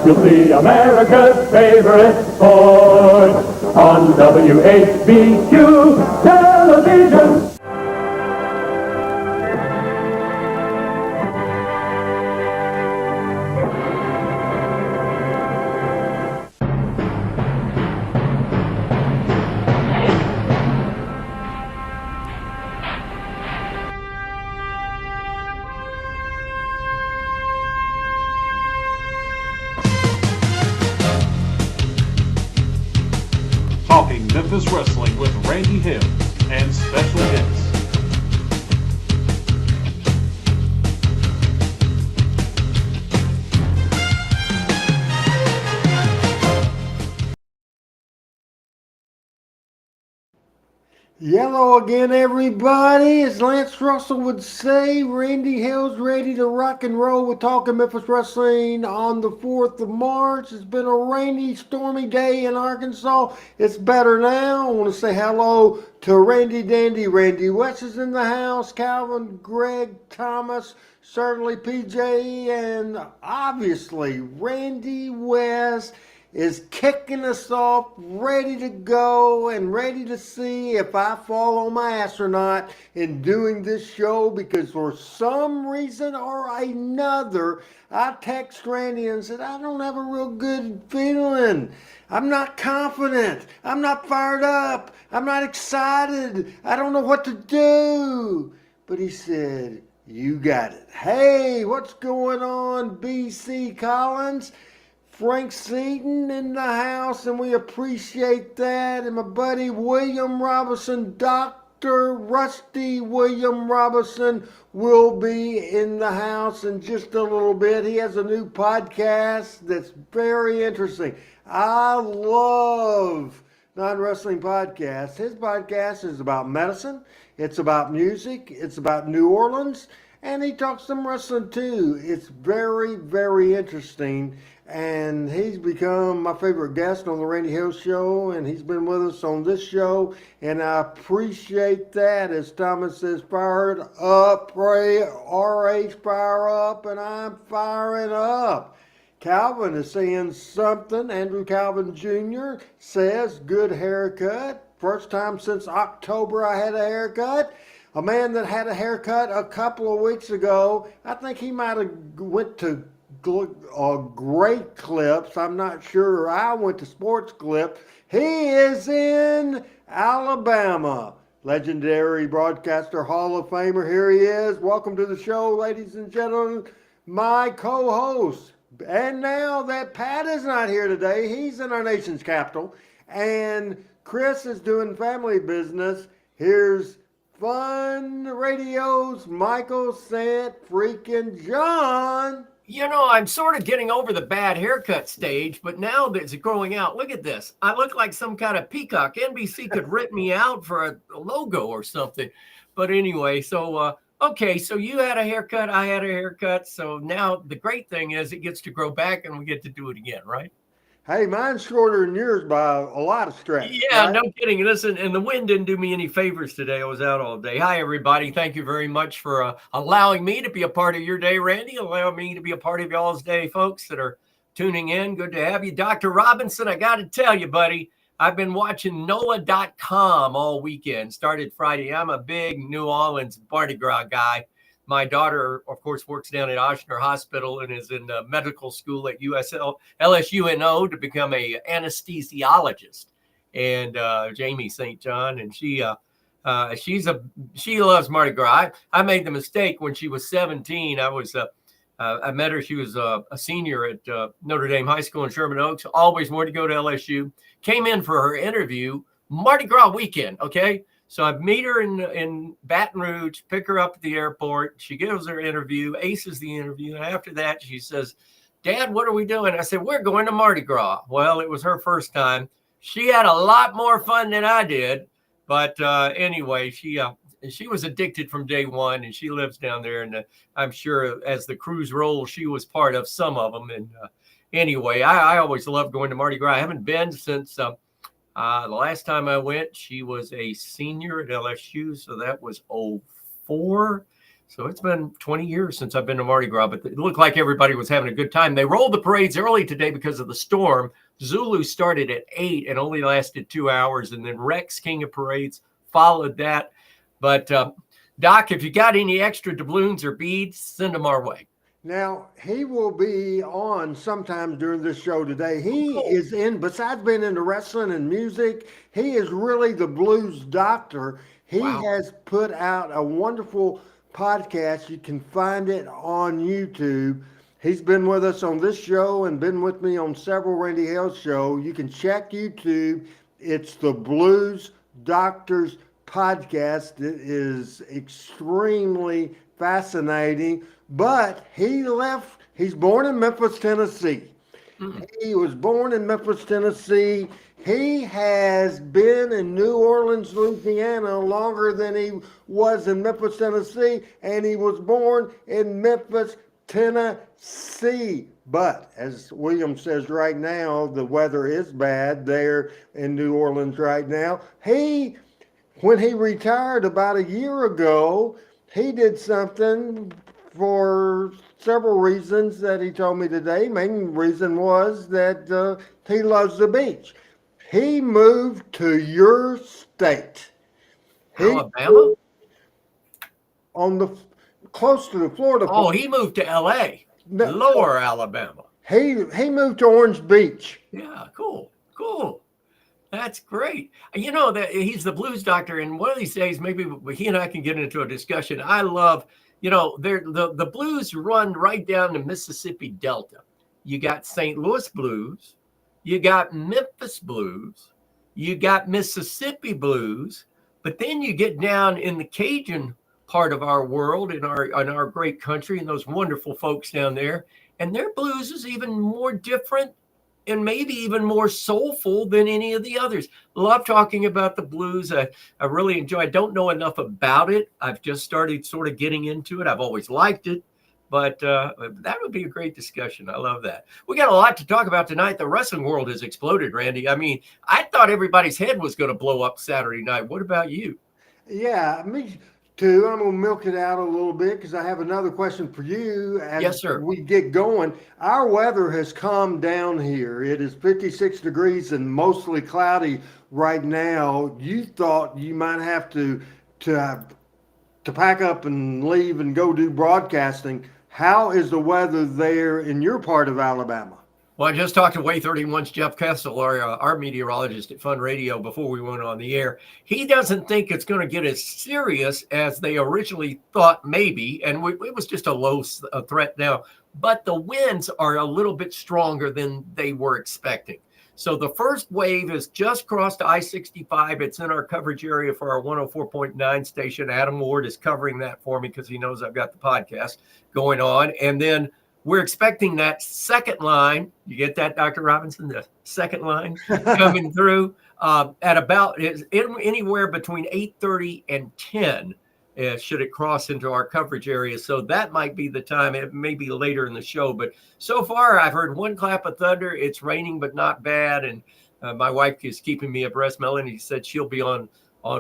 you'll see America's favorite sport on WHBQ television. Talking Memphis Wrestling with Randy Hill and special guests. Yellow again, everybody. As Lance Russell would say, Randy Hill's ready to rock and roll with Talking Memphis Wrestling on the 4th of March. It's been a rainy, stormy day in Arkansas. It's better now. I want to say hello to Randy Dandy. Randy West is in the house. Calvin, Greg, Thomas, certainly PJ, and obviously Randy West is kicking us off, ready to go and ready to see if I fall on my ass or not in doing this show, because for some reason or another, I text Randy and said, I don't have a real good feeling. I'm not confident. I'm not fired up. I'm not excited. I don't know what to do. But he said, you got it. Hey, what's going on, BC Collins? Frank Seaton in the house, and we appreciate that. And my buddy William Robinson, Dr. Rusty William Robinson, will be in the house in just a little bit. He has a new podcast that's very interesting. I love non-wrestling podcasts. His podcast is about medicine. It's about music. It's about New Orleans. And he talks some wrestling too. It's very, very interesting. And he's become my favorite guest on the Randy Hill Show. And he's been with us on this show. And I appreciate that. As Thomas says, fired up, pray, RH, fire up. And I'm firing up. Calvin is saying something. Andrew Calvin Jr. says, good haircut. First time since October I had a haircut. A man that had a haircut a couple of weeks ago, I think he might have went to Great Clips. I'm not sure. I went to Sports Clip. He is in Alabama. Legendary broadcaster, Hall of Famer. Here he is. Welcome to the show, ladies and gentlemen. My co-host. And now that Pat is not here today, he's in our nation's capital. And Chris is doing family business. Here's Fun Radio's Michael St. freaking John. You know, I'm sort of getting over the bad haircut stage, but now that it's growing out, look at this. I look like some kind of peacock. NBC could rip me out for a logo or something. But anyway, so, okay, so you had a haircut, I had a haircut. So now the great thing is it gets to grow back and we get to do it again, right? Hey, mine's shorter than yours by a lot of stretch. Yeah, right? No kidding. Listen, and the wind didn't do me any favors today. I was out all day. Hi, everybody. Thank you very much for allowing me to be a part of your day, Randy. Allow me to be a part of y'all's day, folks that are tuning in. Good to have you. Dr. Robinson, I got to tell you, buddy, I've been watching NOLA.com all weekend. Started Friday. I'm a big New Orleans Mardi Gras guy. My daughter, of course, works down at Ochsner Hospital and is in medical school at LSUNO to become a anesthesiologist. And Jamie St. John, and she loves Mardi Gras. I made the mistake when she was 17. I met her. She was a senior at Notre Dame High School in Sherman Oaks. Always wanted to go to LSU. Came in for her interview Mardi Gras weekend. Okay. So I meet her in Baton Rouge, pick her up at the airport. She gives her interview, aces the interview. And after that, she says, Dad, what are we doing? I said, we're going to Mardi Gras. Well, it was her first time. She had a lot more fun than I did. But anyway, she was addicted from day one, and she lives down there. And I'm sure as the cruise rolls, she was part of some of them. And anyway, I always love going to Mardi Gras. I haven't been since the last time I went. She was a senior at LSU, so that was 04. So it's been 20 years since I've been to Mardi Gras, but it looked like everybody was having a good time. They rolled the parades early today because of the storm. Zulu started at 8 and only lasted 2 hours, and then Rex, King of Parades, followed that. But Doc, if you got any extra doubloons or beads, send them our way. Now, he will be on sometime during this show today. He is besides being into wrestling and music, he is really the blues doctor. He has put out a wonderful podcast. You can find it on YouTube. He's been with us on this show and been with me on several Randy Hales shows. You can check YouTube. It's the Blues Doctors Podcast. It is extremely fascinating. But he's born in Memphis, Tennessee. Mm-hmm. He was born in Memphis, Tennessee. He has been in New Orleans, Louisiana longer than he was in Memphis, Tennessee. And he was born in Memphis, Tennessee. But as William says right now, the weather is bad there in New Orleans right now. When he retired about a year ago, he did something for several reasons that he told me today. Main reason was that he loves the beach. He moved to your state. Alabama? Close to the Florida. Oh, he moved to L.A., Lower Alabama. He moved to Orange Beach. Yeah, cool. That's great. You know that he's the blues doctor, and one of these days maybe he and I can get into a discussion. I love, the blues run right down the Mississippi Delta. You got St. Louis blues, you got Memphis blues, you got Mississippi blues, but then you get down in the Cajun part of our world, in our great country, and those wonderful folks down there, and their blues is even more different and maybe even more soulful than any of the others. Love talking about the blues. I really enjoy. I don't know enough about it. I've just started sort of getting into it. I've always liked it, but that would be a great discussion. I love that. We got a lot to talk about tonight. The wrestling world has exploded, Randy. I mean, I thought everybody's head was going to blow up Saturday night. What about you? Yeah, me too. I'm going to milk it out a little bit because I have another question for you as we get going. Our weather has calmed down here. It is 56 degrees and mostly cloudy right now. You thought you might have to pack up and leave and go do broadcasting. How is the weather there in your part of Alabama? Well, I just talked to Way 31's Jeff Kessel, our meteorologist at Fun Radio, before we went on the air. He doesn't think it's going to get as serious as they originally thought, maybe. And it was just a low threat now. But the winds are a little bit stronger than they were expecting. So the first wave has just crossed I-65. It's in our coverage area for our 104.9 station. Adam Ward is covering that for me because he knows I've got the podcast going on. And then we're expecting that second line. You get that, Dr. Robinson? The second line coming through at about anywhere between 8:30 and 10 should it cross into our coverage area. So that might be the time. It may be later in the show. But so far, I've heard one clap of thunder. It's raining, but not bad. And my wife is keeping me abreast. Melanie said she'll be on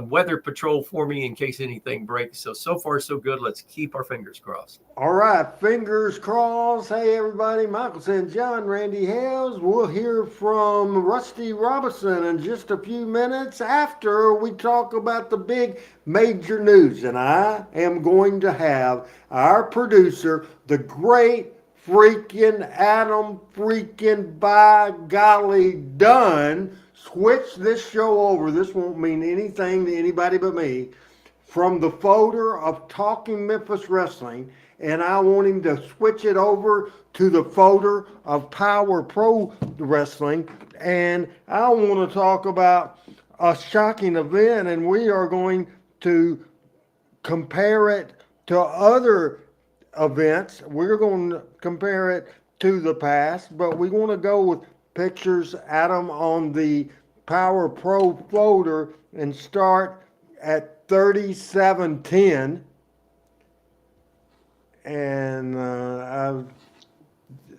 weather patrol for me in case anything breaks. So far, so good. Let's keep our fingers crossed. All right, fingers crossed. Hey, everybody, Michael St. John, Randy Hales. We'll hear from Rusty Robinson in just a few minutes after we talk about the big major news. And I am going to have our producer, the great freaking Adam freaking by golly Dunn, switch this show over. This won't mean anything to anybody but me. From the folder of Talking Memphis Wrestling, and I want him to switch it over to the folder of Power Pro Wrestling. And I want to talk about a shocking event, and we are going to compare it to other events. We're going to compare it to the past, but we want to go with pictures, Adam, on the Power Pro folder and start at 3710. And I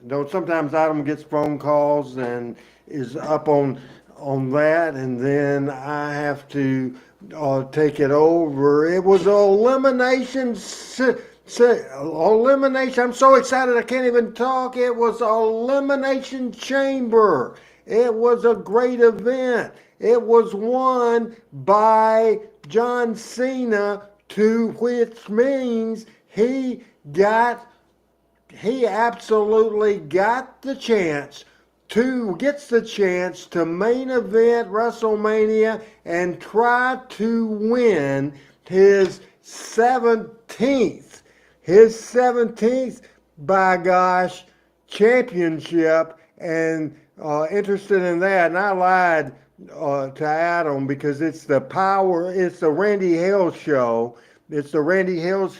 know sometimes Adam gets phone calls and is up on that, and then I have to take it over. It was an elimination Elimination. I'm so excited I can't even talk. It was Elimination Chamber. It was a great event. It was won by John Cena, to which means he absolutely gets the chance to main event WrestleMania and try to win his 17th, by gosh, championship. And interested in that, and I lied to Adam because it's the Randy Hill show. It's the Randy Hill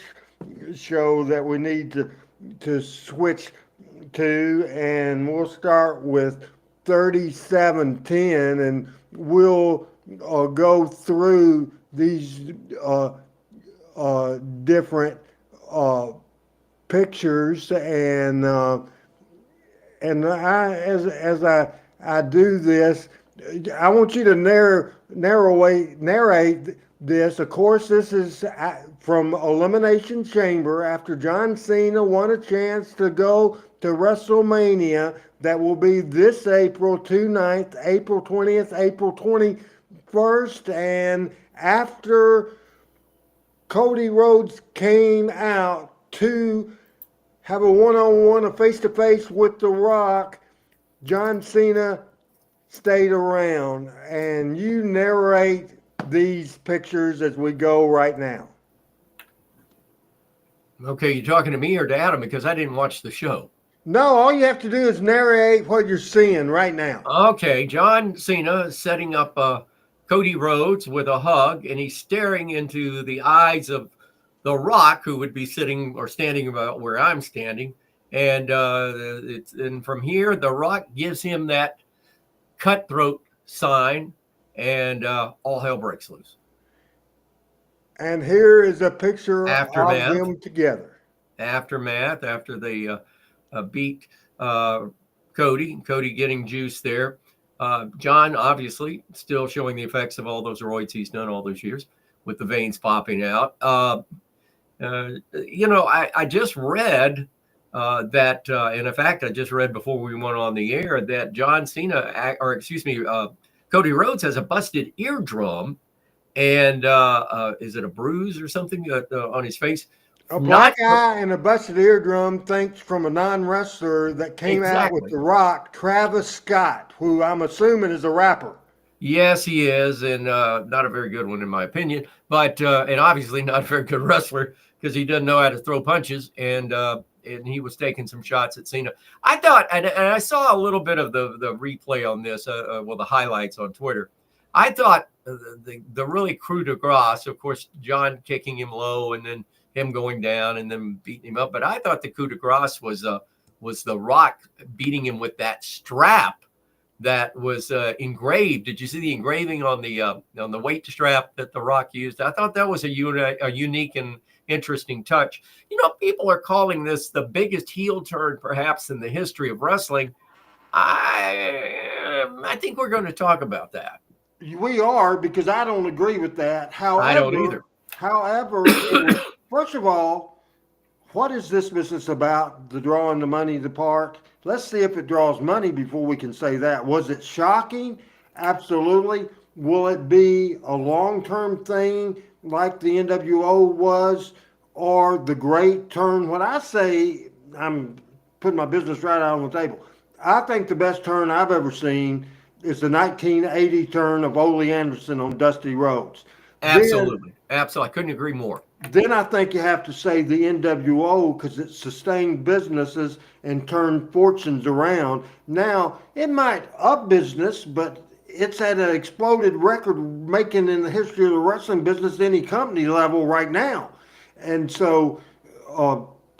show that we need to switch to, and we'll start with 3710, and we'll go through these different pictures, and as I do this, I want you to narrate this. Of course, this is from Elimination Chamber after John Cena won a chance to go to WrestleMania. That will be this April 29th, April 20th, April 21st. And after Cody Rhodes came out to have a one-on-one, a face-to-face with The Rock, John Cena stayed around. And you narrate these pictures as we go right now. Okay, you talking to me or to Adam? Because I didn't watch the show. No, all you have to do is narrate what you're seeing right now. Okay, John Cena setting up Cody Rhodes with a hug, and he's staring into the eyes of The Rock, who would be sitting or standing about where I'm standing. And and from here, The Rock gives him that cutthroat sign, and all hell breaks loose. And here is a picture Aftermath. of them together. Aftermath, after they beat Cody getting juice there. John, obviously, still showing the effects of all those roids he's done all those years with the veins popping out. I just read that, and in fact, I just read before we went on the air that John Cena, Cody Rhodes has a busted eardrum, and is it a bruise or something on his face? A black eye and a busted eardrum, thanks from a non-wrestler that came out with The Rock, Travis Scott, who I'm assuming is a rapper. Yes, he is, and not a very good one in my opinion, but and obviously not a very good wrestler because he doesn't know how to throw punches, and he was taking some shots at Cena. I thought, and I saw a little bit of the replay on this, the highlights on Twitter. I thought the really coup de grace, of course, John kicking him low and then him going down and then beating him up. But I thought the coup de grace was The Rock beating him with that strap that was engraved. Did you see the engraving on the weight strap that The Rock used? I thought that was a unique and interesting touch. People are calling this the biggest heel turn perhaps in the history of wrestling. I think we're going to talk about that. We are, because I don't agree with that. However, I don't either. However, first of all, what is this business about, the drawing the money to the park? Let's see if it draws money before we can say that. Was it shocking? Absolutely. Will it be a long-term thing like the NWO was, or the great turn? When I say, I'm putting my business right out on the table, I think the best turn I've ever seen is the 1980 turn of Ole Anderson on Dusty Rhodes. Absolutely. Absolutely. I couldn't agree more. Then I think you have to say the NWO, because it sustained businesses and turned fortunes around. Now, it might up business, but it's at an exploded record making in the history of the wrestling business, any company level right now. And so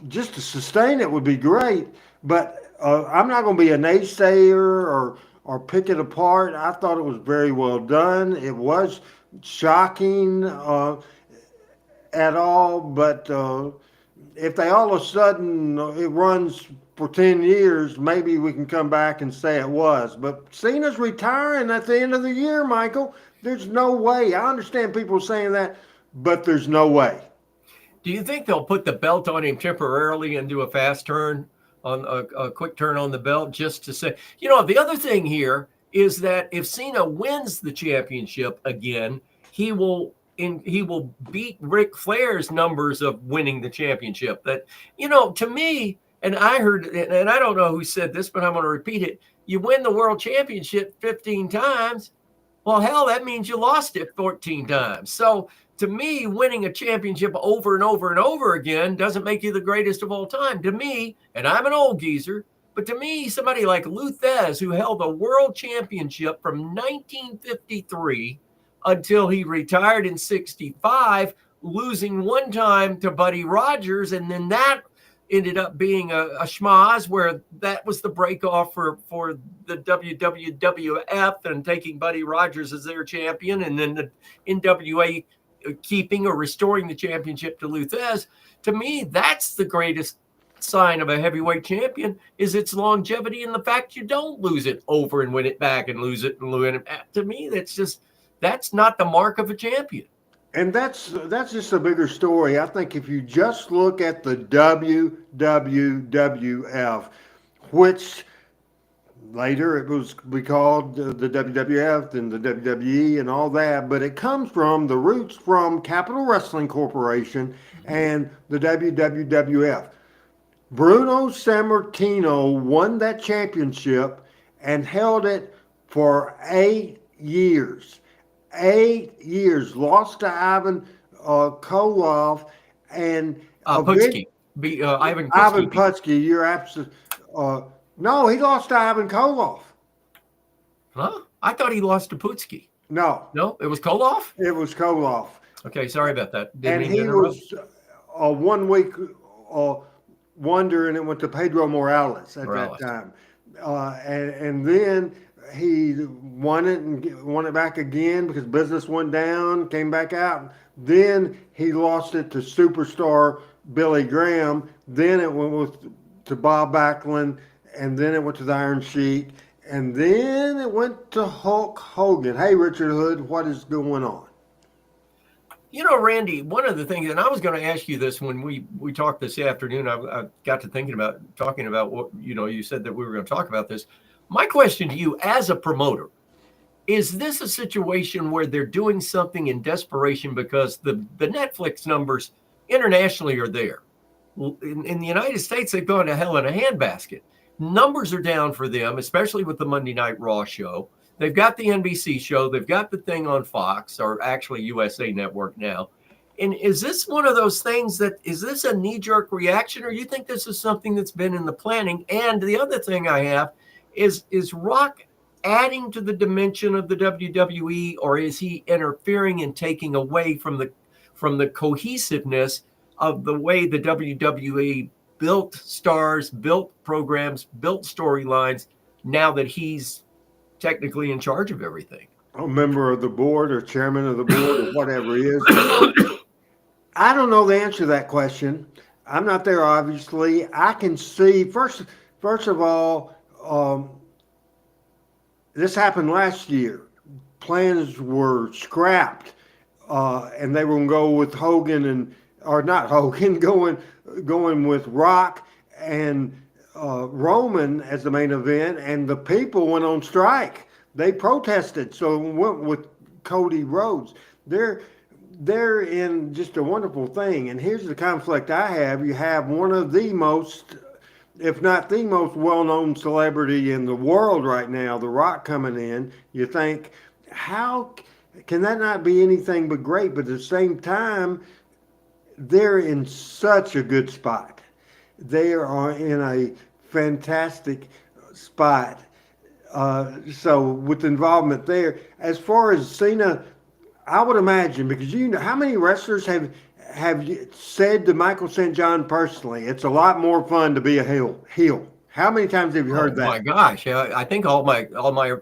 just to sustain it would be great. But I'm not going to be a naysayer or pick it apart. I thought it was very well done. It was shocking at all, but if they all of a sudden it runs for 10 years, maybe we can come back and say it was. But Cena's retiring at the end of the year, Michael. There's no way. I understand people saying that, but there's no way. Do you think they'll put the belt on him temporarily and do a fast turn on a quick turn on the belt just to say, the other thing here is that if Cena wins the championship again, he will beat Ric Flair's numbers of winning the championship. That, to me, and I heard, and I don't know who said this, but I'm going to repeat it. You win the world championship 15 times. Well, hell, that means you lost it 14 times. So to me, winning a championship over and over and over again doesn't make you the greatest of all time. To me, and I'm an old geezer, but to me, somebody like Lou Thesz, who held the world championship from 1953 until he retired in 65, losing one time to Buddy Rogers, and then that ended up being a schmoz where that was the break off for the WWF and taking Buddy Rogers as their champion, and then the NWA keeping or restoring the championship to Lou Thesz. To me, that's the greatest sign of a heavyweight champion, is its longevity and the fact you don't lose it over and win it back and lose it and win it back. To me, that's not the mark of a champion. And that's just a bigger story. I think if you just look at the WWF, which later it was be called the WWF and the WWE and all that, but it comes from the roots from Capital Wrestling Corporation and the WWF. Bruno Sammartino won that championship and held it for 8 years. 8 years, lost to Ivan Koloff and Putski. Ivan Putski. Ivan Putski, you're absolutely. No, he lost to Ivan Koloff. Huh? I thought he lost to Putski. No, it was Koloff. It was Koloff. Okay, sorry about that. And he was a 1 week wonder, and it went to Pedro Morales at that time, and then he won it and won it back again because business went down, came back out. Then he lost it to superstar Billy Graham. Then it went to Bob Backlund, and then it went to the Iron Sheik, and then it went to Hulk Hogan. Hey, Richard Hood, what is going on? Randy, one of the things, and I was going to ask you this when we talked this afternoon, I got to talking about what, you said that we were going to talk about this. My question to you as a promoter, is this a situation where they're doing something in desperation because the Netflix numbers internationally are there? In the United States, they've gone to hell in a handbasket. Numbers are down for them, especially with the Monday Night Raw show. They've got the NBC show. They've got the thing on Fox, or actually USA Network now. And is this one of those things is this a knee-jerk reaction, or you think this is something that's been in the planning? And the other thing I have is Rock adding to the dimension of the WWE, or is he interfering and taking away from the cohesiveness of the way the WWE built stars, built programs, built storylines, now that he's technically in charge of everything? A member of the board or chairman of the board or whatever he is. I don't know the answer to that question. I'm not there, obviously. I can see, first of all, this happened last year. Plans were scrapped, and they were going to go with Hogan going with Rock and Roman as the main event, and the people went on strike. They protested, so went with Cody Rhodes. They're in just a wonderful thing. And here's the conflict I have. You have one of the most, if not the most well-known celebrity in the world right now, The Rock, coming in. You think, how can that not be anything but great? But at the same time, they're in such a good spot. They are in a fantastic spot. So with involvement there, as far as Cena, I would imagine, because how many wrestlers have said to Michael St. John personally, it's a lot more fun to be a heel. How many times have you heard that? Oh my gosh. I think all my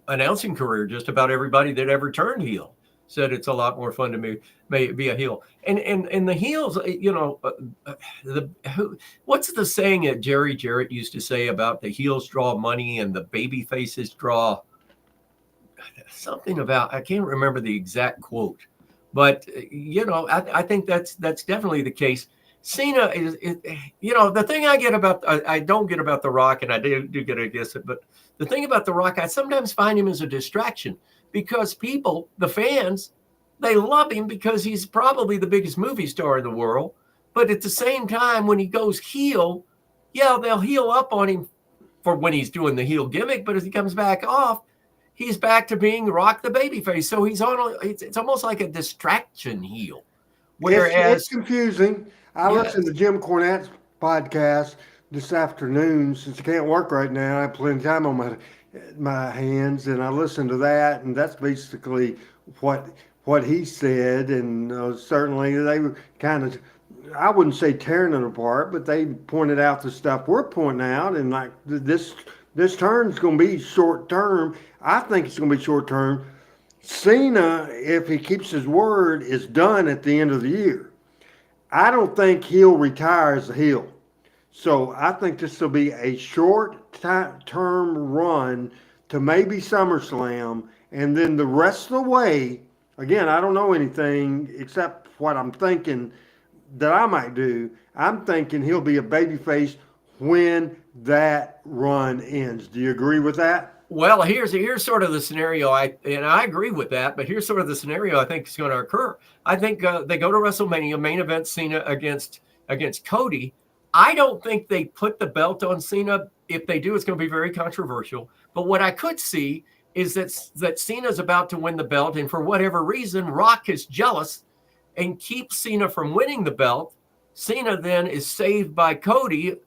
announcing career, just about everybody that ever turned heel said it's a lot more fun to be a heel. And the heels, what's the saying that Jerry Jarrett used to say about the heels draw money and the baby faces draw something about, I can't remember the exact quote, But I think that's definitely the case. Cena is the thing I don't get about The Rock, and I do get against it, but the thing about The Rock, I sometimes find him as a distraction because people, the fans, they love him because he's probably the biggest movie star in the world. But at the same time, when he goes heel, yeah, they'll heel up on him for when he's doing the heel gimmick. But as he comes back off, he's back to being Rock the babyface. So he's on. It's almost like a distraction heel. Whereas it's confusing. I listened to Jim Cornette's podcast this afternoon since I can't work right now. I have plenty of time on my hands, and I listened to that, and that's basically what he said. And certainly they were kind of, I wouldn't say tearing it apart, but they pointed out the stuff we're pointing out, and like this turn is going to be short term. I think it's going to be short term. Cena, if he keeps his word, is done at the end of the year. I don't think he'll retire as a heel. So I think this will be a short-term run to maybe SummerSlam, and then the rest of the way, again, I don't know anything except what I'm thinking that I might do. I'm thinking he'll be a babyface when that run ends. Do you agree with that? Well, here's sort of the scenario. I agree with that, but here's sort of the scenario I think is going to occur. I think they go to WrestleMania, main event Cena against Cody. I don't think they put the belt on Cena. If they do, it's going to be very controversial. But what I could see is that Cena's about to win the belt, and for whatever reason, Rock is jealous and keeps Cena from winning the belt. Cena then is saved by Cody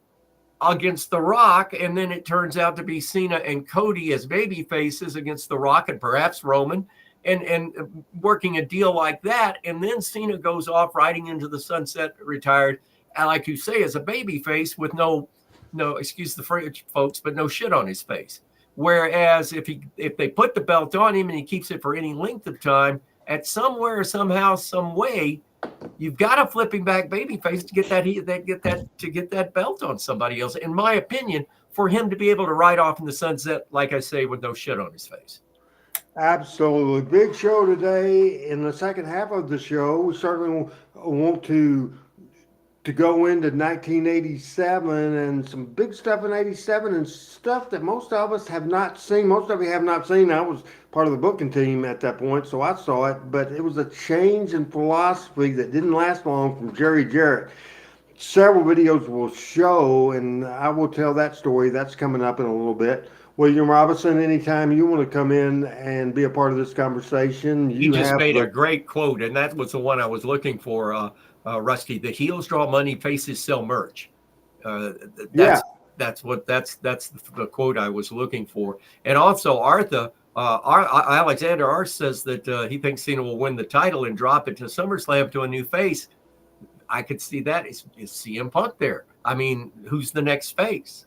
against The Rock, and then it turns out to be Cena and Cody as baby faces against The Rock and perhaps Roman, and working a deal like that. And then Cena goes off riding into the sunset, retired, and like you say, as a baby face with no excuse the French folks, but no shit on his face. Whereas if they put the belt on him and he keeps it for any length of time, at somewhere, somehow, some way, you've got to flip him back babyface to get that belt on somebody else. In my opinion, for him to be able to ride off in the sunset, like I say, with no shit on his face. Absolutely. Big show today. In the second half of the show, we certainly want to go into 1987 and some big stuff in 87 and stuff that most of us have not seen. Most of you have not seen. I was part of the booking team at that point, so I saw it. But it was a change in philosophy that didn't last long from Jerry Jarrett. Several videos will show, and I will tell that story. That's coming up in a little bit. William Robinson, anytime you want to come in and be a part of this conversation, you just made a great quote, and that was the one I was looking for. Rusty, the heels draw money, faces sell merch. That's the quote I was looking for. And also Alexander Arth says that he thinks Cena will win the title and drop it to SummerSlam to a new face. I could see that. Is CM Punk there? I mean, who's the next face?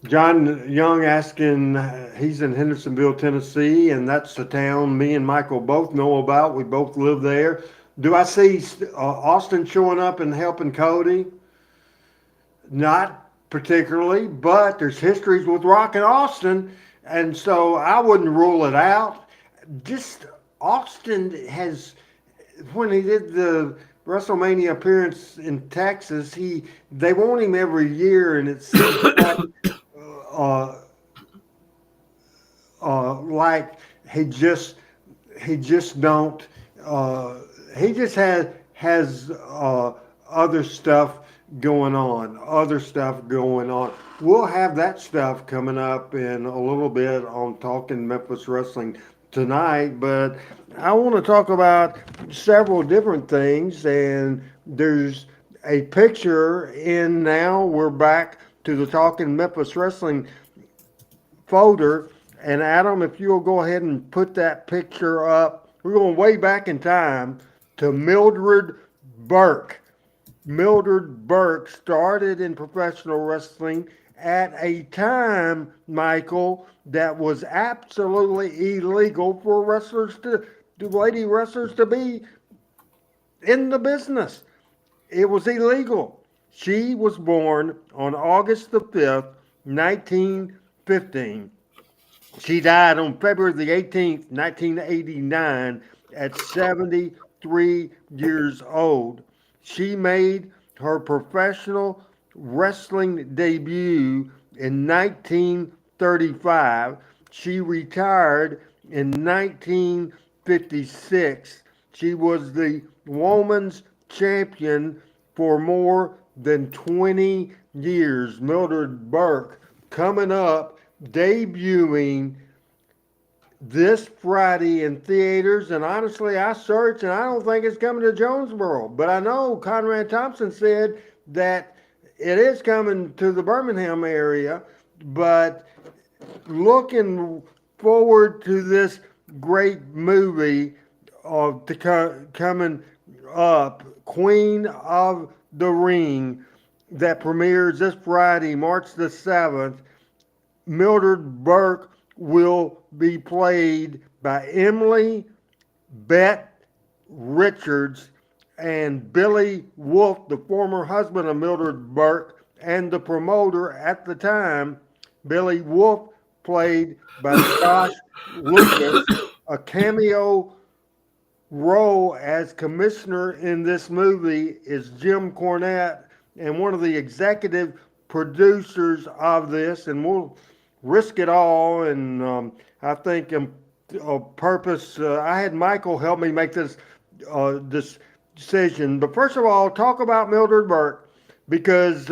John Young asking, he's in Hendersonville, Tennessee, and that's the town me and Michael both know about. We both live there. Do I see Austin showing up and helping Cody? Not particularly, but there's histories with Rock and Austin, and so I wouldn't rule it out. Just Austin has, when he did the WrestleMania appearance in Texas, they want him every year, and it seems like he just don't. He just has other stuff going on. We'll have that stuff coming up in a little bit on Talking Memphis Wrestling tonight, but I want to talk about several different things, and there's a picture in now. We're back to the Talking Memphis Wrestling folder, and Adam, if you'll go ahead and put that picture up. We're going way back in time to Mildred Burke. Mildred Burke started in professional wrestling at a time, Michael, that was absolutely illegal for lady wrestlers to be in the business. It was illegal. She was born on August the 5th, 1915. She died on February the 18th, 1989, at 73 years old. She made her professional wrestling debut in 1935. She retired in 1956. She was the woman's champion for more than 20 years. Mildred Burke coming up, debuting this Friday in theaters. And honestly, I searched and I don't think it's coming to Jonesboro. But I know Conrad Thompson said that it is coming to the Birmingham area. But looking forward to this great movie coming up, Queen of the Ring, that premieres this Friday, March the 7th. Mildred Burke will be played by Emily Bette Richards, and Billy Wolf, the former husband of Mildred Burke and the promoter at the time. Billy Wolf played by Josh Lucas, a cameo role as commissioner in this movie is Jim Cornette, and one of the executive producers of this, and we'll risk it all. And I think purpose. I had Michael help me make this decision. But first of all, talk about Mildred Burke, because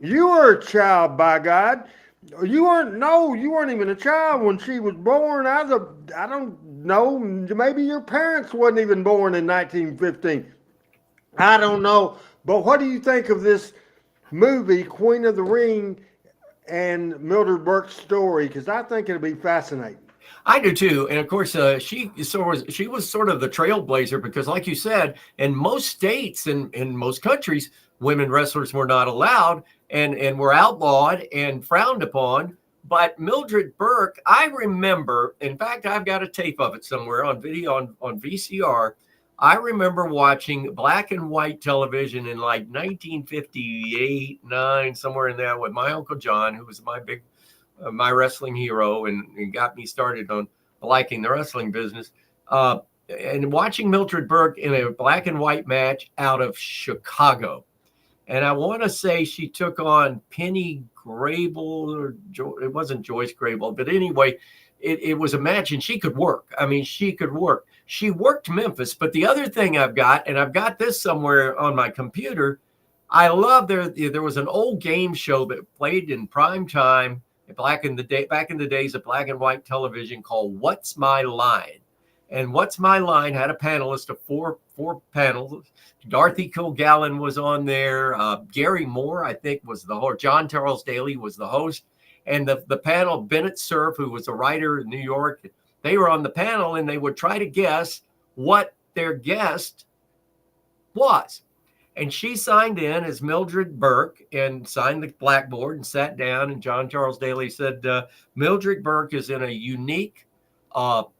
you were a child, by God. You weren't even a child when she was born. I don't know. Maybe your parents wasn't even born in 1915. I don't know. But what do you think of this movie, Queen of the Ring, and Mildred Burke's story? Because I think it'll be fascinating. I do too, and of course, she was sort of the trailblazer, because, like you said, in most states and in most countries, women wrestlers were not allowed and were outlawed and frowned upon. But Mildred Burke, I remember. In fact, I've got a tape of it somewhere on video on VCR. I remember watching black and white television in like 1958, 9, somewhere in there, with my Uncle John, who was my wrestling hero, and got me started on liking the wrestling business. And watching Mildred Burke in a black and white match out of Chicago. And I want to say she took on Penny Grable, or it wasn't Joyce Grable, but anyway, it was a match, and she could work. I mean, she could work. She worked Memphis. But the other thing I've got this somewhere on my computer, I love there was an old game show that played in prime time back in the days of black and white television, called What's My Line? And What's My Line had a panelist of four panels. Dorothy Kilgallen was on there. Gary Moore, I think, was the host. John Charles Daly was the host. And the panel, Bennett Cerf, who was a writer in New York, they were on the panel, and they would try to guess what their guest was. And she signed in as Mildred Burke and signed the blackboard and sat down. And John Charles Daly said, Mildred Burke is in a unique form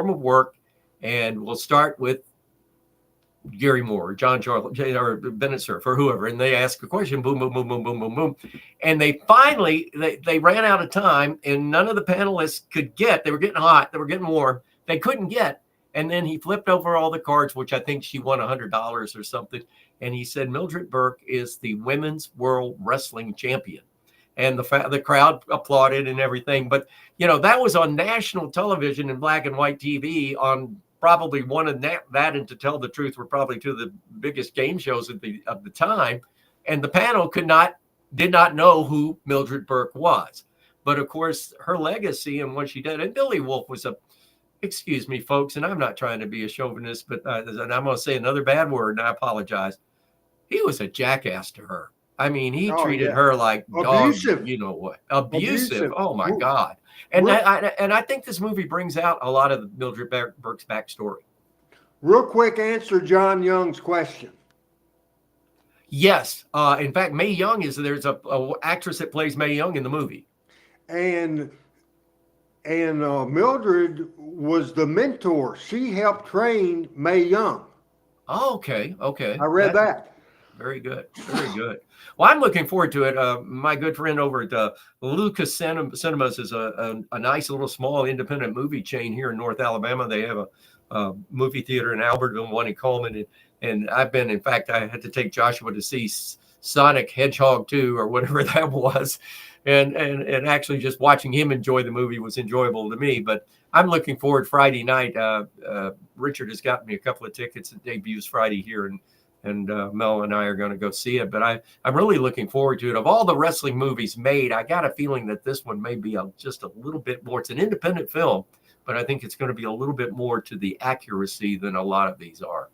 of work, and we'll start with Gary Moore, John Charles, or Bennett Cerf, or whoever. And they ask a question, boom, boom, boom, boom, boom, boom, boom. And they finally ran out of time, and none of the panelists could get. They were getting hot. They were getting warm. They couldn't get. And then he flipped over all the cards, which I think she won $100 or something. And he said, Mildred Burke is the Women's World Wrestling Champion. And the crowd applauded and everything. But, that was on national television in black and white TV, on probably one of that, and To Tell the Truth, were probably two of the biggest game shows of the time. And the panel did not know who Mildred Burke was. But of course, her legacy and what she did, and Billy Wolf was excuse me, folks, and I'm not trying to be a chauvinist, but and I'm going to say another bad word, and I apologize. He was a jackass to her. I mean, he treated her like abusive. Dog, you know what? Abusive. Oh my God. And I think this movie brings out a lot of Mildred Burke's backstory. Real quick answer John Young's question. Yes. In fact, Mae Young there's a actress that plays Mae Young in the movie. And Mildred was the mentor. She helped train Mae Young. Oh, okay. I read that. Very good. Very good. Well, I'm looking forward to it. My good friend over at Lucas Cinemas is a nice little small independent movie chain here in North Alabama. They have a movie theater in Albertville, one in Coleman. And I've been, in fact, I had to take Joshua to see Sonic Hedgehog 2 or whatever that was. And actually just watching him enjoy the movie was enjoyable to me. But I'm looking forward Friday night. Richard has gotten me a couple of tickets. It debuts Friday here, and Mel and I are going to go see it. But I'm really looking forward to it. Of all the wrestling movies made, I got a feeling that this one may be just a little bit more. It's an independent film, but I think it's going to be a little bit more to the accuracy than a lot of these are.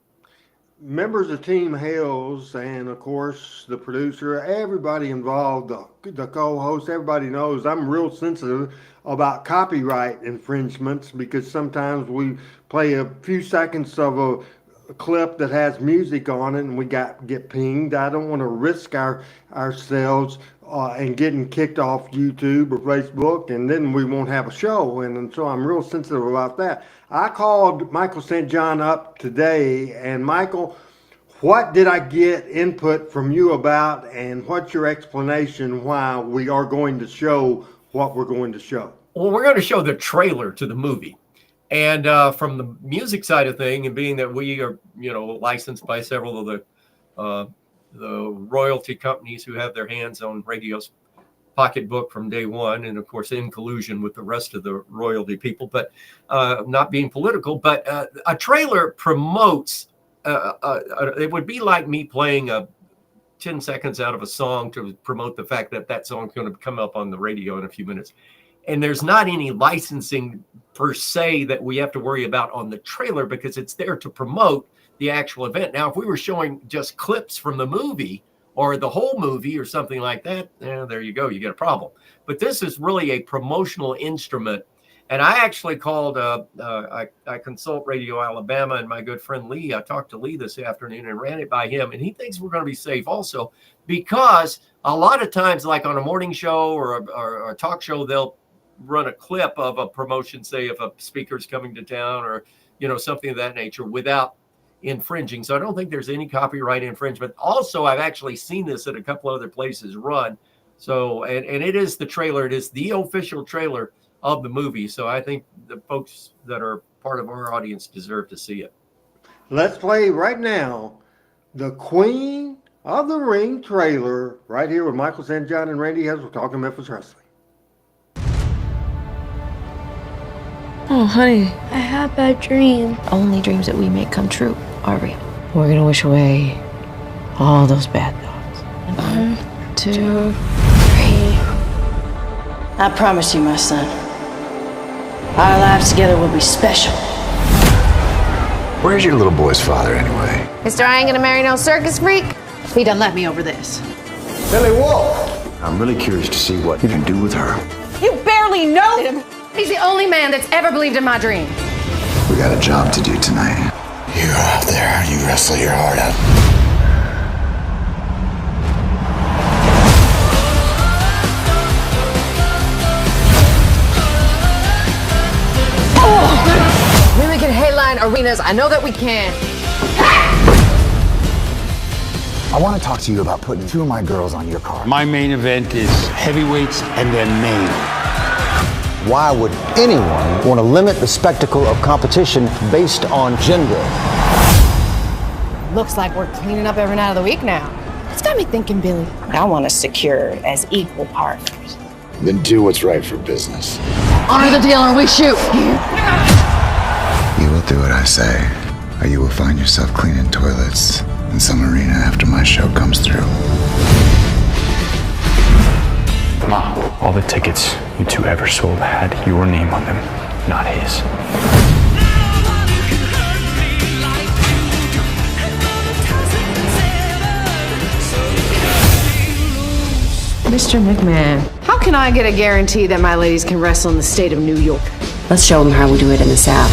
Members of Team Hales and, of course, the producer, everybody involved, the co-host, everybody knows I'm real sensitive about copyright infringements because sometimes we play a few seconds of a clip that has music on it and we get pinged. I don't want to risk ourselves and getting kicked off YouTube or Facebook, and then we won't have a show. And so I'm real sensitive about that. I called Michael St. John up today, and Michael, what did I get input from you about, and what's your explanation why we are going to show what we're going to show? Well, we're going to show the trailer to the movie. And from the music side of thing, and being that we are, licensed by several of the royalty companies who have their hands on radio's pocketbook from day one, and of course in collusion with the rest of the royalty people, but not being political, but a trailer promotes, it would be like me playing 10 seconds out of a song to promote the fact that song's going to come up on the radio in a few minutes. And there's not any licensing per se that we have to worry about on the trailer because it's there to promote the actual event. Now, if we were showing just clips from the movie or the whole movie or something like that, there you go, you get a problem. But this is really a promotional instrument. And I actually called, I consult Radio Alabama, and my good friend Lee, I talked to Lee this afternoon and ran it by him, and he thinks we're going to be safe also because a lot of times, like on a morning show or a talk show, they'll run a clip of a promotion, say if a speaker's coming to town or, something of that nature without infringing. So I don't think there's any copyright infringement. Also, I've actually seen this at a couple other places run. So, and it is the trailer. It is the official trailer of the movie. So I think the folks that are part of our audience deserve to see it. Let's play right now the Queen of the Ring trailer right here with Michael St. John and Randy Hales. We're talking Memphis Wrestling. Oh, honey. I had bad dreams. Only dreams that we make come true are real. We're gonna wish away all those bad thoughts. 1, 2, 3. I promise you, my son, our lives together will be special. Where's your little boy's father, anyway? Mister, I ain't gonna marry no circus freak. He done let me over this. Billy Wolf! I'm really curious to see what you can do with her. You barely know him. He's the only man that's ever believed in my dream. We got a job to do tonight. You go out there and you wrestle your heart out. Maybe we can headline arenas. I know that we can. I want to talk to you about putting 2 of my girls on your card. My main event is heavyweights and then main. Why would anyone want to limit the spectacle of competition based on gender? Looks like we're cleaning up every night of the week now. It's got me thinking, Billy. I want us secure as equal partners. Then do what's right for business. Honor the deal or we shoot. You will do what I say, or you will find yourself cleaning toilets in some arena after my show comes through. Ma, all the tickets you 2 ever sold had your name on them, not his. Mr. McMahon, how can I get a guarantee that my ladies can wrestle in the state of New York? Let's show them how we do it in the South.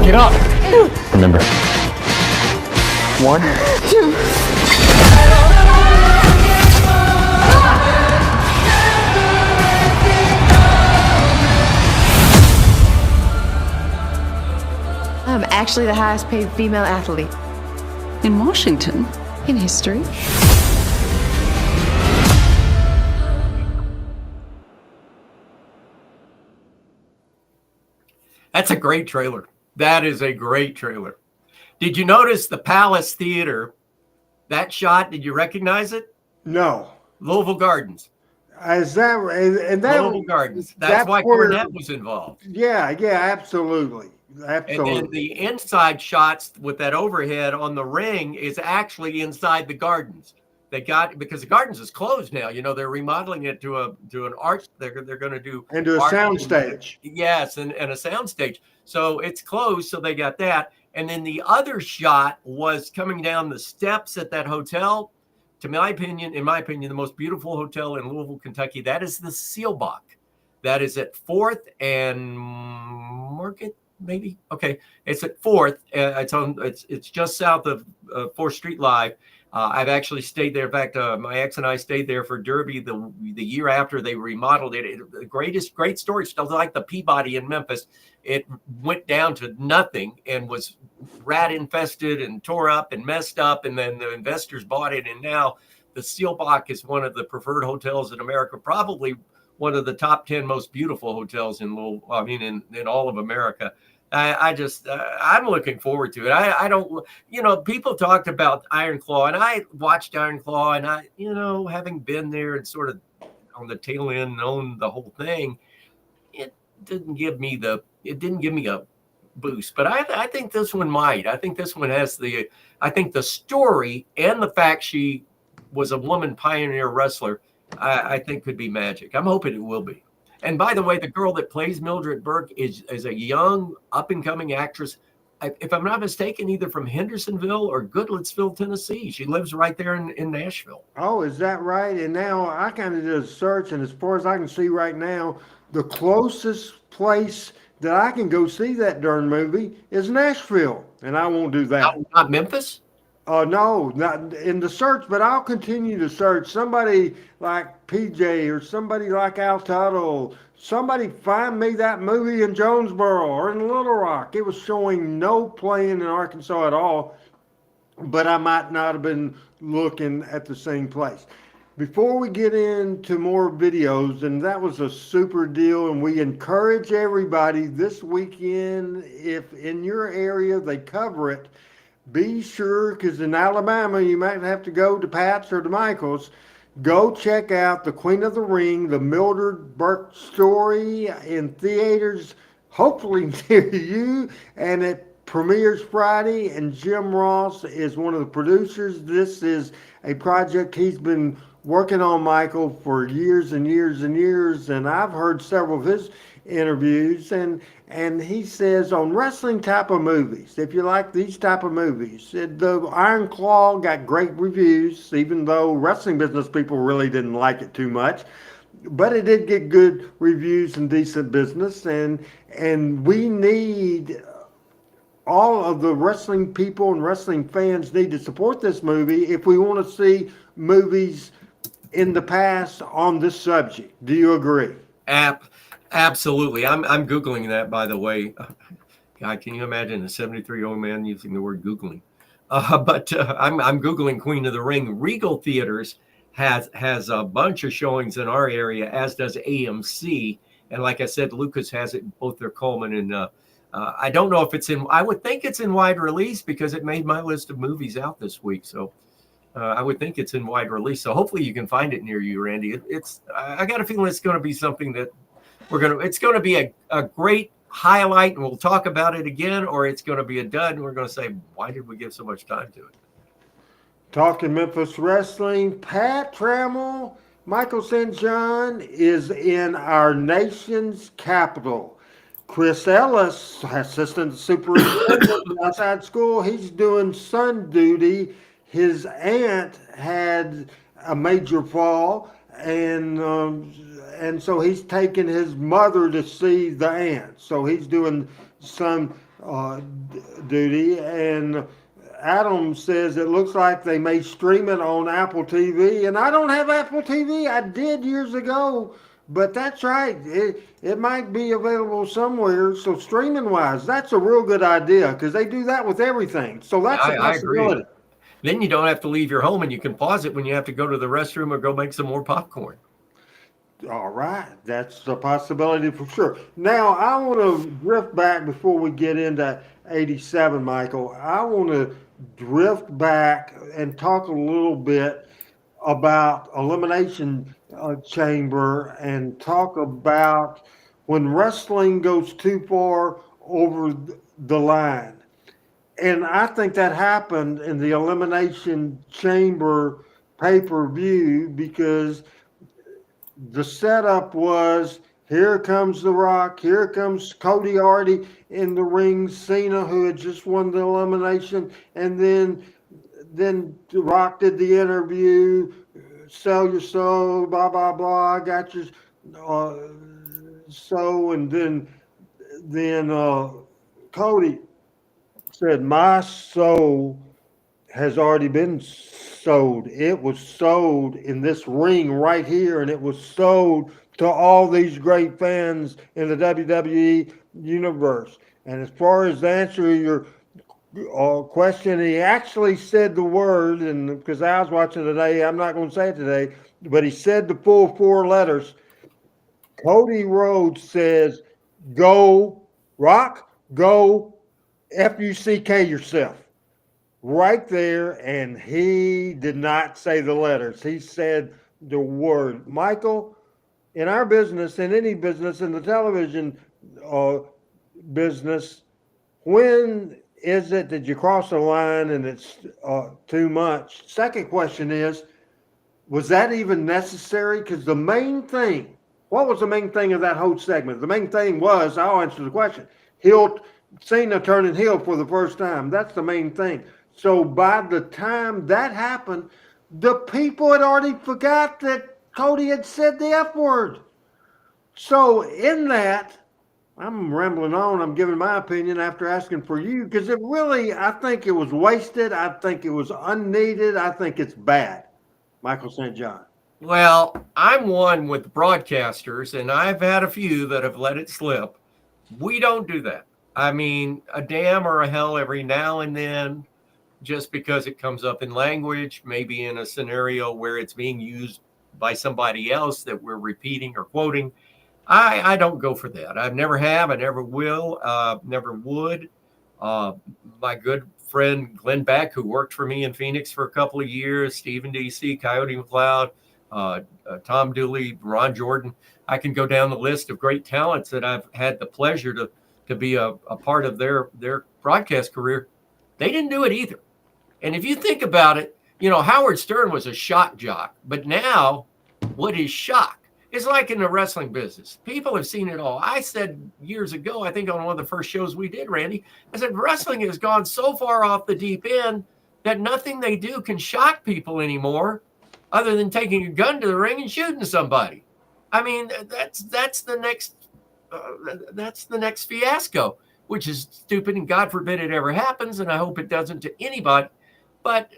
Get up! Remember. 1, 2. I'm actually the highest paid female athlete. In Washington? In history. That's a great trailer. That is a great trailer. Did you notice the Palace Theater? That shot, did you recognize it? No. Louisville Gardens. Is that and that Louisville Gardens. That's why Cornette was involved. Yeah, absolutely. Absolutely. And then the inside shots with that overhead on the ring is actually inside the Gardens. They got, because the Gardens is closed now. You know, they're remodeling it to an art. They're going to do into a sound stage. Yes, and a sound stage. So it's closed. So they got that. And then the other shot was coming down the steps at that hotel. In my opinion, the most beautiful hotel in Louisville, Kentucky. That is the Seelbach. That is at 4th and Market, maybe. Okay, it's at 4th. It's just south of 4th Street Live. I've actually stayed there. In fact, my ex and I stayed there for Derby the year after they remodeled it. The great story, still like the Peabody in Memphis. It went down to nothing and was rat infested and tore up and messed up. And then the investors bought it. And now the Seelbach is one of the preferred hotels in America, probably one of the top 10 most beautiful hotels in all of America. I'm looking forward to it. I don't, people talked about Iron Claw, and I watched Iron Claw, and I, having been there and sort of on the tail end, known the whole thing, it didn't give me a boost. But I think this one might. I think this one has I think the story and the fact she was a woman pioneer wrestler, I think could be magic. I'm hoping it will be. And by the way, the girl that plays Mildred Burke is a young, up-and-coming actress, if I'm not mistaken, either from Hendersonville or Goodlettsville, Tennessee. She lives right there in Nashville. Oh, is that right? And now I kind of did a search, and as far as I can see right now, the closest place that I can go see that darn movie is Nashville, and I won't do that. Not Memphis? No, not in the search, but I'll continue to search. Somebody like PJ or somebody like Al Tuttle, somebody find me that movie in Jonesboro or in Little Rock. It was showing no playing in Arkansas at all, but I might not have been looking at the same place. Before we get into more videos, and that was a super deal, and we encourage everybody this weekend, if in your area they cover it, be sure, because in Alabama, you might have to go to Pat's or to Michael's. Go check out The Queen of the Ring, the Mildred Burke story in theaters, hopefully near you. And it premieres Friday, and Jim Ross is one of the producers. This is a project he's been working on, Michael, for years and years and years. And I've heard several of his interviews, and he says on wrestling type of movies, if you like these type of movies, the Iron Claw got great reviews, even though wrestling business people really didn't like it too much, but it did get good reviews and decent business, and we need all of the wrestling people and wrestling fans need to support this movie if we want to see movies in the past on this subject. Do you agree? Absolutely. I'm Googling that, by the way. God, can you imagine a 73-year-old man using the word Googling? But I'm Googling Queen of the Ring. Regal Theaters has a bunch of showings in our area, as does AMC. And like I said, Lucas has it in both their Coleman and I don't know if I would think it's in wide release because it made my list of movies out this week. So I would think it's in wide release. So hopefully you can find it near you, Randy. I got a feeling it's going to be something that it's going to be a great highlight, and we'll talk about it again, or it's going to be a dud, and we're going to say, why did we give so much time to it? Talking Memphis wrestling, Pat Trammell, Michael St. John is in our nation's capital. Chris Ellis, assistant superintendent outside school, he's doing son duty. His aunt had a major fall, and so he's taking his mother to see the aunt. So he's doing son duty. And Adam says it looks like they may stream it on Apple TV. And I don't have Apple TV. I did years ago, But that's right. It might be available somewhere. So streaming wise, that's a real good idea because they do that with everything. So that's a I agree. possibility. Then you don't have to leave your home and you can pause it when you have to go to the restroom or go make some more popcorn. All right, that's a possibility for sure. Now, I want to drift back before we get into 87, Michael. I want to drift back and talk a little bit about Elimination Chamber and talk about when wrestling goes too far over the line. And I think that happened in the Elimination Chamber pay per view because the setup was here comes The Rock, here comes Cody already in the ring, Cena who had just won the elimination, and then The Rock did the interview, sell your soul, blah blah blah. I got your uh, soul, and then Cody said, "My soul has already been sold. It was sold in this ring right here, and it was sold to all these great fans in the WWE universe." And as far as the answer to your question, he actually said the word, and because I was watching today, I'm not going to say it today, but he said the full four letters. Cody Rhodes says, "Go, Rock, go, Fuck yourself." Right there, and he did not say the letters. He said the word. Michael, in our business, in any business, in the television business, when is it that you cross a line and it's too much? Second question is, was that even necessary? Because the main thing, what was the main thing of that whole segment? The main thing was, I'll answer the question, heel, Cena turning heel for the first time. That's the main thing. So by the time that happened, the people had already forgot that Cody had said the F word. So in that, I'm rambling on. I'm giving my opinion after asking for you because it really, I think it was wasted. I think it was unneeded. I think it's bad. Michael St. John. Well, I'm one with broadcasters, and I've had a few that have let it slip. We don't do that. I mean, a damn or a hell every now and then, just because it comes up in language, maybe in a scenario where it's being used by somebody else that we're repeating or quoting. I don't go for that. I never have. I never will. Never would. My good friend Glenn Beck, who worked for me in Phoenix for a couple of years, Stephen DC, Coyote McLeod, Tom Dooley, Ron Jordan. I can go down the list of great talents that I've had the pleasure to be a part of their broadcast career. They didn't do it either. And if you think about it, Howard Stern was a shock jock, but now what is shock? It's like in the wrestling business. People have seen it all. I said years ago, I think on one of the first shows we did, Randy, I said wrestling has gone so far off the deep end that nothing they do can shock people anymore other than taking a gun to the ring and shooting somebody. I mean, that's the next fiasco, which is stupid, and God forbid it ever happens, and I hope it doesn't to anybody. But,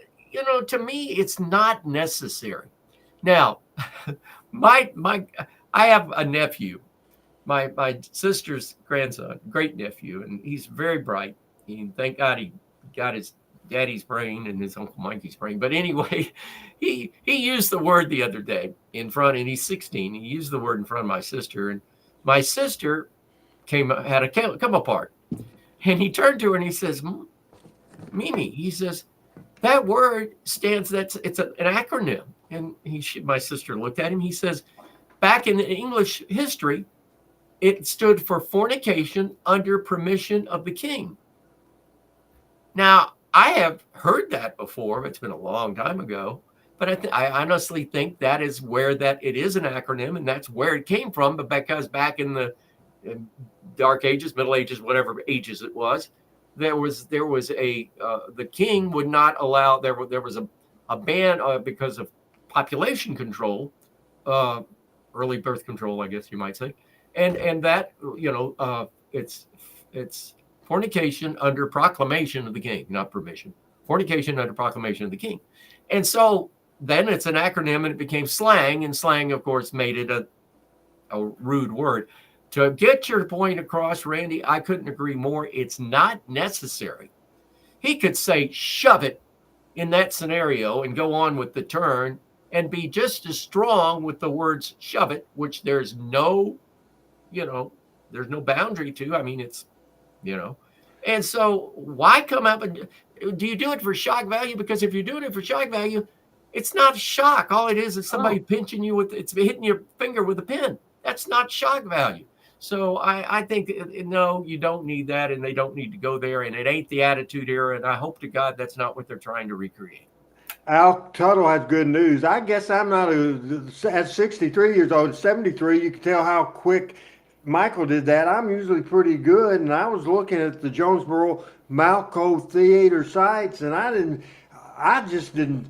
to me, it's not necessary. Now, I have a nephew, my sister's grandson, great nephew, and he's very bright. Thank God he got his daddy's brain and his Uncle Mikey's brain. But anyway, he used the word the other day in front, and he's 16. He used the word in front of my sister, and my sister had a come apart, and he turned to her and he says, "Mimi," he says, "that word stands. It's an acronym." And my sister looked at him. He says, "Back in English history, it stood for fornication under permission of the king." Now, I have heard that before, but it's been a long time ago. But I honestly think that is where it is an acronym, and that's where it came from. But because back in the Dark Ages, Middle Ages, whatever ages it was, there was a the king would not allow. There was a ban because of population control, early birth control, I guess you might say, and that it's fornication under proclamation of the king, not permission. Fornication under proclamation of the king, and so then it's an acronym, and it became slang, and slang, of course, made it a rude word. To get your point across, Randy, I couldn't agree more. It's not necessary. He could say, shove it in that scenario and go on with the turn and be just as strong with the words shove it, which there's no, there's no boundary to. I mean, it's, and so why come up and do you do it for shock value? Because if you're doing it for shock value, it's not shock. All it is somebody pinching you it's hitting your finger with a pin. That's not shock value. So I think, no, you don't need that, and they don't need to go there, and it ain't the Attitude Era, and I hope to God that's not what they're trying to recreate. Al Tuttle has good news. I guess I'm not at 63 years old, 73. You can tell how quick Michael did that. I'm usually pretty good, and I was looking at the Jonesboro Malco Theater sites, and I just didn't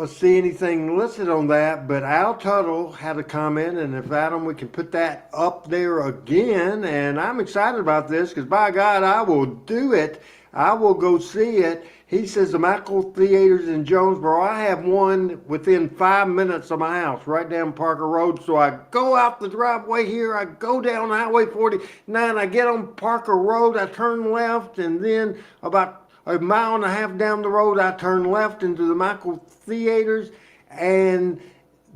see anything listed on that. But Al Tuttle had a comment, and if Adam, we can put that up there again. And I'm excited about this because, by God, I will do it. I will go see it. He says the Malco Theaters in Jonesboro. I have one within 5 minutes of my house, right down Parker Road. So I go out the driveway here. I go down Highway 49. I get on Parker Road. I turn left, and then about a mile and a half down the road, I turn left into the Malco Theaters, and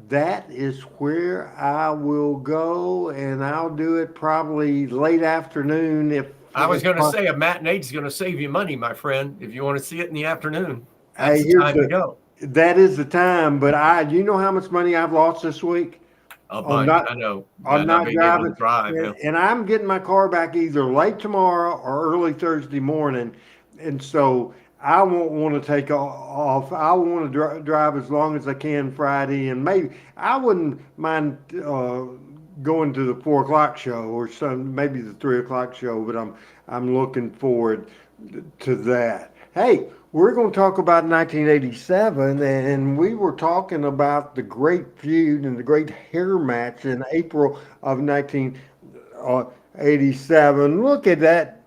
that is where I will go, and I'll do it probably late afternoon. If I was going to say a matinee is going to save you money, my friend. If you want to see it in the afternoon, that's the time to go. That is the time, but you know how much money I've lost this week? I know. I'm not driving. Drive, and I'm getting my car back either late tomorrow or early Thursday morning. And so I won't want to take off. I want to drive as long as I can Friday. And maybe I wouldn't mind going to the 4 o'clock show or maybe the 3 o'clock show, but I'm looking forward to that. Hey, we're going to talk about 1987, and we were talking about the great feud and the great hair match in April of 1987. Look at that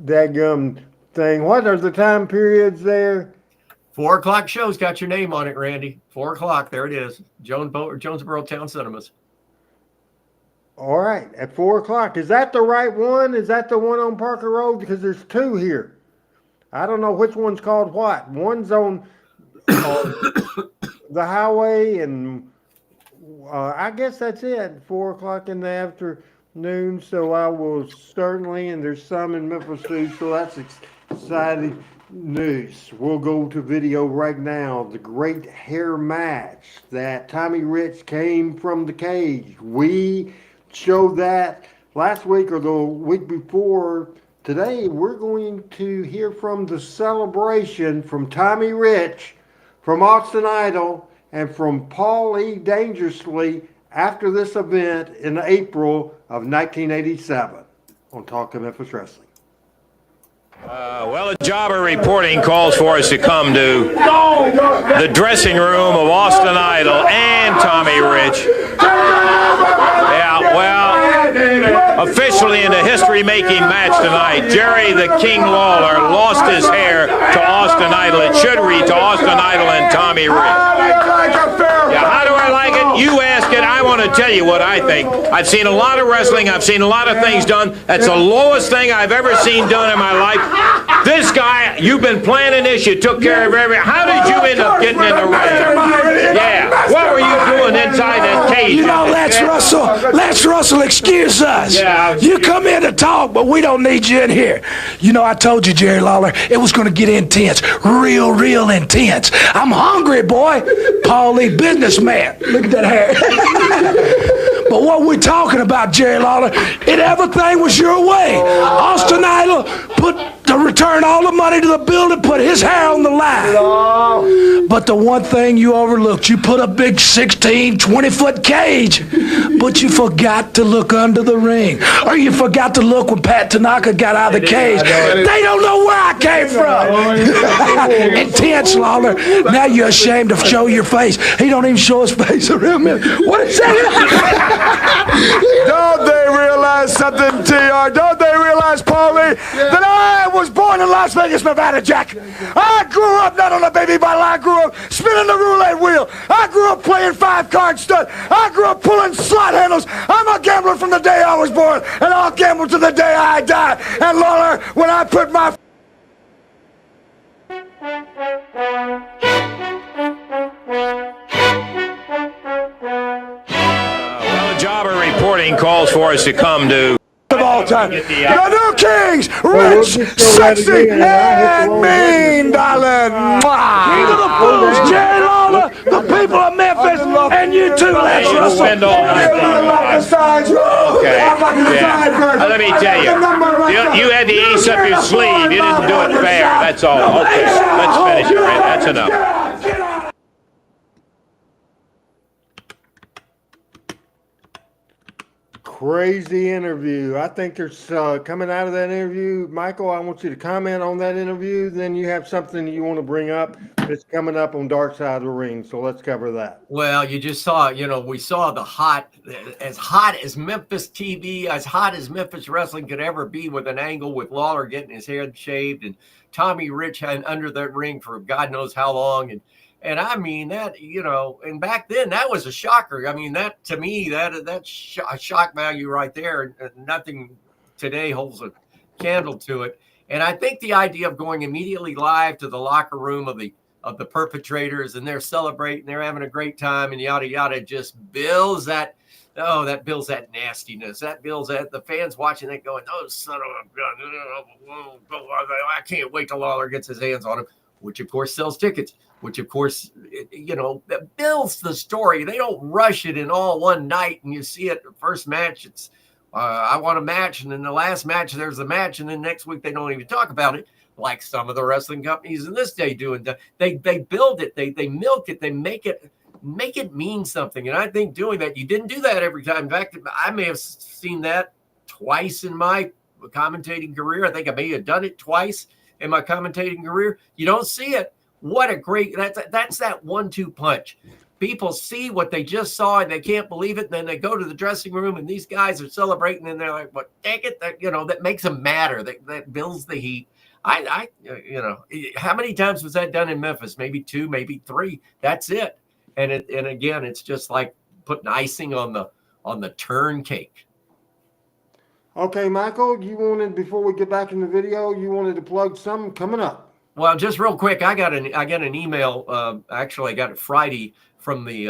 daggum thing. What are the time periods there? 4 o'clock show's got your name on it, Randy. 4 o'clock. There it is. Jonesboro Town Cinemas. All right. At 4 o'clock. Is that the right one? Is that the one on Parker Road? Because there's two here. I don't know which one's called what. One's on the highway, and I guess that's it. 4 o'clock in the afternoon. So I will certainly, and there's some in Memphis too, so that's exciting news. We'll go to video right now. The great hair match that Tommy Rich came from the cage. We showed that last week or the week before. Today we're going to hear from the celebration from Tommy Rich, from Austin Idol, and from Paul E. Dangerously after this event in April of 1987 on Talk of Memphis Wrestling. Well, a jobber reporting calls for us to come to the dressing room of Austin Idol and Tommy Rich. Yeah, well, officially in the history-making match tonight, Jerry the King Lawler lost his hair to Austin Idol. It should read to Austin Idol and Tommy Rich. Yeah, how do I like it? You ask it. I want to tell you what I think. I've seen a lot of wrestling. I've seen a lot of things done. That's the lowest thing I've ever seen done in my life. This guy, you've been planning this. You took care of everything. How did you end up getting in the ring? Yeah. What were you doing inside that cage? You know, Let's Russell, excuse us. Yeah. You come in to talk, but we don't need you in here. You know, I told you, Jerry Lawler, it was going to get intense. Real intense. I'm hungry, boy. Paul Lee, businessman. Look at that hair. But what we're talking about, Jerry Lawler, everything was your way. Austin Idol returned all the money to the building, put his hair on the line. But the one thing you overlooked, you put a big 16, 20-foot cage, but you forgot to look under the ring. Or you forgot to look when Pat Tanaka got out of the cage. They don't know where I came from. Intense, Lawler. Now you're ashamed to show your face. He don't even show his face around me. What is that? Don't they realize something, TR? Don't they realize, Paulie, that I was born in Las Vegas, Nevada, Jack. I grew up not on a baby bottle. I grew up spinning the roulette wheel. I grew up playing 5-card stud. I grew up pulling slot handles. I'm a gambler from the day I was born, and I'll gamble to the day I die. And Lawler, when I put my Well, a jobber reporting calls for us to come to of all time. The new kings, rich, sexy, and mean, darling. King of the fools, Jerry Lawler, the people of Memphis, and you too, Lance Russell. Okay. Yeah. Let me tell you had the ace up your sleeve. You didn't do it fair. That's all. Okay, let's finish it, Ray. That's enough. Crazy interview. I think there's coming out of that interview. Michael, I want you to comment on that interview. Then you have something you want to bring up that's coming up on Dark Side of the Ring. So let's cover that. Well, you just saw, we saw the hot as Memphis TV, as hot as Memphis wrestling could ever be, with an angle with Lawler getting his head shaved and Tommy Rich had under that ring for God knows how long. And I mean that, and back then that was a shocker. I mean, that to me, that's shock value right there. Nothing today holds a candle to it. And I think the idea of going immediately live to the locker room of the perpetrators, and they're celebrating, they're having a great time, and yada yada, just builds that. Oh, that builds that nastiness. That builds that the fans watching that going, oh, son of a gun. I can't wait till Lawler gets his hands on him, which of course sells tickets. Which, of course, that builds the story. They don't rush it in all one night, and you see it the first match. It's, I want a match, and then the last match, there's a match, and then next week they don't even talk about it, like some of the wrestling companies in this day do. And they build it, they milk it, they make it mean something. And I think doing that, you didn't do that every time. In fact, I may have seen that twice in my commentating career. I think I may have done it twice in my commentating career. You don't see it. What a great, that's that 1-2 punch. People see what they just saw and they can't believe it. And then they go to the dressing room and these guys are celebrating and they're like, "What? Take it!" That makes them madder. That builds the heat. How many times was that done in Memphis? Maybe 2, maybe 3. That's it. And again, it's just like putting icing on the turn cake. Okay, Michael, before we get back in the video, you wanted to plug something coming up. Well, just real quick, I got an email. Actually, I got it Friday from the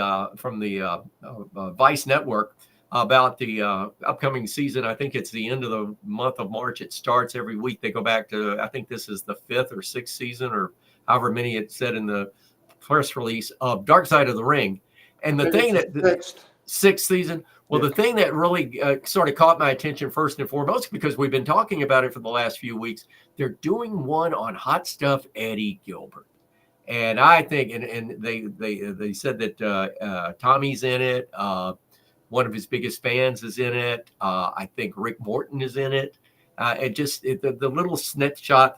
Vice Network about the upcoming season. I think it's the end of the month of March. It starts every week. They go back to, I think this is the 5th or 6th season, or however many it said in the press release of Dark Side of the Ring. And the thing that sixth season. Well, the thing that really sort of caught my attention first and foremost, because we've been talking about it for the last few weeks, they're doing one on Hot Stuff Eddie Gilbert. And I think, and they said that Tommy's in it. One of his biggest fans is in it. I think Rick Morton is in it. The little snapshot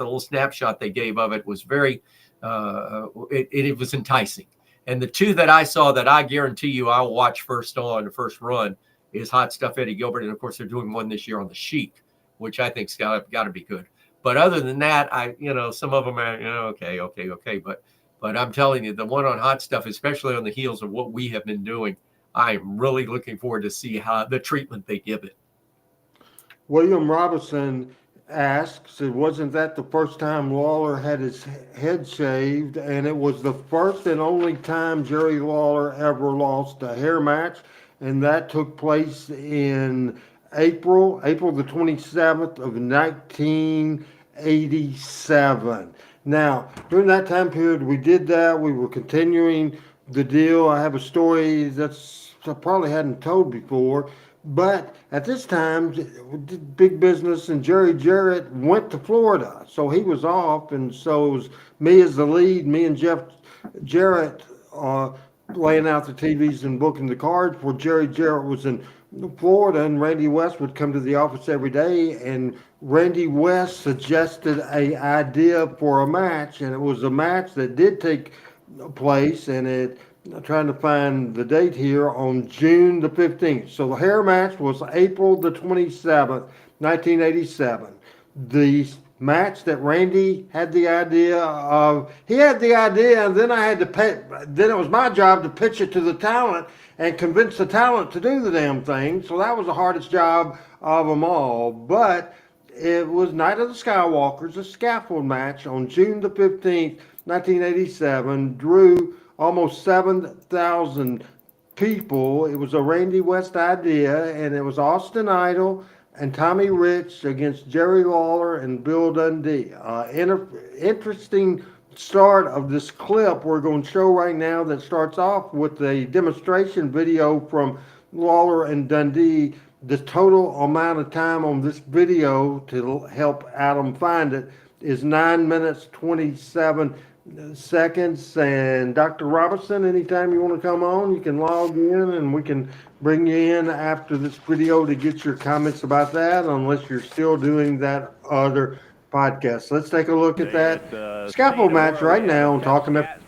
they gave of it was very, it was enticing. And the two that I saw that I guarantee you I'll watch first run is Hot Stuff Eddie Gilbert. And of course, they're doing one this year on the Sheik, which I think's got to be good. But other than that, some of them are, okay. But I'm telling you, the one on Hot Stuff, especially on the heels of what we have been doing, I'm really looking forward to see how the treatment they give it. William Robinson asks, wasn't that the first time Lawler had his head shaved? And it was the first and only time Jerry Lawler ever lost a hair match. And that took place in April the 27th of 1987. Now, during that time period, we did that. We were continuing the deal. I have a story that's I probably hadn't told before. But at this time, we did big business, and Jerry Jarrett went to Florida. So he was off, and so it was me as the lead, me and Jeff Jarrett laying out the TVs and booking the cards, where Jerry Jarrett was in Florida, and Randy West would come to the office every day, and Randy West suggested an idea for a match, and it was a match that did take place, and I'm trying to find the date here, on June the 15th. So the hair match was April the 27th, 1987. The match that Randy had the idea of. He had the idea, and then I had to pay. Then it was my job to pitch it to the talent and convince the talent to do the damn thing. So that was the hardest job of them all. But it was Night of the Skywalkers, a scaffold match on June the 15th, 1987. Drew almost 7,000 people. It was a Randy West idea, and it was Austin Idol and Tommy Rich against Jerry Lawler and Bill Dundee. Interesting start of this clip we're going to show right now that starts off with a demonstration video from Lawler and Dundee. The total amount of time on this video, to help Adam find it, is 9 minutes 27 seconds. And Dr. Robinson, anytime you want to come on, you can log in and we can bring you in after this video to get your comments about that, unless you're still doing that other podcast. Let's take a look at that scaffold match right now and talking about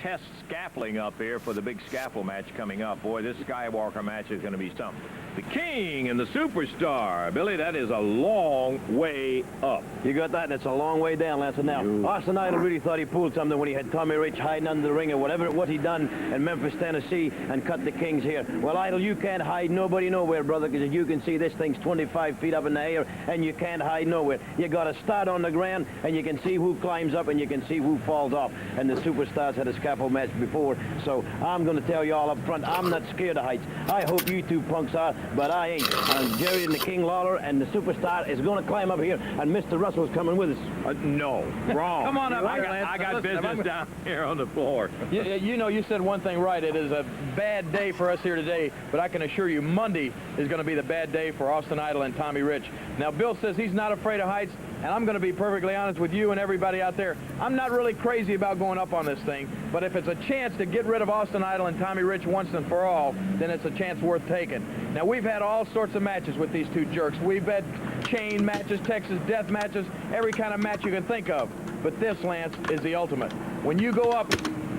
test scaffolding up here for the big scaffold match coming up. Boy, this Skywalker match is going to be something. The King and the Superstar. Billy, that is a long way up. You got that, and it's a long way down, Lance. And now, Austin Idol really thought he pulled something when he had Tommy Rich hiding under the ring or whatever what he done in Memphis, Tennessee, and cut the Kings here. Well, Idol, you can't hide nobody nowhere, brother, because you can see this thing's 25 feet up in the air, and you can't hide nowhere. You got to start on the ground, and you can see who climbs up, and you can see who falls off. And the Superstars had a scaffold match before, so I'm going to tell you all up front, I'm not scared of heights. I hope you two punks are, but I ain't. And Jerry and the King Lawler and the Superstar is going to climb up here, and Mr. Russell's coming with us. No, wrong. Come on up, I got business down here on the floor. You know, you said one thing right. It is a bad day for us here today, but I can assure you Monday is going to be the bad day for Austin Idol and Tommy Rich. Now, Bill says he's not afraid of heights, and I'm going to be perfectly honest with you and everybody out there. I'm not really crazy about going up on this thing, but if it's a chance to get rid of Austin Idol and Tommy Rich once and for all, then it's a chance worth taking. Now, we've had all sorts of matches with these two jerks. We've had chain matches, Texas death matches, every kind of match you can think of. But this, Lance, is the ultimate. When you go up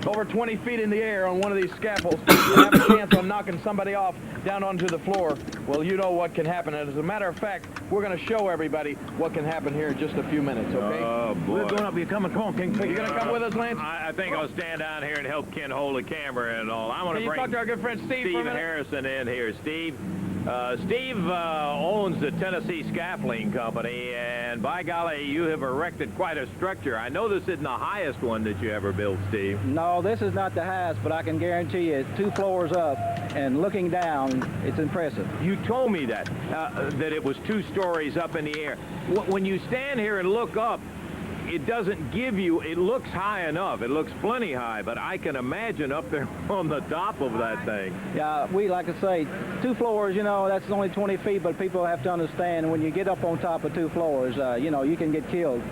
over 20 feet in the air on one of these scaffolds and have a chance on knocking somebody off down onto the floor, well, you know what can happen. And as a matter of fact, we're going to show everybody what can happen here in just a few minutes, okay? Oh, boy. We're going up. You're coming. Come on, King. You going to come with us, Lance? I think I'll stand down here and help Ken hold the camera and all. I want to bring talk to our good friend Steve for a minute? Harrison in here. Steve owns the Tennessee Scaffolding Company, and by golly, you have erected quite a structure. I know this isn't the highest one that you ever built, Steve. No, this is not the highest, but I can guarantee you 2 floors up and looking down, it's impressive. You told me that it was 2 stories up in the air. When you stand here and look up, it doesn't give you, it looks high enough. It looks plenty high, but I can imagine up there on the top of that thing. Yeah, we like to say 2 floors, you know, that's only 20 feet, but people have to understand when you get up on top of 2 floors, you know, you can get killed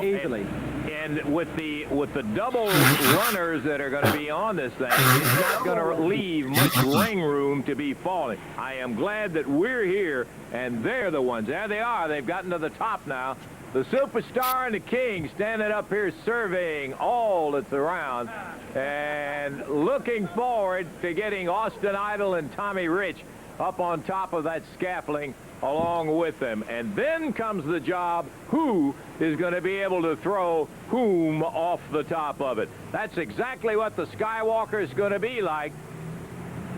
easily. And with the double runners that are going to be on this thing, it's not going to leave much ring room to be falling. I am glad that we're here, and they're the ones. There they are. They've gotten to the top now. The Superstar and the King standing up here surveying all that's around and looking forward to getting Austin Idol and Tommy Rich up on top of that scaffolding along with them. And then comes the job, who is going to be able to throw whom off the top of it. That's exactly what the Skywalker is going to be like.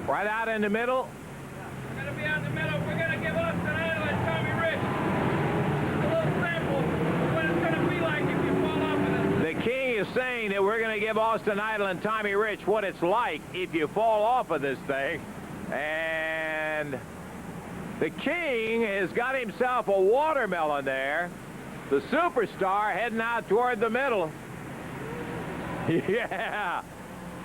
Right out in the middle. We're going to be out in the middle. We're going to give Austin Idol and Tommy Rich a little sample of what it's going to be like if you fall off of this. The King is saying that we're going to give Austin Idol and Tommy Rich what it's like if you fall off of this thing. And the King has got himself a watermelon there. The Superstar heading out toward the middle. Yeah,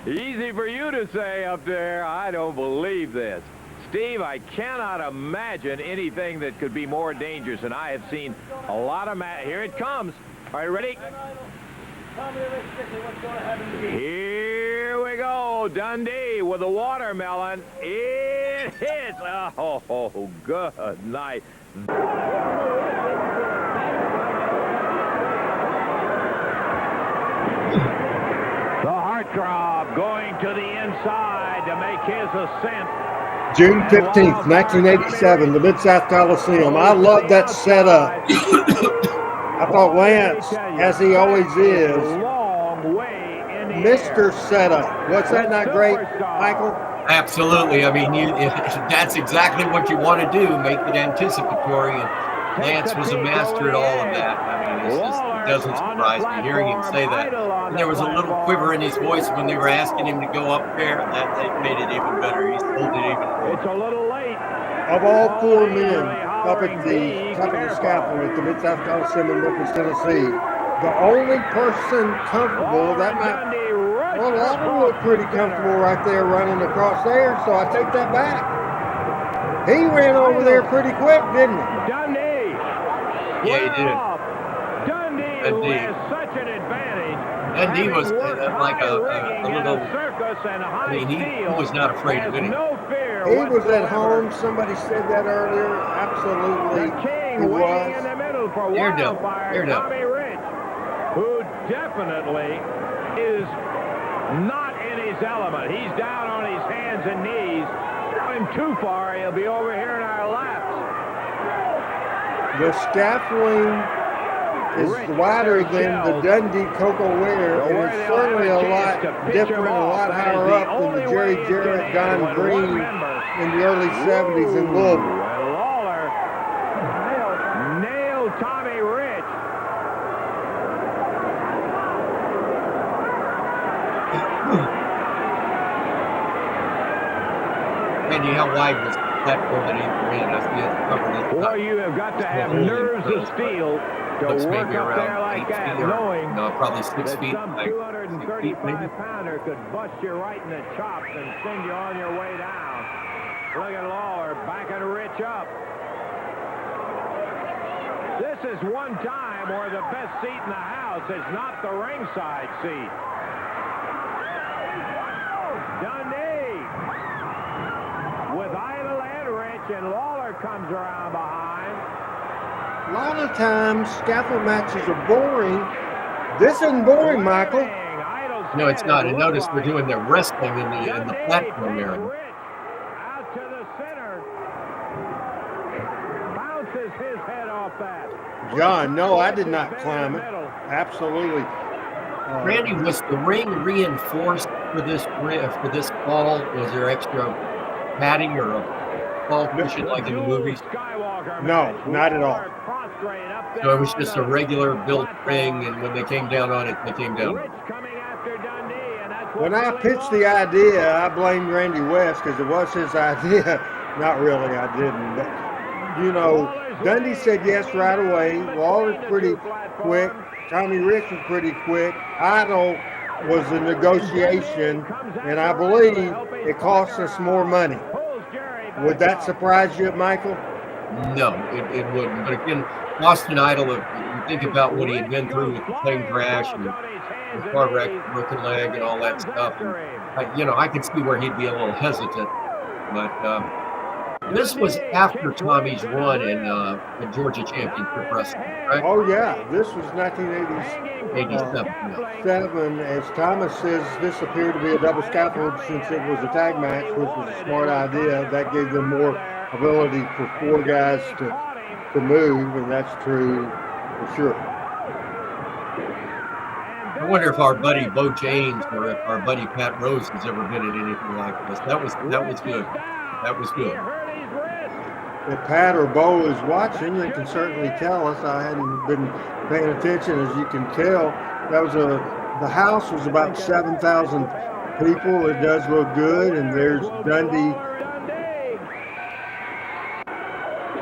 easy for you to say up there. I don't believe this. Steve, I cannot imagine anything that could be more dangerous, and I have seen a lot of Here it comes. All right, ready? Here we go. Dundee with a watermelon. It hits. Oh, good night. The heartthrob going to the inside to make his ascent. June 15th, 1987, the Mid-South Coliseum. I love that setup. I thought Lance, as he always is, Mr. Setup. Was that not great, Michael? Absolutely. I mean, that's exactly what you want to do, make it anticipatory. And Lance was a master at all of that. I mean, it doesn't surprise me hearing him say that. And there was a little quiver in his voice when they were asking him to go up there. That made it even better. He sold it even more. It's a little late. Of all 4 men up at the top of the scaffold at the Mid-South Coliseum in Memphis, Tennessee, the only person comfortable, well, Lawler looked pretty comfortable right there running across there, so I take that back. He ran over there pretty quick, didn't he? Dundee. Yeah, he did. Dundee has such an advantage. Dundee was like a little circus and I mean, he was not afraid of anything. No fear he was at home. Somebody said that earlier. Absolutely, he was. In the middle for Wildfire, Tommy Rich, who definitely is not in his element. He's down on his hands and knees. Going too far, he'll be over here in our laps. The scaffolding is wider than the Dundee Coco Ware, and it's certainly a lot different, a lot higher up than the Jerry Jarrett, Don Green in the early 70s in Louisville. Lawler nailed Tommy Rich. Randy, how wide was the platform that he ran? I see it covered it. Boy, you have got to have nerves of steel to looks work maybe up around there like 8 that, feet or, knowing probably 6 that feet. some Like 235-pounder could bust you right in the chops and send you on your way down. Look at Lawler backing Rich up. This is one time where the best seat in the house is not the ringside seat. Dundee with Idol and Rich, and Lawler comes around behind. A lot of times, scaffold matches are boring. This isn't boring, Michael. No, it's not. And notice we're doing the wrestling in the platform area. Out to the center. Bounces his head off that. John, no, I did not climb it. Absolutely. Randy, was the ring reinforced for this fall? Was there extra padding or a fall cushion like in the movies? No, not at all. So it was just a regular built ring, and when they came down on it, they came down. When I pitched the idea, I blamed Randy West because it was his idea. Not really, I didn't. But, you know, Dundee said yes right away. Lawler's pretty quick. Tommy Rich was pretty quick. Idol was a negotiation, and I believe it cost us more money. Would that surprise you, Michael? No, it wouldn't. But again, Austin Idol, if you think about what he had been through with the plane crash and the car wreck, broken leg, and all that stuff, and I could see where he'd be a little hesitant. But this was after Tommy's run in Georgia Championship Wrestling, right? Oh, yeah. This was 1987. As Thomas says, this appeared to be a double scaffold since it was a tag match, which was a smart idea. That gave them more ability for 4 guys to move, and that's true for sure. I wonder if our buddy Bo James or if our buddy Pat Rose has ever been in anything like this. That was good. That was good. If Pat or Bo is watching, they can certainly tell us. I hadn't been paying attention, as you can tell. The house was about 7,000 people. It does look good, and there's Dundee.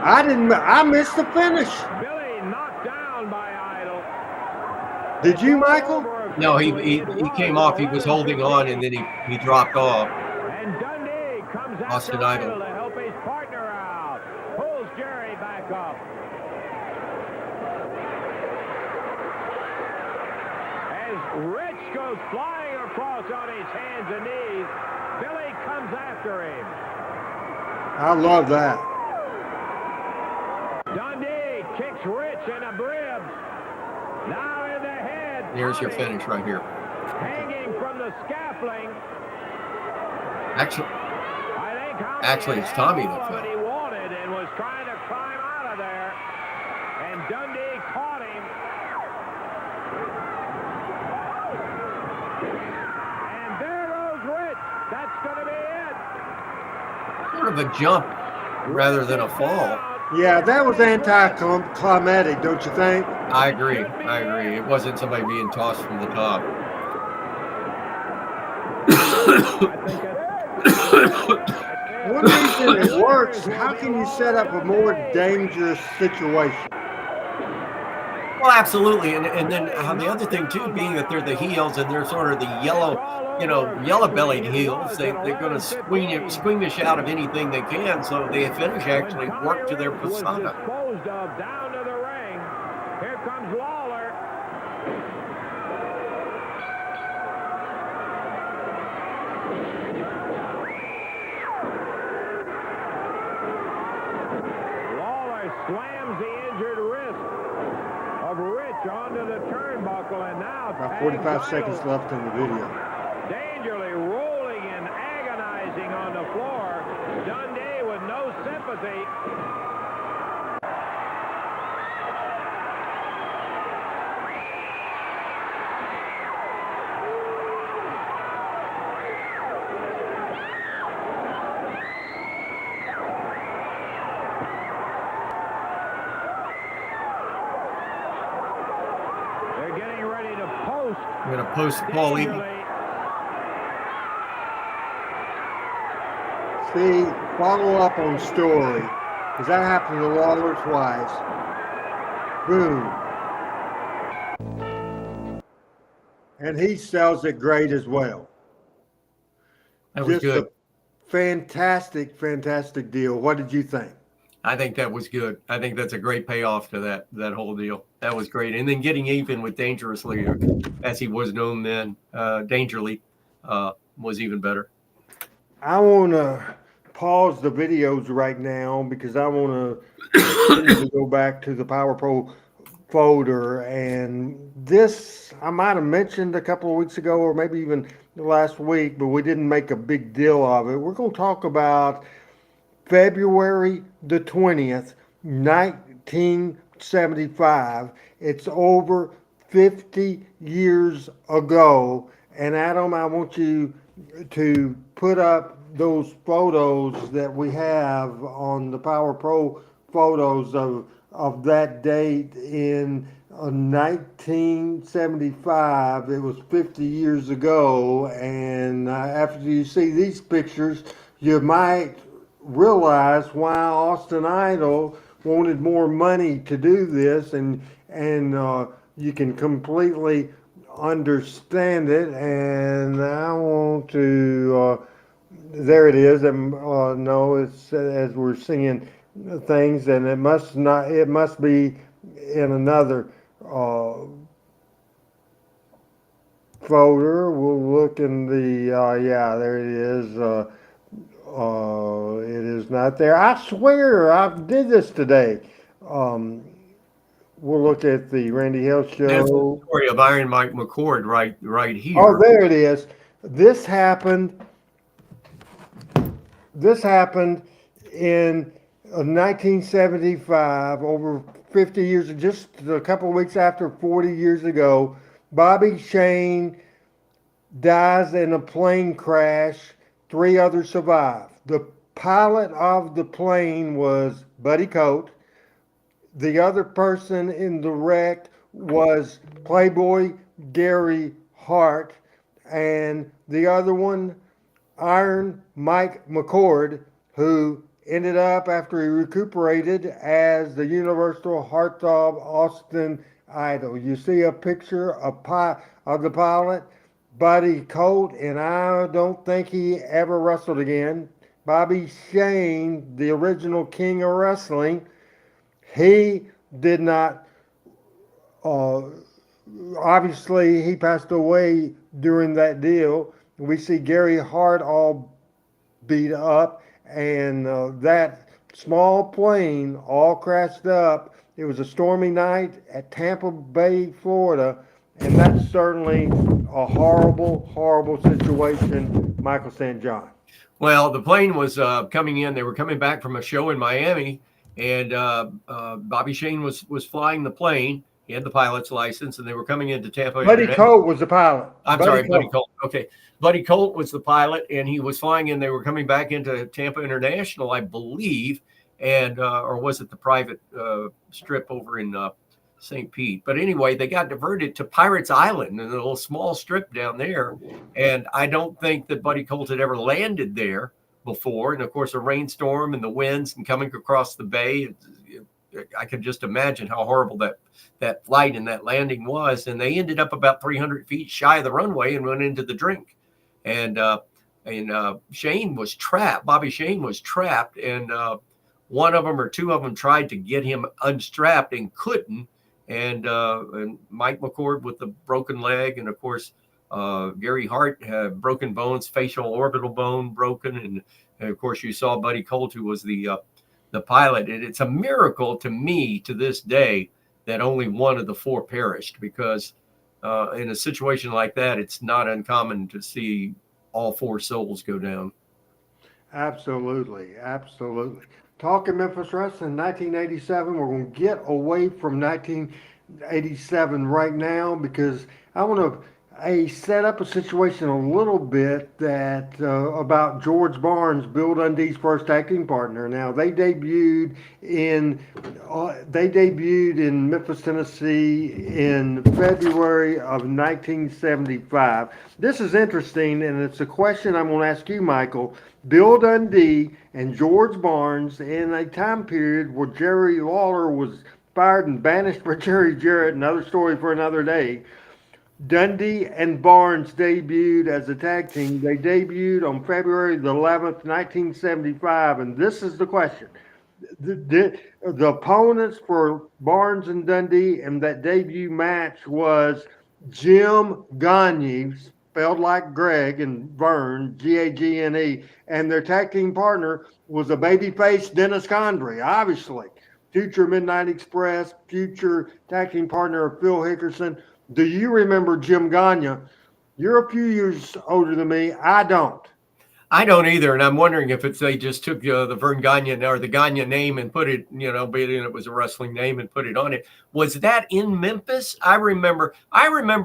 I missed the finish. Billy knocked down by Idol. Did you, Michael? No, he came off. He was holding on, and then he dropped off. And Dundee comes out Austin Idol to help his partner out. Pulls Jerry back up. As Rich goes flying across on his hands and knees, Billy comes after him. I love that. Dundee kicks Rich in the ribs. Now in the head. Here's your finish right here. Hanging from the scaffolding. Actually, it's Tommy that fell. He wanted and was trying to climb out of there. And Dundee caught him. And there goes Rich. That's going to be it. Sort of a jump rather than a fall. Yeah, that was anticlimactic, don't you think? I agree. It wasn't somebody being tossed from the top. One reason it works, how can you set up a more dangerous situation? Well, absolutely. And then the other thing, too, being that they're the heels and they're sort of the yellow-bellied heels, they're going to squeam the shot of anything they can, so they finish actually work to their persona. Disposed of down to the ring. Here comes Lawler. Lawler slams the injured wrist of Rich onto the turnbuckle, and now About 45 seconds left in the video. dangerously rolling and agonizing on the floor. Dundee with no sympathy. They're getting ready to post. I'm going to post Paulie. See, follow up on story, because that happened to Lawler twice. Boom. And he sells it great as well. That was good. A fantastic, fantastic deal. What did you think? I think that was good. I think that's a great payoff to that whole deal. That was great. And then getting even with Dangerously, as he was known then, Dangerly, was even better. I want to pause the videos right now because I want to go back to the Power Pro folder. And this, I might have mentioned a couple of weeks ago or maybe even last week, but we didn't make a big deal of it. We're going to talk about February the 20th, 1975. It's over 50 years ago. And Adam, I want you to put up those photos that we have on the Power Pro photos of that date in 1975. It was 50 years ago. And after you see these pictures, you might realize why Austin Idol wanted more money to do this, and you can completely understand it. And I want to there it is. And no, it's as we're seeing things, and it must be in another folder. We'll look in the yeah, there it is. It is not there. I swear I did this today. We'll look at the Randy Hill show. There's the story of Iron Mike McCord right here. Oh, there it is. This happened in 1975, over 50 years, just a couple of weeks after 40 years ago. Bobby Shane dies in a plane crash. 3 others survived. The pilot of the plane was Buddy Coate. The other person in the wreck was Playboy Gary Hart. And the other one, Iron Mike McCord, who ended up, after he recuperated, as the Universal Heartthrob Austin Idol. You see a picture of the pilot, Buddy Coate, and I don't think he ever wrestled again. Bobby Shane, the original king of wrestling, he did not, obviously he passed away during that deal. We see Gary Hart all beat up, and that small plane all crashed up. It was a stormy night at Tampa Bay, Florida, and that's certainly a horrible, horrible situation, Michael St. John. Well, the plane was coming in. They were coming back from a show in Miami, and Bobby Shane was flying the plane. He had the pilot's license, and they were coming into Tampa. Buddy Colt was the pilot. Buddy Colt. Okay. Buddy Colt was the pilot, and he was flying, and they were coming back into Tampa International, I believe, and or was it the private strip over in St. Pete? But anyway, they got diverted to Pirates Island, a little small strip down there, and I don't think that Buddy Colt had ever landed there before. And of course, a rainstorm and the winds and coming across the bay, I can just imagine how horrible that flight and that landing was. And they ended up about 300 feet shy of the runway and went into the drink. And Shane was trapped. Bobby Shane was trapped, and one of them or two of them tried to get him unstrapped and couldn't. And Mike McCord with the broken leg, and of course Gary Hart had broken bones, facial orbital bone broken, and of course you saw Buddy Colt, who was the pilot. And it's a miracle to me to this day that only one of the four perished, because in a situation like that, it's not uncommon to see all four souls go down. Absolutely. Talking Memphis Wrestling 1987, we're going to get away from 1987 right now because I want to set up a situation a little bit that about George Barnes, Bill Dundee's first acting partner. Now they debuted in Memphis, Tennessee in February of 1975. This is interesting, and it's a question I'm going to ask you, Michael. Bill Dundee and George Barnes in a time period where Jerry Lawler was fired and banished for Jerry Jarrett, another story for another day. Dundee and Barnes debuted as a tag team. They debuted on February the 11th, 1975, and this is the question. The opponents for Barnes and Dundee in that debut match was Jim Gagne, spelled like Greg and Vern, Gagne, and their tag team partner was a babyface Dennis Condrey, obviously. Future Midnight Express, future tag team partner of Phil Hickerson. Do you remember Jim Gagne? You're a few years older than me. I don't. I don't either, and I'm wondering if they just took the Vern Gagne or the Gagne name and put it, being it was a wrestling name, and put it on it. Was that in Memphis? I remember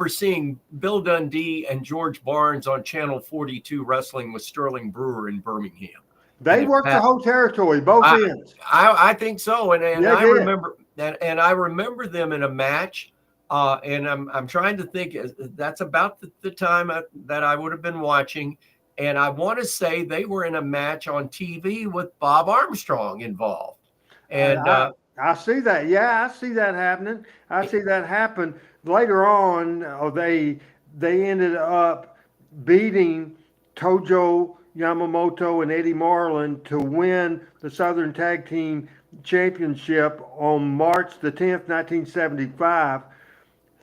seeing Bill Dundee and George Barnes on Channel 42 wrestling with Sterling Brewer in Birmingham. They worked the whole territory, both ends. I think so, and yeah, I remember and I remember them in a match. And I'm trying to think. That's about the time that I would have been watching, and I want to say they were in a match on TV with Bob Armstrong involved. And I see that. Yeah, I see that happening. I see that happen later on. They ended up beating Tojo Yamamoto and Eddie Marlin to win the Southern Tag Team Championship on March the 10th, 1975.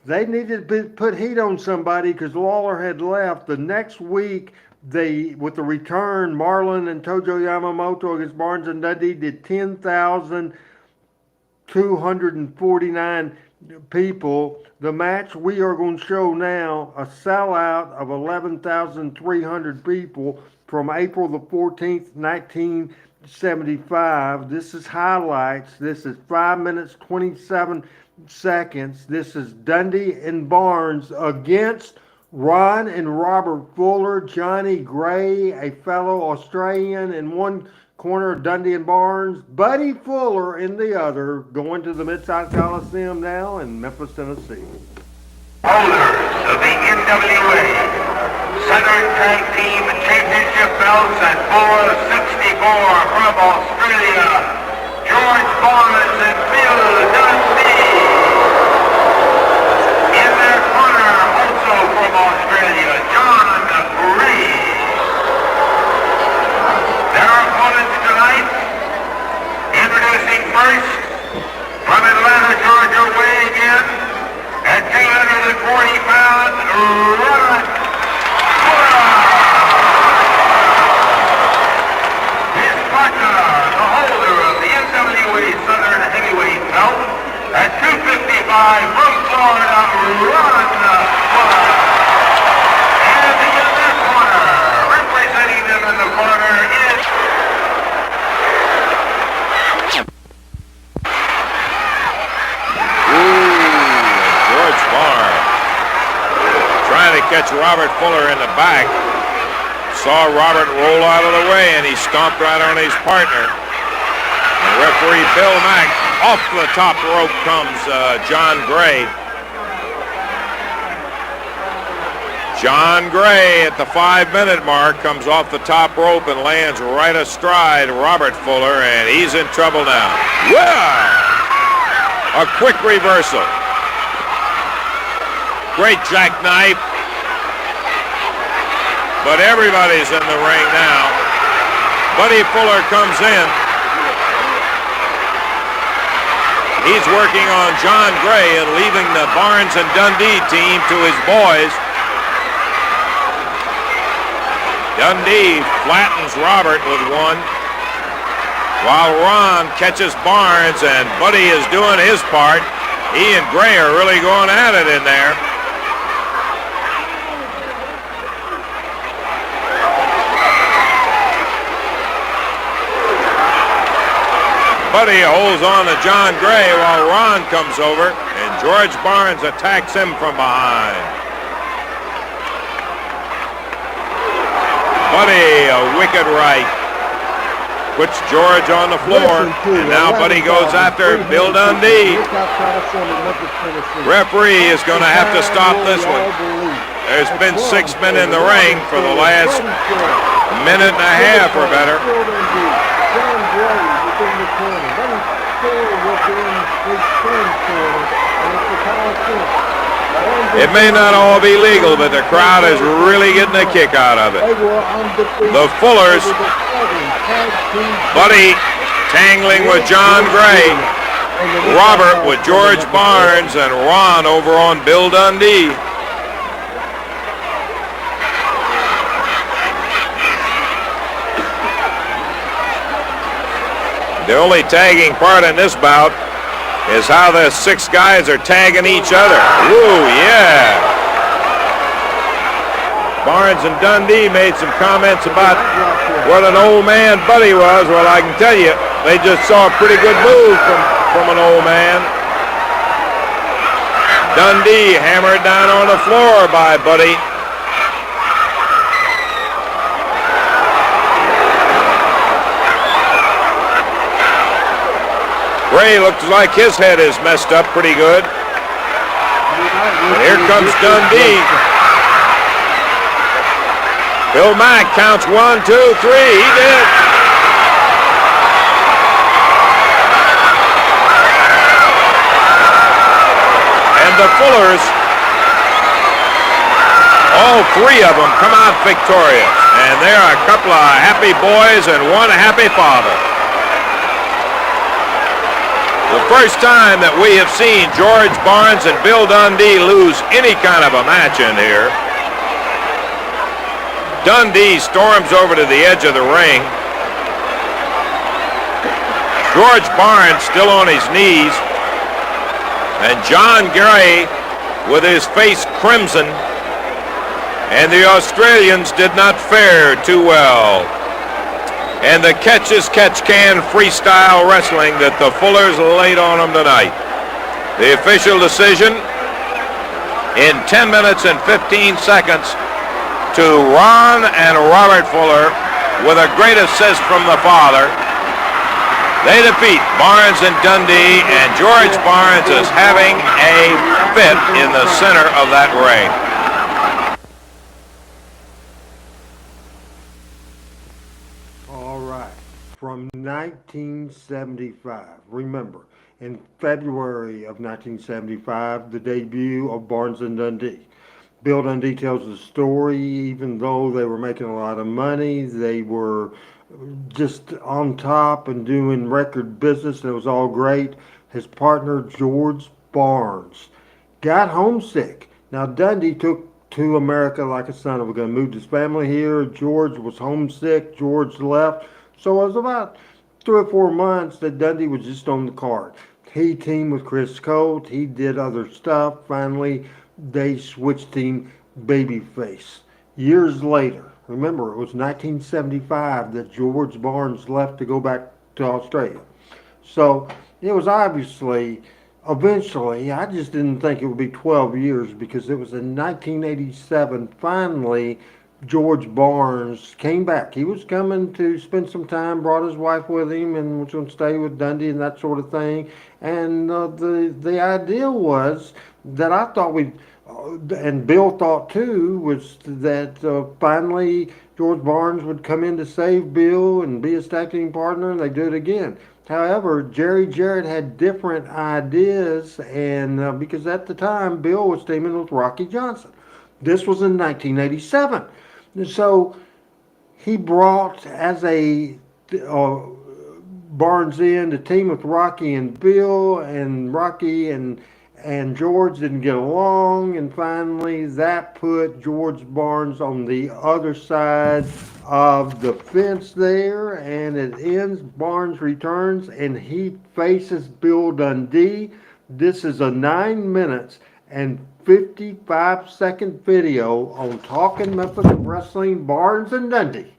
They needed to put heat on somebody because Lawler had left. The next week, with the return, Marlin and Tojo Yamamoto against Barnes and Dundee did 10,249 people. The match we are going to show now, a sellout of 11,300 people from April the 14th, 1975. This is highlights. This is 5 minutes, 27 seconds. This is Dundee and Barnes against Ron and Robert Fuller, Johnny Gray, a fellow Australian in one corner of Dundee and Barnes, Buddy Fuller in the other, going to the Mid-South Coliseum now in Memphis, Tennessee. Holders of the NWA Southern Tag Team Championship belts at 464 from Australia, George Barnes and Bill Dundee. In their corner, also from Australia, John Gray. Their opponents tonight, introducing first, from Atlanta, Georgia, weighing in at 240 pounds, Ron Fuller. His partner, the holder of the NWA Southern Heavyweight belt, at 255 from Florida, Ron Fuller. And in their corner, representing them in the corner is... catch Robert Fuller in the back. Saw Robert roll out of the way, and he stomped right on his partner. And referee Bill Mack, off the top rope comes John Gray. John Gray at the 5-minute mark comes off the top rope and lands right astride Robert Fuller, and he's in trouble now. Wow! A quick reversal. Great jackknife. But everybody's in the ring now. Buddy Fuller comes in. He's working on John Gray and leaving the Barnes and Dundee team to his boys. Dundee flattens Robert with one, while Ron catches Barnes, and Buddy is doing his part. He and Gray are really going at it in there. Buddy holds on to John Gray while Ron comes over, and George Barnes attacks him from behind. Buddy, a wicked right, puts George on the floor, and now Buddy goes after Bill Dundee. Referee is going to have to stop this one. There's been 6 men in the ring for the last minute and a half or better. It may not all be legal, but the crowd is really getting a kick out of it. The Fullers, Buddy tangling with John Gray, Robert with George Barnes, and Ron over on Bill Dundee. The only tagging part in this bout is how the 6 guys are tagging each other. Woo, yeah. Barnes and Dundee made some comments about what an old man Buddy was. Well, I can tell you, they just saw a pretty good move from an old man. Dundee hammered down on the floor by Buddy. Gray looks like his head is messed up pretty good. And here comes Dundee. Bill Mack counts 1, 2, 3. He did. And the Fullers, all 3 of them come out victorious. And there are a couple of happy boys and one happy father. The first time that we have seen George Barnes and Bill Dundee lose any kind of a match in here. Dundee storms over to the edge of the ring. George Barnes still on his knees. And John Gray with his face crimson. And the Australians did not fare too well. And the catch-as-catch-can freestyle wrestling that the Fullers laid on them tonight. The official decision in 10 minutes and 15 seconds to Ron and Robert Fuller with a great assist from the father. They defeat Barnes and Dundee, and George Barnes is having a fit in the center of that ring. From 1975, remember, in February of 1975, the debut of Barnes and Dundee. Bill Dundee tells the story. Even though they were making a lot of money, they were just on top and doing record business, and it was all great. His partner, George Barnes, got homesick. Now, Dundee took to America like a son of a gun, moved his family here. George was homesick. George left. So it was about 3 or 4 months that Dundee was just on the card. He teamed with Chris Colt. He did other stuff. Finally, they switched team babyface. Years later, remember, it was 1975 that George Barnes left to go back to Australia. So it was obviously eventually, I just didn't think it would be 12 years because it was in 1987, finally, George Barnes came back. He was coming to spend some time, brought his wife with him, and was going to stay with Dundee and that sort of thing. And the idea was that I thought and Bill thought too, was that finally George Barnes would come in to save Bill and be his tag team partner, and they do it again. However, Jerry Jarrett had different ideas, and because at the time Bill was teaming with Rocky Johnson. This was in 1987. And so he brought as a Barnes in to team with Rocky and Bill, and Rocky and George didn't get along, and finally that put George Barnes on the other side of the fence there, and it ends. Barnes returns and he faces Bill Dundee. This is a 9 minutes and 55-second video on Talking Memphis Wrestling, Barnes and Dundee.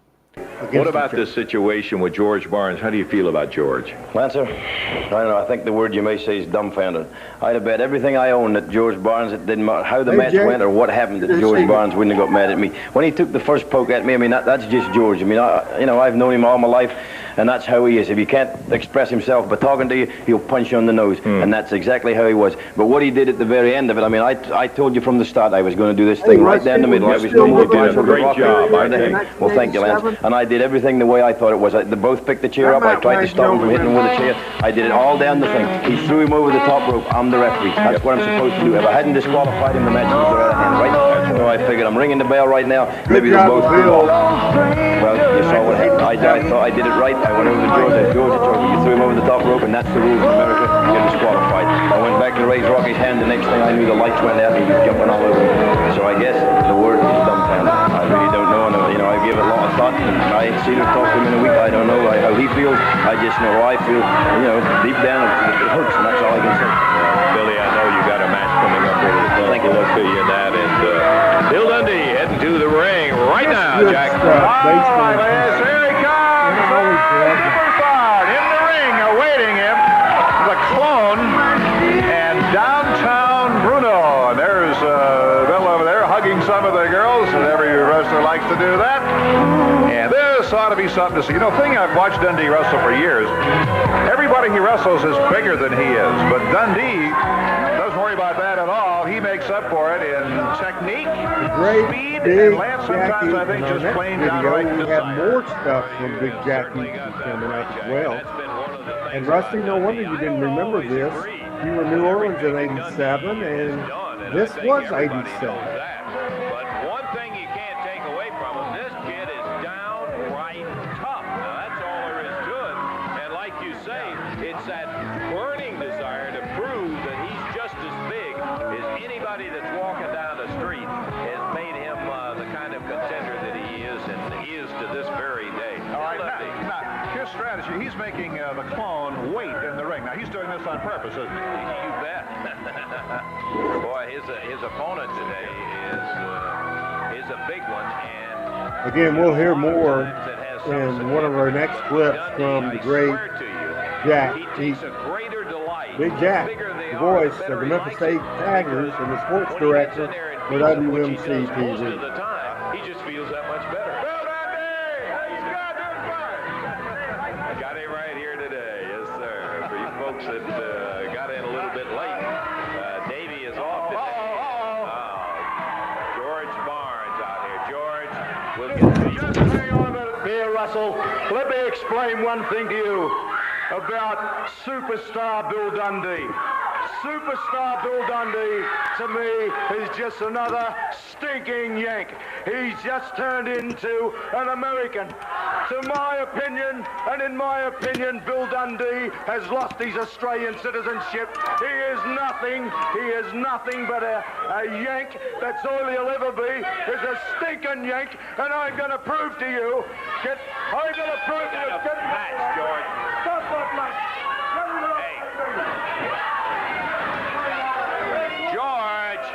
What about this situation with George Barnes? How do you feel about George? Lancer, I don't know. I think the word you may say is dumbfounded. I'd have bet everything I own that George Barnes, it didn't matter how the match went or what happened, that George Barnes wouldn't have got mad at me. When he took the first poke at me, I mean, that's just George. I mean, I've known him all my life, and that's how he is. If he can't express himself by talking to you, he'll punch you on the nose, and that's exactly how he was. But what he did at the very end of it, I mean, I told you from the start I was going to do this thing right down the middle. I was going to do a great job, I think. Well, thank you, Lance. And I did everything the way I thought it was. They both picked the chair up. I tried to stop him from hitting him with a chair. I did it all down the thing. He threw him over the top rope. I'm the referee. That's what I'm supposed to do. If I hadn't disqualified him, the match would go out of hand, right? So I figured I'm ringing the bell right now. Maybe they'll both be off. Well, you saw what happened. I thought I did it right. I went over to George. You threw him over the top rope, and that's the rules in America. You're disqualified. I went back to raise Rocky's hand. The next thing I knew, the lights went out and he was jumping all over me. So I guess the word is dumbfounded. I really don't know. And, I give it a lot of thought, and I ain't seen him talk to him in a week. I don't know how he feels. I just know how I feel. Deep down, it hurts, and that's all I can say. Billy, I know you got a match coming up over the phone. Good luck to you in that. And Bill Dundee heading to the ring right now, Jack. All right, Liz, here he comes. Superstar in the ring, awaiting him. The Clone and Downtown Bruno. And there's Bill over there hugging some of the girls, and every wrestler likes to do that. And this ought to be something to see. Thing I've watched Dundee wrestle for years. Everybody he wrestles is bigger than he is, but Dundee doesn't worry about that at all. He makes up for it in technique, speed, and Lance sometimes I think just plain downright We had more stuff from Big Jackie coming up as well. And Rusty, no wonder you didn't remember this. You were in New Orleans in '87, and this was '87. Strategy. He's making the Clone wait in the ring. Now, he's doing this on purpose, isn't he? You bet. Boy, his opponent today is a big one. And again, we'll hear more in one of our next clips from the great Jack. Big Jack, the voice of the Memphis State Tigers and the sports director for WMC TV. He just feels that much better. That got in a little bit late. Davey is off today. George Barnes out here. George, we'll get to you. Just hang on a minute here, Russell. Let me explain one thing to you about Superstar Bill Dundee. Superstar Bill Dundee, to me, is just another stinking Yank. He's just turned into an American. To my opinion, and in my opinion, Bill Dundee has lost his Australian citizenship. He is nothing but a Yank. That's all he'll ever be, is a stinking Yank. And I'm going to prove to you, I'm going to prove to you. Match, George. Stop that match. George.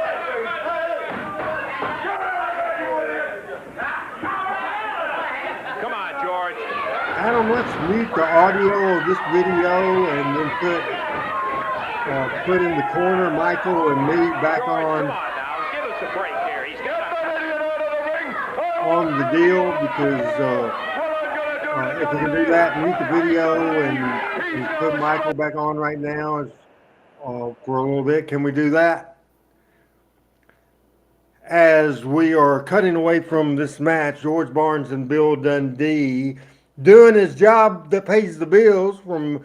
Come on, George. Adam, let's mute the audio of this video and then put put in the corner Michael and me back on Give us a break here. He's got the deal because if we can do that, mute the video and put Michael back on right now for a little bit. Can we do that? As we are cutting away from this match, George Barnes and Bill Dundee doing his job that pays the bills from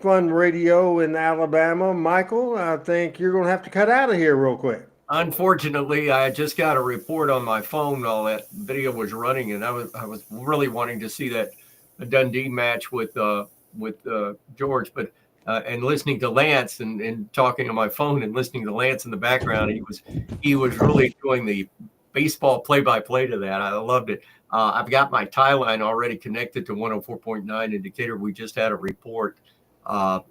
Fun Radio in Alabama. Michael, I think you're going to have to cut out of here real quick. Unfortunately, I just got a report on my phone while that video was running, and I was really wanting to see that Dundee match with George, but and listening to Lance and talking on my phone and listening to Lance in the background, he was really doing the baseball play-by-play to that. I loved it. I've got my tie line already connected to 104.9 indicator. We just had a report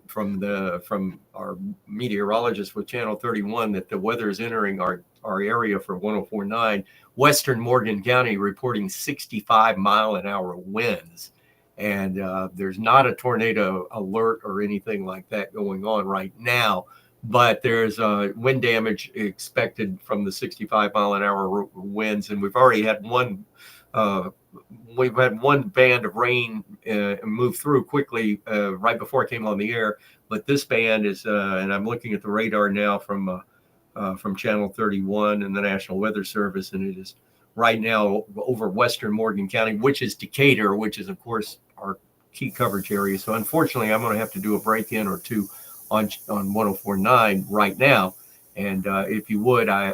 from our meteorologist with Channel 31 that the weather is entering our area for 104.9. Western Morgan County reporting 65-mile-an-hour winds. And there's not a tornado alert or anything like that going on right now, but there's wind damage expected from the 65-mile-an-hour winds. And we've already had one band of rain move through quickly right before I came on the air. But this band is, and I'm looking at the radar now from Channel 31 and the National Weather Service, and it is right now over Western Morgan County, which is Decatur, which is, of course, our key coverage area. So unfortunately, I'm going to have to do a break-in or two on 104.9 right now. And if you would, I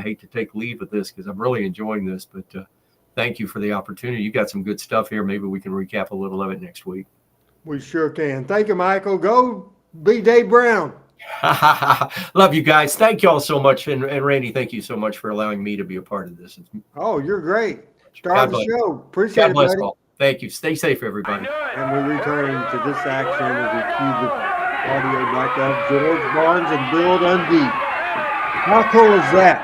hate to take leave of this because I'm really enjoying this, but thank you for the opportunity. You got some good stuff here. Maybe we can recap a little of it next week. We sure can. Thank you, Michael. Go be Dave Brown. Love you guys. Thank you all so much. And Randy, thank you so much for allowing me to be a part of this. Oh, you're great. Star of the show. Appreciate God it, bless buddy. All. Thank you. Stay safe, everybody. And we return to this action as we cue the audio back up. George Barnes and Bill Dundee. How cool is that?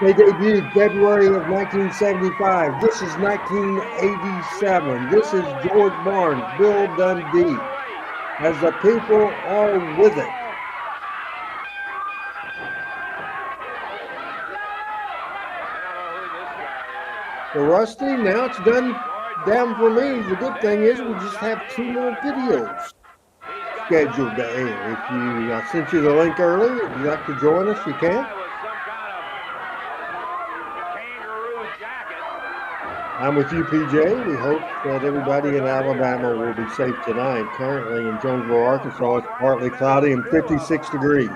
They debuted February of 1975. This is 1987. This is George Barnes, Bill Dundee. As the people are with it. So Rusty, now it's done down for me. The good thing is we just have 2 more videos scheduled to air. If I sent you the link earlier, if you'd like to join us, you can. I'm with you, PJ. We hope that everybody in Alabama will be safe tonight. Currently in Jonesboro, Arkansas, it's partly cloudy and 56 degrees.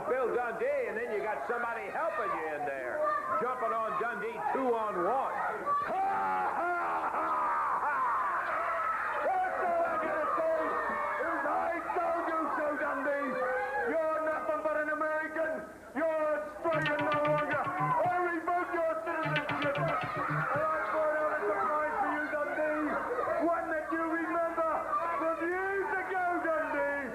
Bill Dundee, and then you got somebody helping you in there. Jumping on Dundee 2-on-1. Ha, ha, ha, ha. That's all I gotta say is I told you so, Dundee. You're nothing but an American. You're Australian no longer. I revoke your citizenship. And I brought out a surprise for you, Dundee. One that you remember from years ago, Dundee.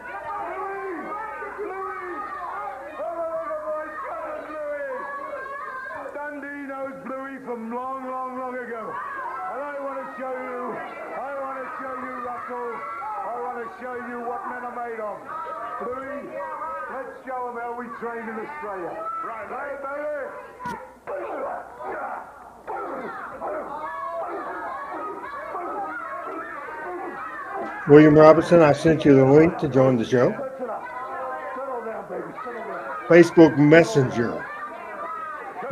Dundee knows Bluey from long, long, long ago. And I want to show you, Russell, I want to show you what men are made of. Bluey, let's show them how we train in Australia. Right, baby. William Robinson, I sent you the link to join the show. Facebook Messenger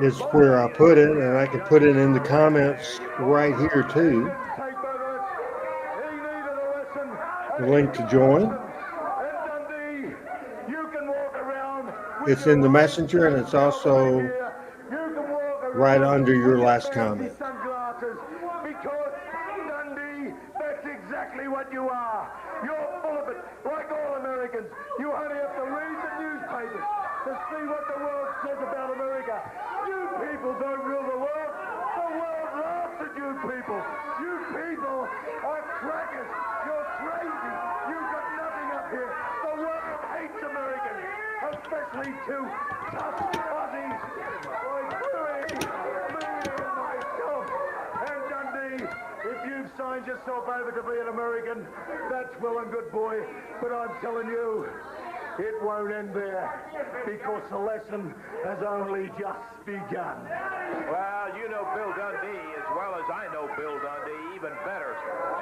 is where I put it, and I can put it in the comments right here too. the link to join. It's in the messenger, and it's also right under your last comment. Because Dundee, that's exactly what you are. You're full of it, like all Americans. You only have to read the newspapers to see what the world says about America. You people don't rule the world. The world laughs at you people. You people are crackers. You're crazy. You've got nothing up here. The world hates Americans, especially two tough Aussies like Louis and myself. And Dundee, if you've signed yourself over to be an American, that's well and good, boy. But I'm telling you, it won't end there, because the lesson has only just begun. Well, you know Bill Dundee as well as I know Bill Dundee, even better.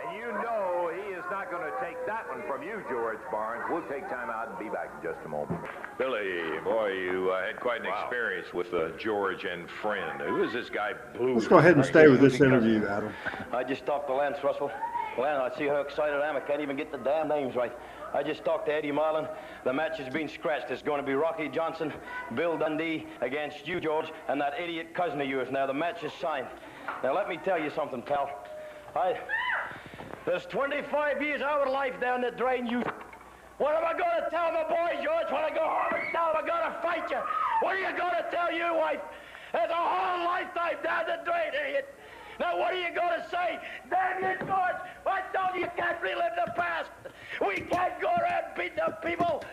And you know he is not going to take that one from you, George Barnes. We'll take time out and be back in just a moment. Billy, boy, you had quite an experience with George and Friend. Who is this guy, Blue? Let's go ahead and stay with this interview, Adam. I just talked to Lance Russell. Well, I see how excited I am. I can't even get the damn names right. I just talked to Eddie Marlin. The match has been scratched. It's going to be Rocky Johnson, Bill Dundee against you, George, and that idiot cousin of yours. Now, the match is signed. Now, let me tell you something, pal. There's 25 years of our life down the drain, you... What am I going to tell my boy, George, when I go home and tell him I'm going to fight you? What are you going to tell your wife? There's a whole lifetime down the drain, idiot. Now, what are you going to say? Damn you, George! I told you can't relive the past. We can't go around beating up people.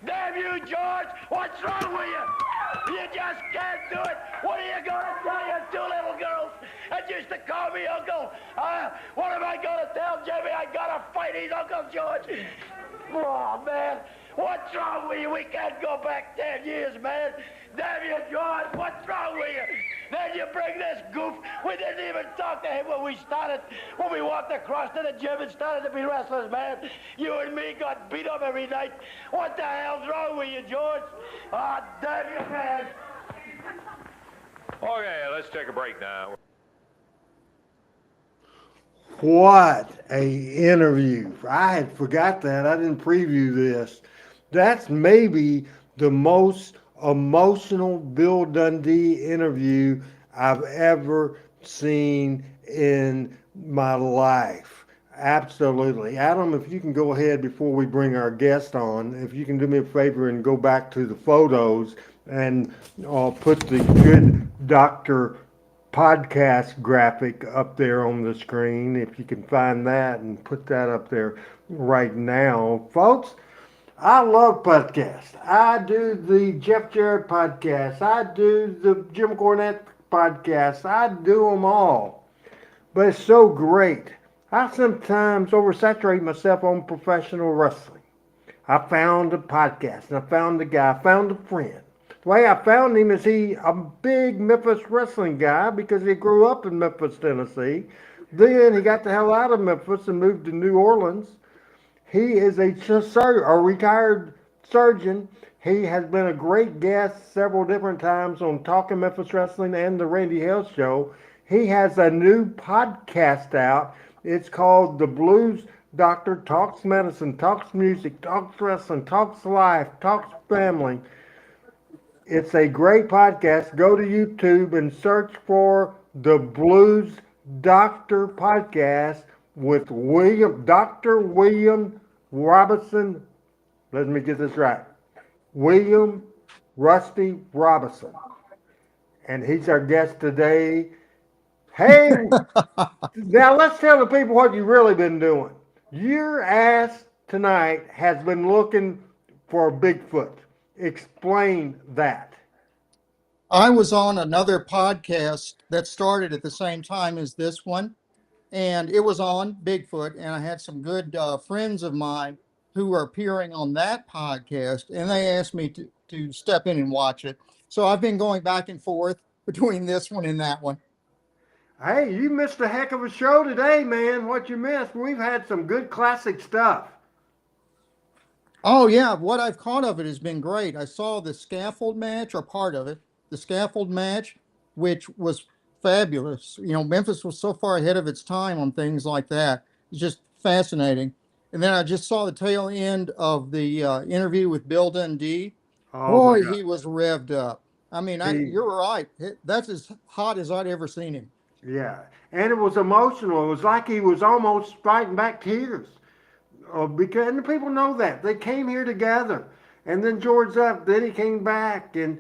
Damn you, George! What's wrong with you? You just can't do it. What are you going to tell your two little girls that used to call me uncle? What am I going to tell Jimmy? I got to fight his Uncle George. Oh, man. What's wrong with you? We can't go back 10 years, man. Damn you, George. What's wrong with you? Then you bring this goof. We didn't even talk to him when we walked across to the gym and started to be wrestlers, man. You and me got beat up every night. What the hell's wrong with you, George? Oh, damn you, man. Okay, let's take a break now. What a interview. I had forgot that. I didn't preview this. That's maybe the most emotional Bill Dundee interview I've ever seen in my life. Absolutely. Adam, if you can go ahead before we bring our guest on, if you can do me a favor and go back to the photos and put the Good Doctor podcast graphic up there on the screen, if you can find that and put that up there right now. Folks, I love podcasts. I do the Jeff Jarrett podcast. I do the Jim Cornette podcast. I do them all. But it's so great. I sometimes oversaturate myself on professional wrestling. I found a podcast, and I found a guy, I found a friend. The way I found him is a big Memphis wrestling guy because he grew up in Memphis, Tennessee. Then he got the hell out of Memphis and moved to New Orleans. He is a retired surgeon. He has been a great guest several different times on Talking Memphis Wrestling and the Randy Hale Show. He has a new podcast out. It's called The Blues Doctor Talks Medicine, Talks Music, Talks Wrestling, Talks Life, Talks Family. It's a great podcast. Go to YouTube and search for The Blues Doctor Podcast with Dr. William Robinson. Let me get this right. William Rusty Robinson. And he's our guest today. Hey, now let's tell the people what you've really been doing. Your ass tonight has been looking for Bigfoot. Explain that. I was on another podcast that started at the same time as this one, and it was on Bigfoot, and I had some good friends of mine who were appearing on that podcast, and they asked me to step in and watch it. So I've been going back and forth between this one and that one. Hey, you missed a heck of a show today, man. What you missed? We've had some good classic stuff. Oh, yeah. What I've caught of it has been great. I saw the scaffold match, or part of it, the scaffold match, which was fabulous. You know, Memphis was so far ahead of its time on things like that. It's just fascinating. And then I just saw the tail end of the interview with Bill Dundee. Oh my Boy, God. he was revved up. I mean, you're right. That's as hot as I'd ever seen him. Yeah, and it was emotional. It was like he was almost fighting back tears. Because and the people know that they came here together, and then George up. Then he came back, and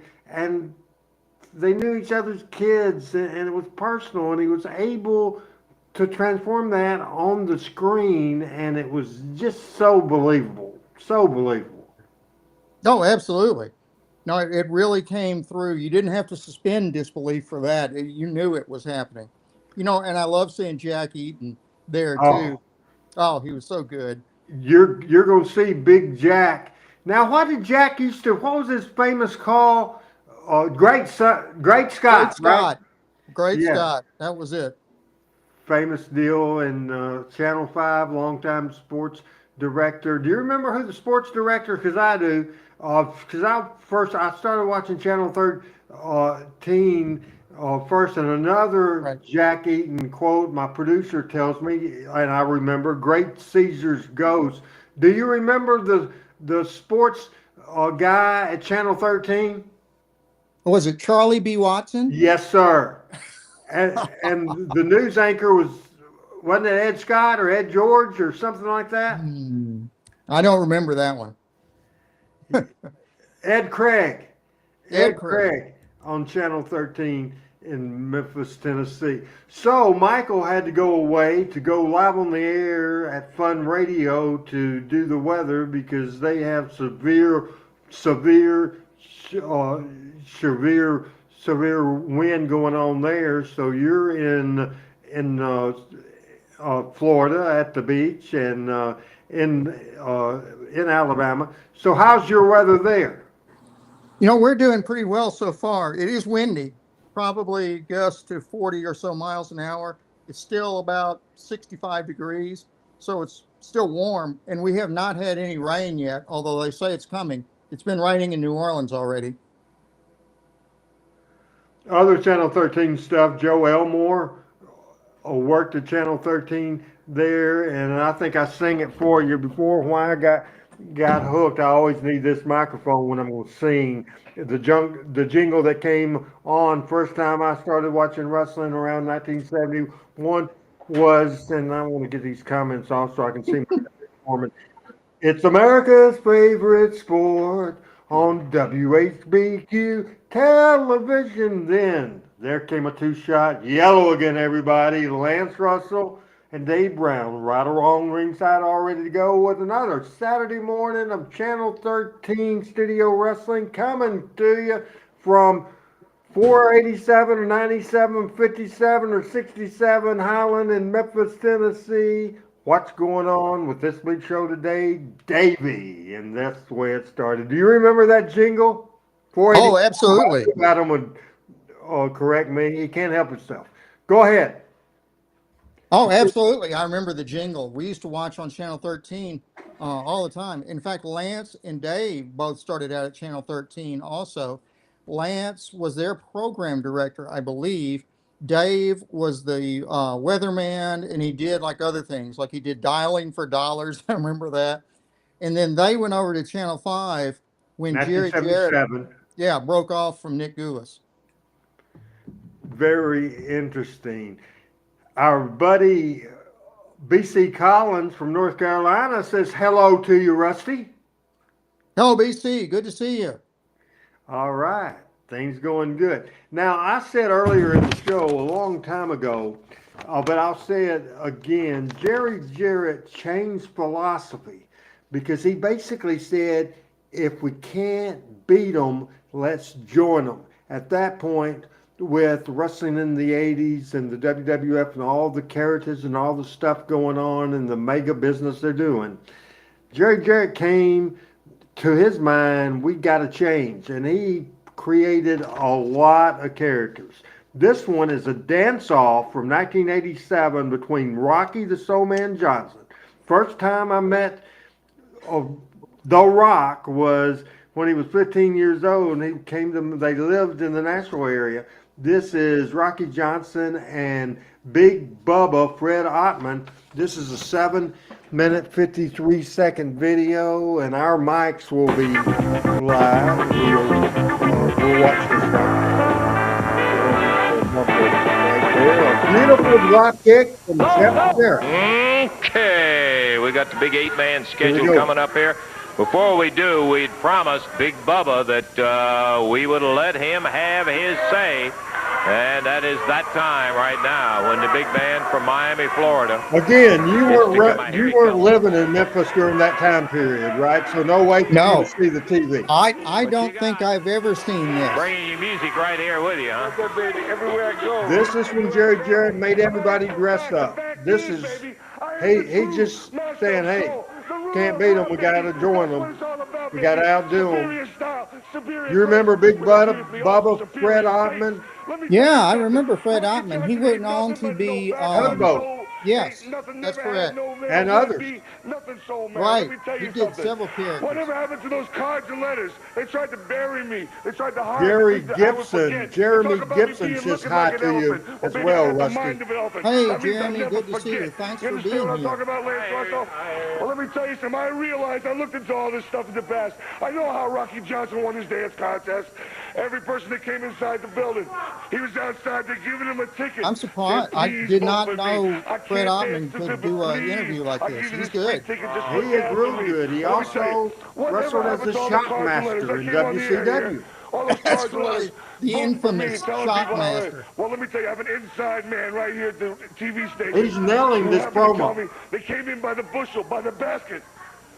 they knew each other's kids, and it was personal, and he was able to transform that on the screen, and it was just so believable, so believable. Oh, absolutely. No, it really came through. You didn't have to suspend disbelief for that. You knew it was happening. And I love seeing Jack Eaton there Oh, too. Oh, he was so good. you're gonna see Big Jack. Now, what did Jack used to? What was his famous call? Great Great Scott, right? Scott. Great Yeah, Scott. That was it. famous deal in Channel 5, longtime sports director. Do you remember who the sports director? Because I do. Because I started watching Channel 13 first, and another Right. Jack Eaton quote my producer tells me, and I remember, Great Caesar's Ghost. Do you remember the sports guy at Channel 13? Was it Charlie B. Watson? Yes, sir. And the news anchor wasn't it Ed Scott or Ed George or something like that? I don't remember that one. Ed Craig. Ed Ed Craig. Craig on Channel 13 in Memphis, Tennessee. So Michael had to go away to go live on the air at Fun Radio to do the weather because they have severe, uh, severe wind going on there. So you're in Florida at the beach and in Alabama. So how's your weather there? We're doing pretty well so far. It is windy, probably gusts to 40 or so miles an hour. It's still about 65 degrees, so it's still warm, and we have not had any rain yet, although they say it's coming. It's been raining in New Orleans already. Other Channel 13 stuff, Joe Elmore worked at Channel 13 there, and I think I sang it for you before. Why I got hooked. I always need this microphone when I'm going to sing. The jingle that came on first time I started watching wrestling around 1971 was, and I want to get these comments off so I can see my performance. It's America's favorite sport on WHBQ television. Then there came a two-shot yellow again, everybody. Lance Russell and Dave Brown, right or wrong, ringside, all ready to go with another Saturday morning of Channel 13 Studio Wrestling coming to you from 487 or 97, 57 or 67 Highland in Memphis, Tennessee. What's going on with this big show today? Davey, and that's the way it started. Do you remember that jingle? Oh, absolutely. Adam would correct me. He can't help himself. Go ahead. Oh, absolutely. I remember the jingle. We used to watch on Channel 13 all the time. In fact, Lance and Dave both started out at Channel 13 also. Lance was their program director, I believe. Dave was the weatherman, and he did like other things, like he did Dialing for Dollars. I remember that. And then they went over to Channel 5 when Jerry Jarrett, 1977. broke off from Nick Gulas. Very interesting. Our buddy BC Collins from North Carolina says hello to you, Rusty. Hello, BC. Good to see you. All right. Things going good. Now, I said earlier in the show a long time ago, but I'll say it again, Jerry Jarrett changed philosophy because he basically said, if we can't beat them, let's join them. At that point, with wrestling in the 80s and the WWF and all the characters and all the stuff going on and the mega business they're doing, Jerry Jarrett came to his mind, we got to change. And he created a lot of characters. This one is a dance-off from 1987 between Rocky the Soul Man Johnson. First time I met The Rock was when he was 15 years old, and they lived in the Nashville area. This is Rocky Johnson and Big Bubba Fred Ottman. This is a 7-minute 53-second video, and our mics will be live. We'll watch this right there. A beautiful drop kick from Jeff Jarrett. Okay, we got the big 8-man schedule coming up here. Before we do, we'd promised Big Bubba that we would let him have his say. And that is that time right now when the big man from Miami, Florida. Again, you weren't living in Memphis during that time period, right? So no way for you to see the TV. I don't think I've ever seen this. Bringing you music right here with you, huh? Everywhere I go. This is when Jerry Jarrett made everybody dress up. This is, he just saying, hey, can't beat them. We got to join them. We got to outdo them. You remember Big Bubba Fred Ottman? Yeah, I remember Fred Ottman. He went on to be Tugboat. Yes, that's correct. And others. Right. He did several characters. Whatever happened to those cards and letters? They tried to bury me. They tried to hide Jeremy me. Jeremy Gibson says hi to you as well, Rusty. Hey, Jeremy, good to see you. Thanks for being here. Well, let me tell you something. I realized I looked into all this stuff in the past. I know how Rocky Johnson won his dance contest. Every person that came inside the building, he was outside. They're giving him a ticket. I'm surprised. I did not know Fred Ottman could do an interview like this. He's good. He is real good. He also wrestled as a Shockmaster in WCW. That's right. The infamous Shockmaster. Well, let me tell you, I have an inside man right here at the TV station. He's nailing this promo. They came in by the bushel, by the basket.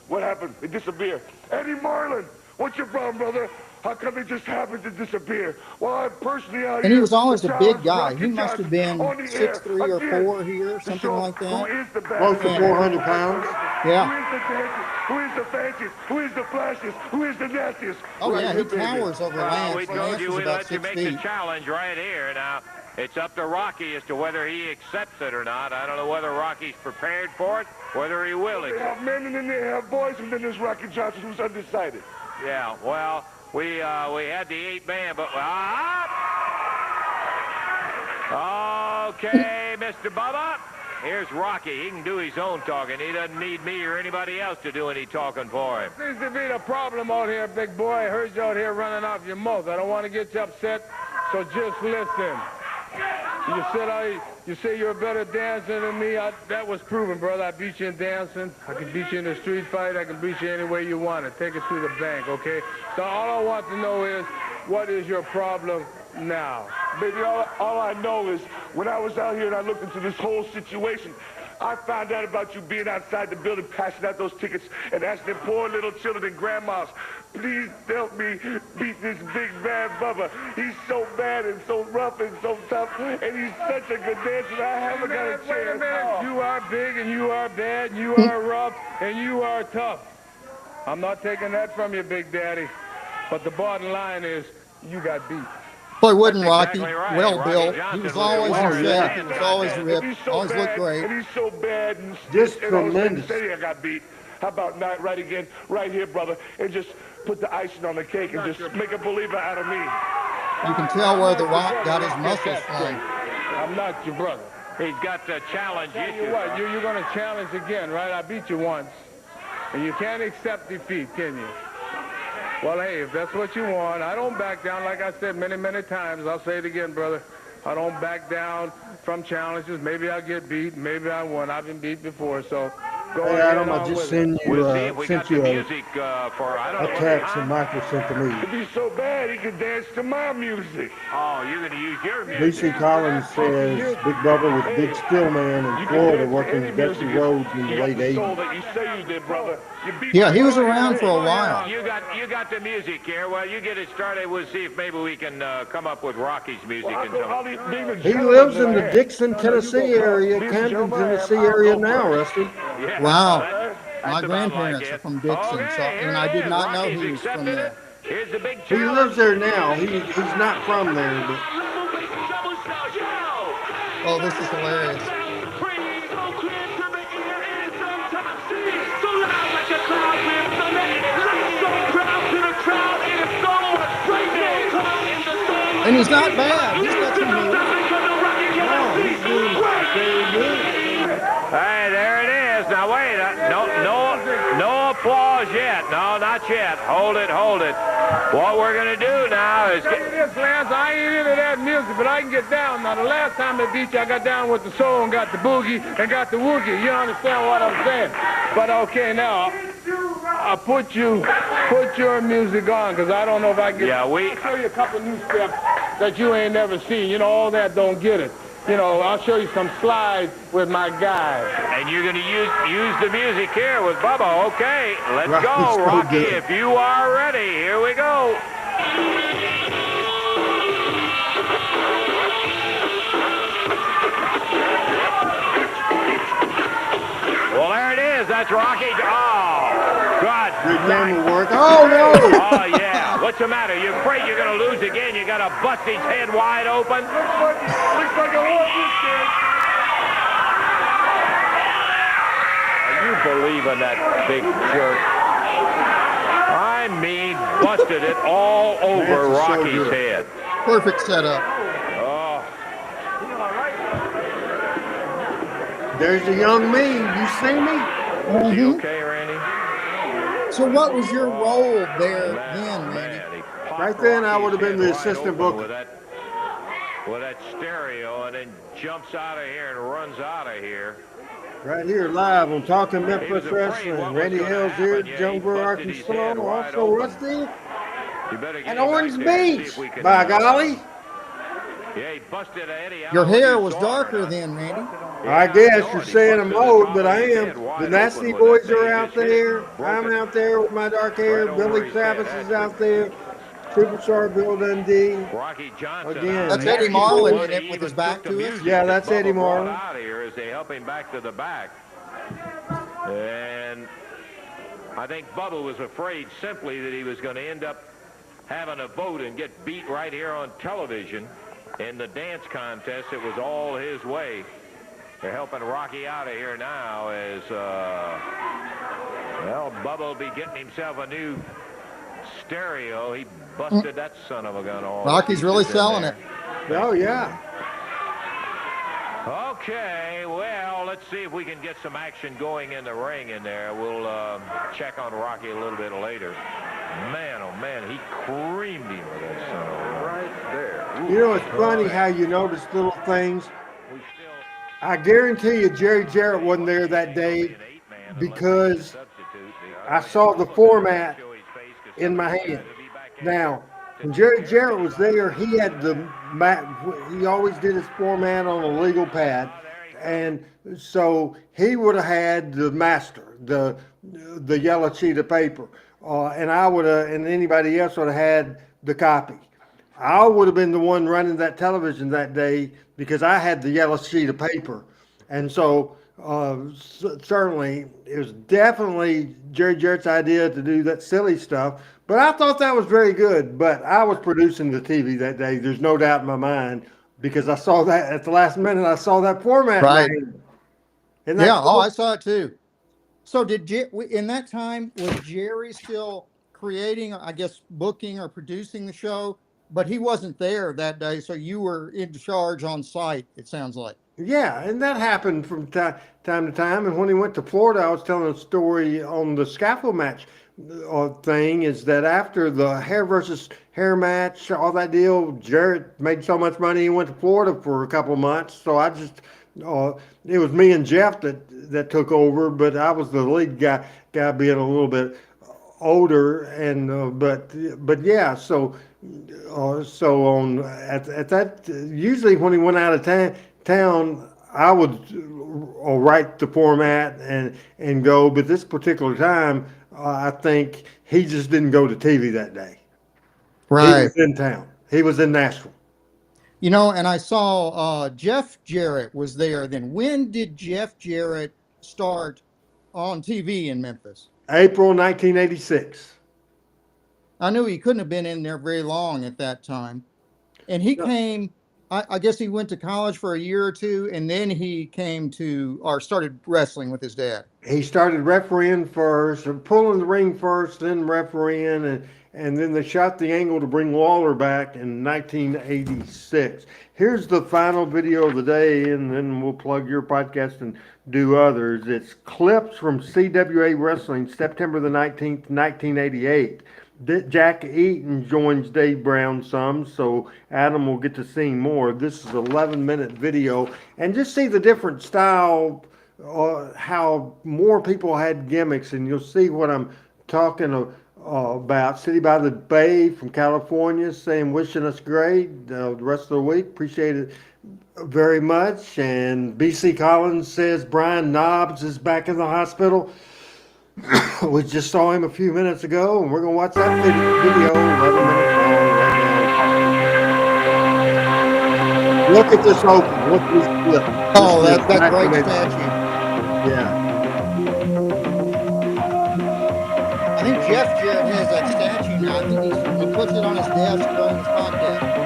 What happened? They disappeared. Eddie Marlin, what's your problem, brother? How come they just happened to disappear? Well, I'm personally out here. And he was always a big guy. He must have been 6'3" or 4 here, something like that. Close to 400 pounds. Yeah. Who is the fanciest? Who is the flashiest? Who is the nastiest? Oh, yeah, he towers over Lance. We told you we'd let you make the feet. challenge right here. Now, it's up to Rocky as to whether he accepts it or not. I don't know whether Rocky's prepared for it, whether he will They accept have men and then they have boys, and then there's Rocky Johnson who's undecided. it. Yeah, well, we had the 8-man, but okay, Mr. Bubba. Here's Rocky. He can do his own talking. He doesn't need me or anybody else to do any talking for him. Seems to be the problem out here, big boy. I heard you out here running off your mouth. I don't want to get you upset, so just listen. You sit out, you say you're a better dancer than me. That was proven, brother. I beat you in dancing. I can beat you in a street fight. I can beat you any way you want it. Take it to the bank, okay? So all I want to know is, what is your problem now? Baby, all I know is when I was out here and I looked into this whole situation, I found out about you being outside the building, passing out those tickets and asking them poor little children and grandmas, please help me beat this big bad Bubba. He's so bad and so rough and so tough, and he's such a good dancer. I haven't got a chance. Wait a minute. You are big and you are bad and you are rough and you are tough. I'm not taking that from you, Big Daddy. But the bottom line is, you got beat. Boy, wouldn't Rocky? Exactly right. Well Rocky built. Johnson He was always in shape. He was always If ripped. he's so Always looked bad, great. and he's so bad and Just and all of a sudden tremendous. say I got beat. How about not right again, right here, brother, and just put the icing on the cake and just make a believer out of me. You can tell where The Rock got his muscles from. I'm not your brother. He's got to challenge Tell you. you what, you're going to challenge again, right? I beat you once. And you can't accept defeat, can you? Well, hey, if that's what you want, I don't back down. Like I said many, many times, I'll say it again, brother. I don't back down from challenges. Maybe I'll get beat. Maybe I won't. I've been beat before, so go Hey, ahead Adam, I on just with sent it. you We'll see if we got the a music for, I don't know. text and Michael sent to me. If he's so bad, he can dance to my music. Oh, you're going to use your music. BC Collins says Big Bubba was Big Stillman in Florida working with Betsy Rhodes in the late The soul 80s. that you say you did, brother. You beat Yeah, me. he was around for a while. You got the music here. Well, you get it started. We'll see if maybe we can come up with Rocky's music. He lives in the Dixon, Tennessee area, Camden, Tennessee area now, Rusty. Yeah. Wow. My That's about grandparents like are it. from Dixon, Okay, so, and here I it did is. not know Rocky's he was from accepted there. it. Here's the big He challenge. lives there now. He's not from there, but Oh, this is hilarious. And he's not bad. He's got applause yet. No, not yet. Hold it, hold it. What we're going to do now is Tell you this, Lance, I ain't into that music, but I can get down. Now, the last time I beat you, I got down with the soul and got the boogie and got the woogie. You understand what I'm saying? But okay, now, I put your music on, because I don't know if I can. Yeah, I'll show you a couple new steps that you ain't never seen. You know, all that don't get it. You know, I'll show you some slides with my guys. And you're going to use the music here with Bubba. Okay, let's Right, go, so Rocky. good. If you are ready, here we go. Well, there it is. That's Rocky. Oh, God. Good camera work. Oh, no. Oh, yeah. What's the matter? You afraid you're going to lose again? You got to bust his head wide open? Looks like I won this kid. You believe in that big jerk? I mean, busted it all over Rocky's head. Perfect setup. Oh. There's the young me. You see me? Is he okay, Randy? So what was your role there then, Randy? Right then, I would have been the assistant booker. With that stereo, and then jumps out of here and runs out of here. Right here, live on Talking Memphis Wrestling. Randy Hales here, Jonesboro, Arkansas. Also Rusty and Orange Beach. By golly. Yeah, he busted Eddie out. Your hair was darker then, Randy. I guess you're saying I'm old, but I am. The Nasty Boys are out there. I'm out there with my dark hair. Billy Travis is out there. Superstar Bill Dundee. Rocky Johnson. Again, That's Eddie Marlin in it with his back to us. Yeah, that's Eddie Marlin. Out of here as they help him back to the back. And I think Bubba was afraid simply that he was going to end up having a vote and get beat right here on television. In the dance contest, it was all his way. They're helping Rocky out of here now as, well, Bubba will be getting himself a new stereo. He busted that son of a gun all. Rocky's really selling it. Oh, yeah. Okay, well, let's see if we can get some action going in the ring in there. We'll check on Rocky a little bit later. Man, oh, man, he creamed him with that son of a gun. Right there. Ooh, You know, it's funny how you notice little things. I guarantee you Jerry Jarrett wasn't there that day because I saw the format in my hand. Now, when Jerry Jarrett was there, he had he always did his format on a legal pad. And so he would have had the master, the yellow sheet of paper. And I would have, and anybody else would have had the copy. I would have been the one running that television that day because I had the yellow sheet of paper. And so certainly it was definitely Jerry Jarrett's idea to do that silly stuff. But I thought that was very good. But I was producing the TV that day. There's no doubt in my mind because I saw that at the last minute. I saw that format. Right. Yeah. Cool? Oh, I saw it too. So in that time, was Jerry still creating, I guess, booking or producing the show? But he wasn't there that day, so you were in charge on site, it sounds like. Yeah, and that happened from time to time. And when he went to Florida, I was telling a story on the scaffold match thing, is that after the hair versus hair match, all that deal, Jarrett made so much money he went to Florida for a couple of months. So I just, it was me and Jeff that took over, but I was the lead guy being a little bit older. And but yeah, so on at that, usually when he went out of town, I would write the format and go. But this particular time, I think he just didn't go to TV that day. Right. He was in town. He was in Nashville. You know, and I saw Jeff Jarrett was there then. When did Jeff Jarrett start on TV in Memphis? April 1986. I knew he couldn't have been in there very long at that time. And he came I guess he went to college for a year or two, and then he came to or started wrestling with his dad. He started refereeing first, or pulling the ring first, then refereeing, and then they shot the angle to bring Lawler back in 1986. Here's the final video of the day, and then we'll plug your podcast and do others. It's clips from CWA Wrestling, September the 19th, 1988. Jack Eaton joins Dave Brown some, so Adam will get to see more. This is an 11-minute video, and just see the different style, how more people had gimmicks, and you'll see what I'm talking about. City by the Bay from California saying wishing us great the rest of the week. Appreciate it very much. And BC Collins says Brian Knobs is back in the hospital. We just saw him a few minutes ago, and we're going to watch that video 11 minutes long right now. Look at this open. Look at this flip. Oh, that's that great statue. Yeah. I think Jeff Jarrett has that statue now. I think he puts it on his desk during his podcast.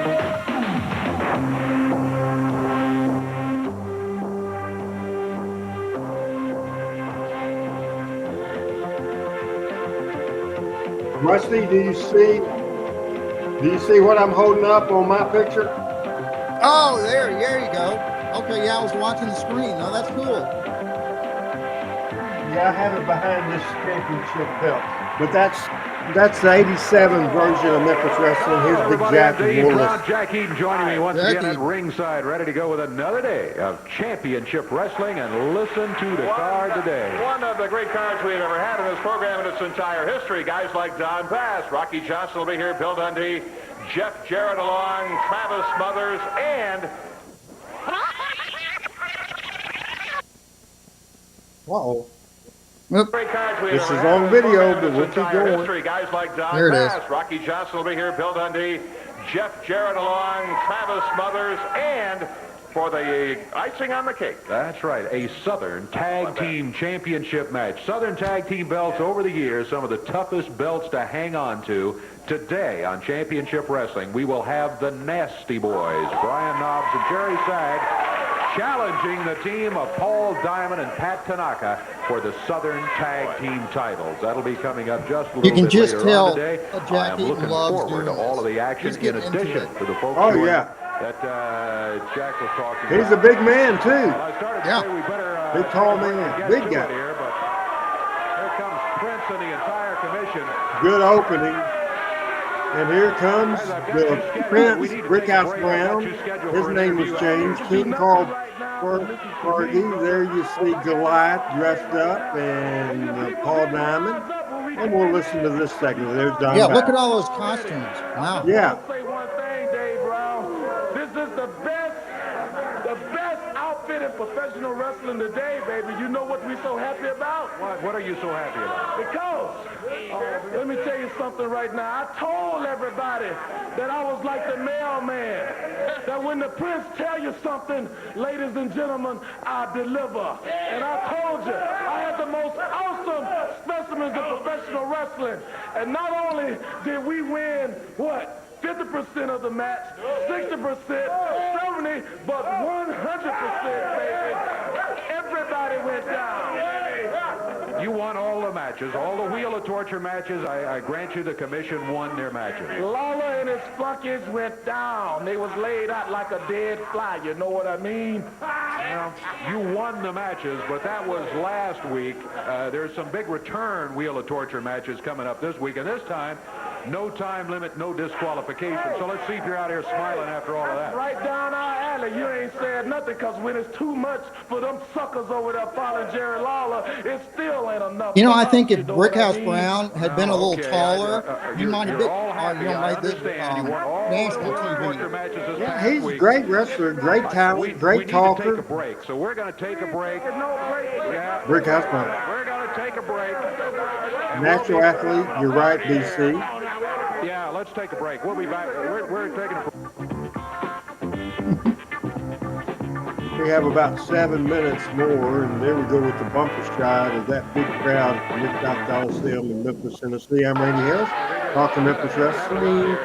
Rusty, do you see what I'm holding up on my picture? Oh, there you go. Okay, yeah, I was watching the screen. Oh, that's cool. Yeah, I have it behind this championship belt. But that's the 87 version of Memphis Wrestling. Here's Big Jack Wallace. Jack Eaton joining me once again at ringside, ready to go with another day of championship wrestling. And listen to the card today. One of the great cards we've ever had in this program in its entire history. Guys like Don Bass, Rocky Johnson will be here, Bill Dundee, Jeff Jarrett along, Travis Smothers, and... Uh-oh. This is on video, but we'll keep going. History. Guys like Don There it Bass, is. Rocky Johnson will be here, Bill Dundee, Jeff Jarrett along, Travis Smothers, and for the icing on the cake. That's right, a Southern Tag Team Championship match. Southern Tag Team belts over the years, some of the toughest belts to hang on to. Today on Championship Wrestling, we will have the Nasty Boys, Brian Knobs and Jerry Sag, challenging the team of Paul Diamond and Pat Tanaka for the Southern Tag Team titles. That'll be coming up just a little bit later on today. I am looking forward to all of the action in addition to the folks that Jack was talking about. He's a big man, too. Well, I started to say we better, big, tall man. Big guy. Here, but here comes Prince and the entire commission. Good opening. And here comes the Prince, Brickhouse Brown. His name was changed. King Carl Fergie. There you see Goliath dressed up, and Paul Diamond. And we'll listen to this segment. There's Don Yeah, Bass. look at all those costumes. Wow. Yeah. I'll say one thing, Dave Brown. This is the best outfit in professional wrestling today, baby. You know what we're so happy about? What are you so happy about? Because, let me tell you something right now. I told everybody that I was like the mailman. That when the Prince tell you something, ladies and gentlemen, I deliver. And I told you, I had the most awesome specimens of professional wrestling. And not only did we win, 50% of the match, 60%, 70%, but 100%, baby. Everybody went down. You won all the matches, all the Wheel of Torture matches. I grant you the commission won their matches. Lawler and his flunkies went down. They was laid out like a dead fly, you know what I mean? Well, you won the matches, but that was last week. There's some big return Wheel of Torture matches coming up this week, and this time, no time limit, no disqualification. So let's see if you're out here smiling after all of that. Right down our alley. You ain't said nothing, because when it's too much for them suckers over there following Jerry Lawler, it still ain't enough. You know, I think if Brickhouse Brown had been a little taller, he might have been made this national TV. Yeah, he's a great wrestler, great talent, great talker. We need to take a break, so we're going to take a break. Yeah. Brickhouse Brown. We're going to take a break. Natural athlete, you're right, BC. Yeah, let's take a break. We'll be back. We're taking a break. We have about 7 minutes more, and there we go with the bumper shot of that big crowd at the Mid-South Coliseum in Memphis, Tennessee. I'm Randy Harris, talking Memphis Wrestling.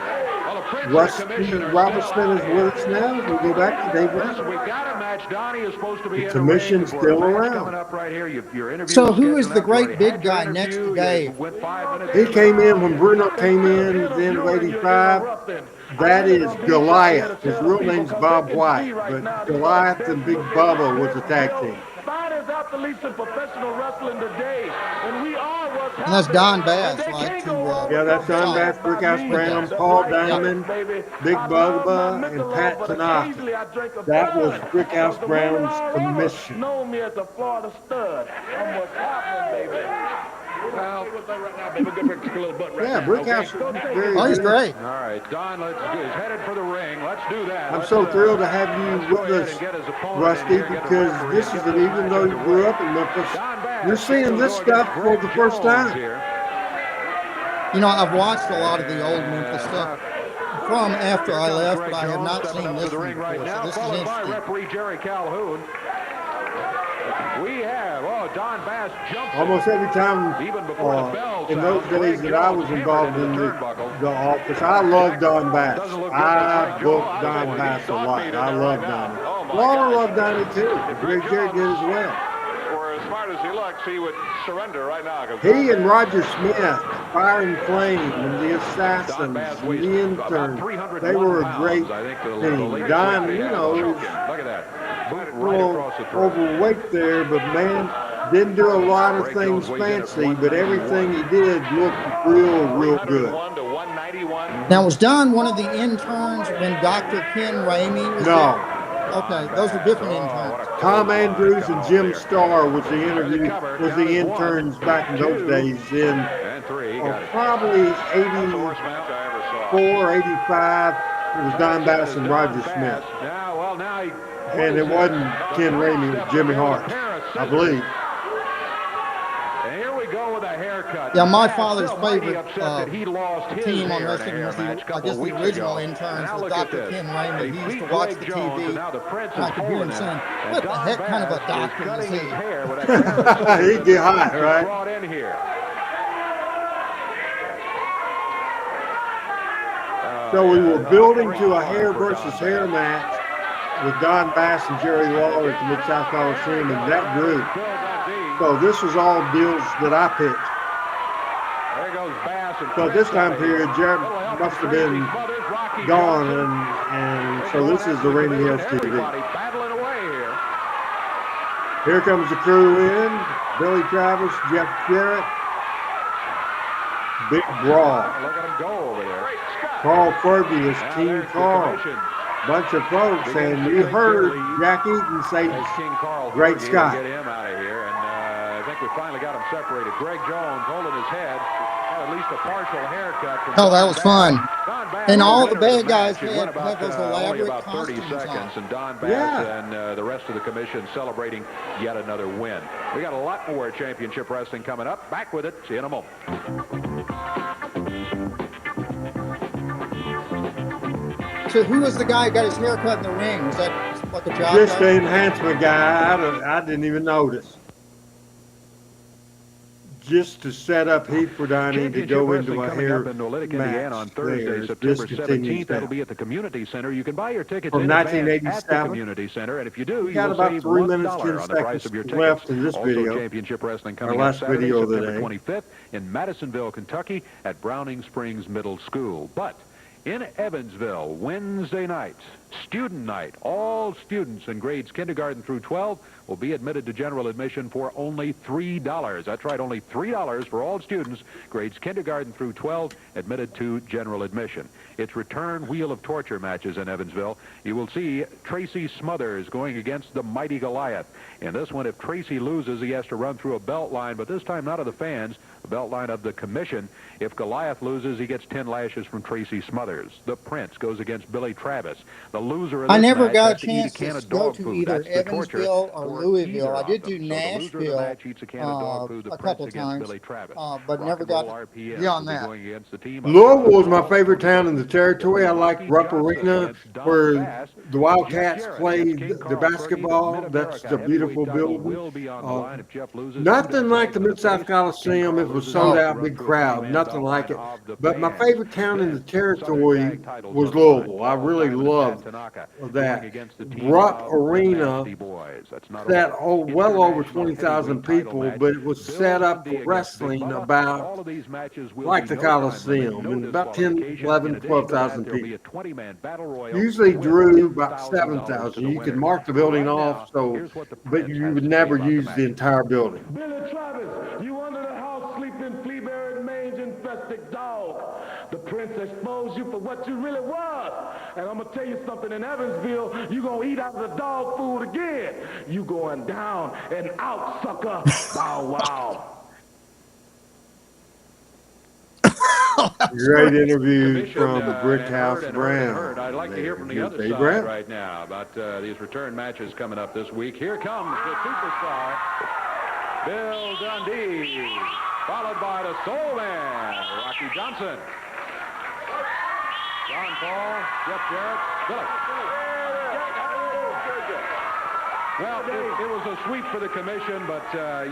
Rusty Robertson is with us now. We'll go back to Dave Brown. We've got a match. Donnie is supposed to be The in commission's the ring still for a match around. coming up right here. Your interview So was who is scheduled the up. great You big already had guy your next to interview. Dave? Went 5 minutes. He came in when Bruno came in, then of 85. That is Goliath. His real name's Bob White, but Goliath and Big Bubba was a tag team. Finest athletes in professional wrestling today, and we are what's And that's Don Bass, right? Yeah, that's Don Bass, Brickhouse Brown, Paul Diamond, Big Bubba, and Pat Tanaka. That was Brickhouse Brown's commission. Know me as a Florida stud. I'm what's happening, baby. Well, right now, baby, good for a little butt right Yeah, now. Brickhouse. Oh, he's great. All right, Don is headed for the ring. Let's do that. I'm so thrilled to have you with us, Rusty, because this is an, even though you grew up in Memphis, you're seeing this stuff for the first time. You know, I've watched a lot of the old Memphis stuff from after I left, but I have not seen this one before, so this is interesting. Referee Jerry Calhoun. We have, Don Bass jumps Almost every time in those days that I was involved in the office, I loved Don Bass. I booked Don Bass a lot. I love Donnie. Lawler loved Donnie too. Greg Jerry did as well. For as smart as he looks, he would surrender right now. He and Roger Smith, Fire and Flame, and the Assassins, and the Intern, they were a great team. Don, you know, look at that. a little overweight there, but man, didn't do a lot of things fancy, but everything he did looked real good. Now, was Don one of the interns when Dr. Ken Ramey was there? Okay, those are different interns. Tom Andrews and Jim Starr was the interns back in those days in probably 84, 85. It was Don Bass and Roger Smith. And it wasn't Ken Ramey, it was Jimmy Hart, I believe. And here we go with a haircut. Yeah, my father's favorite team on wrestling was the original interns was Dr. Ken Ramey. He used to watch the TV, and I could hear him saying, what the heck kind of a doctor is he? He'd get hot, right? Brought in here. So we were building to a hair versus hair match with Don Bass and Jerry Lawler at the Mid-South Coliseum and that group. So this was all deals that I picked. There goes Bass. So at this time period, Jerry must have been gone, and so this is the Rainy Hills TV. Here comes the crew in. Billy Travis, Jeff Jarrett, Big Brawl. Look at him go over there. Carl Furby is King Carl. Bunch of folks, and you heard Jack Eaton say, Great Scott. Get him out of here, and I think we finally got him separated. Greg Jones holding his head, had at least a partial haircut. Oh, that was fun. And all the bad guys had those elaborate about 30 costumes seconds, on. and Don Bass and the rest of the commission celebrating yet another win. We got a lot more championship wrestling coming up. Back with it. See you in a moment. So who was the guy who got his hair cut in the ring? Was that like a job? Just the enhancement guy. I didn't even notice. Just to set up Heath for Donnie to go into a hair up in Olynyk, Indiana on match Thursday, there. September This continues 17th. That'll now. be at the Community Center. You can buy your tickets From in advance at the 1987. Community Center, and if you do, We got you'll about save 3 $1 minutes, 10 on the price of your seconds tickets. left in this Also, video. championship wrestling Our coming last up Saturday, video of the September day. 25th in Madisonville, Kentucky at Browning Springs Middle School. But in Evansville, Wednesday night, student night. All students in grades kindergarten through 12 will be admitted to general admission for only $3. That's right, only $3 for all students, grades kindergarten through 12, admitted to general admission. It's return Wheel of Torture matches in Evansville. You will see Tracy Smothers going against the mighty Goliath. In this one, if Tracy loses, he has to run through a belt line, but this time not of the fans, a belt line of the commission. If Goliath loses, he gets 10 lashes from Tracy Smothers. The Prince goes against Billy Travis. The loser of this I never match got a has to eat chance can to of go dog to food. either That's the torture Evansville or for Louisville. either I of did them. do So the loser of the Nashville match eats a can of dog food. The a Prince couple against times, Billy Travis. but never got beyond that. Louisville was my favorite town in the territory. I liked Rupp Arena, where The Wildcats played the basketball. That's the beautiful building. Nothing like the Mid-South Coliseum. It was sold out, big crowd. Nothing like it. But my favorite town in the territory was Louisville. I really loved that. Rupp Arena sat well over 20,000 people, but it was set up for wrestling about like the Coliseum, and about 10, 11, 12,000 people. Usually drew about 7,000. You could mark the building off, but you would never use the entire building. Billy Travis, you under the house sleeping flea-bearing mange-infested dog. The prince exposed you for what you really was. And I'm going to tell you something, in Evansville, you going to eat out of the dog food again. You going down and out, sucker. Bow wow. Great interview from the Brick House Brown. I'd like to hear from the other side right now about these return matches coming up this week. Here comes the superstar, Bill Dundee, followed by the Soul Man, Rocky Johnson. John Paul, Jeff Jarrett, Billy. Well, it was a sweep for the commission, but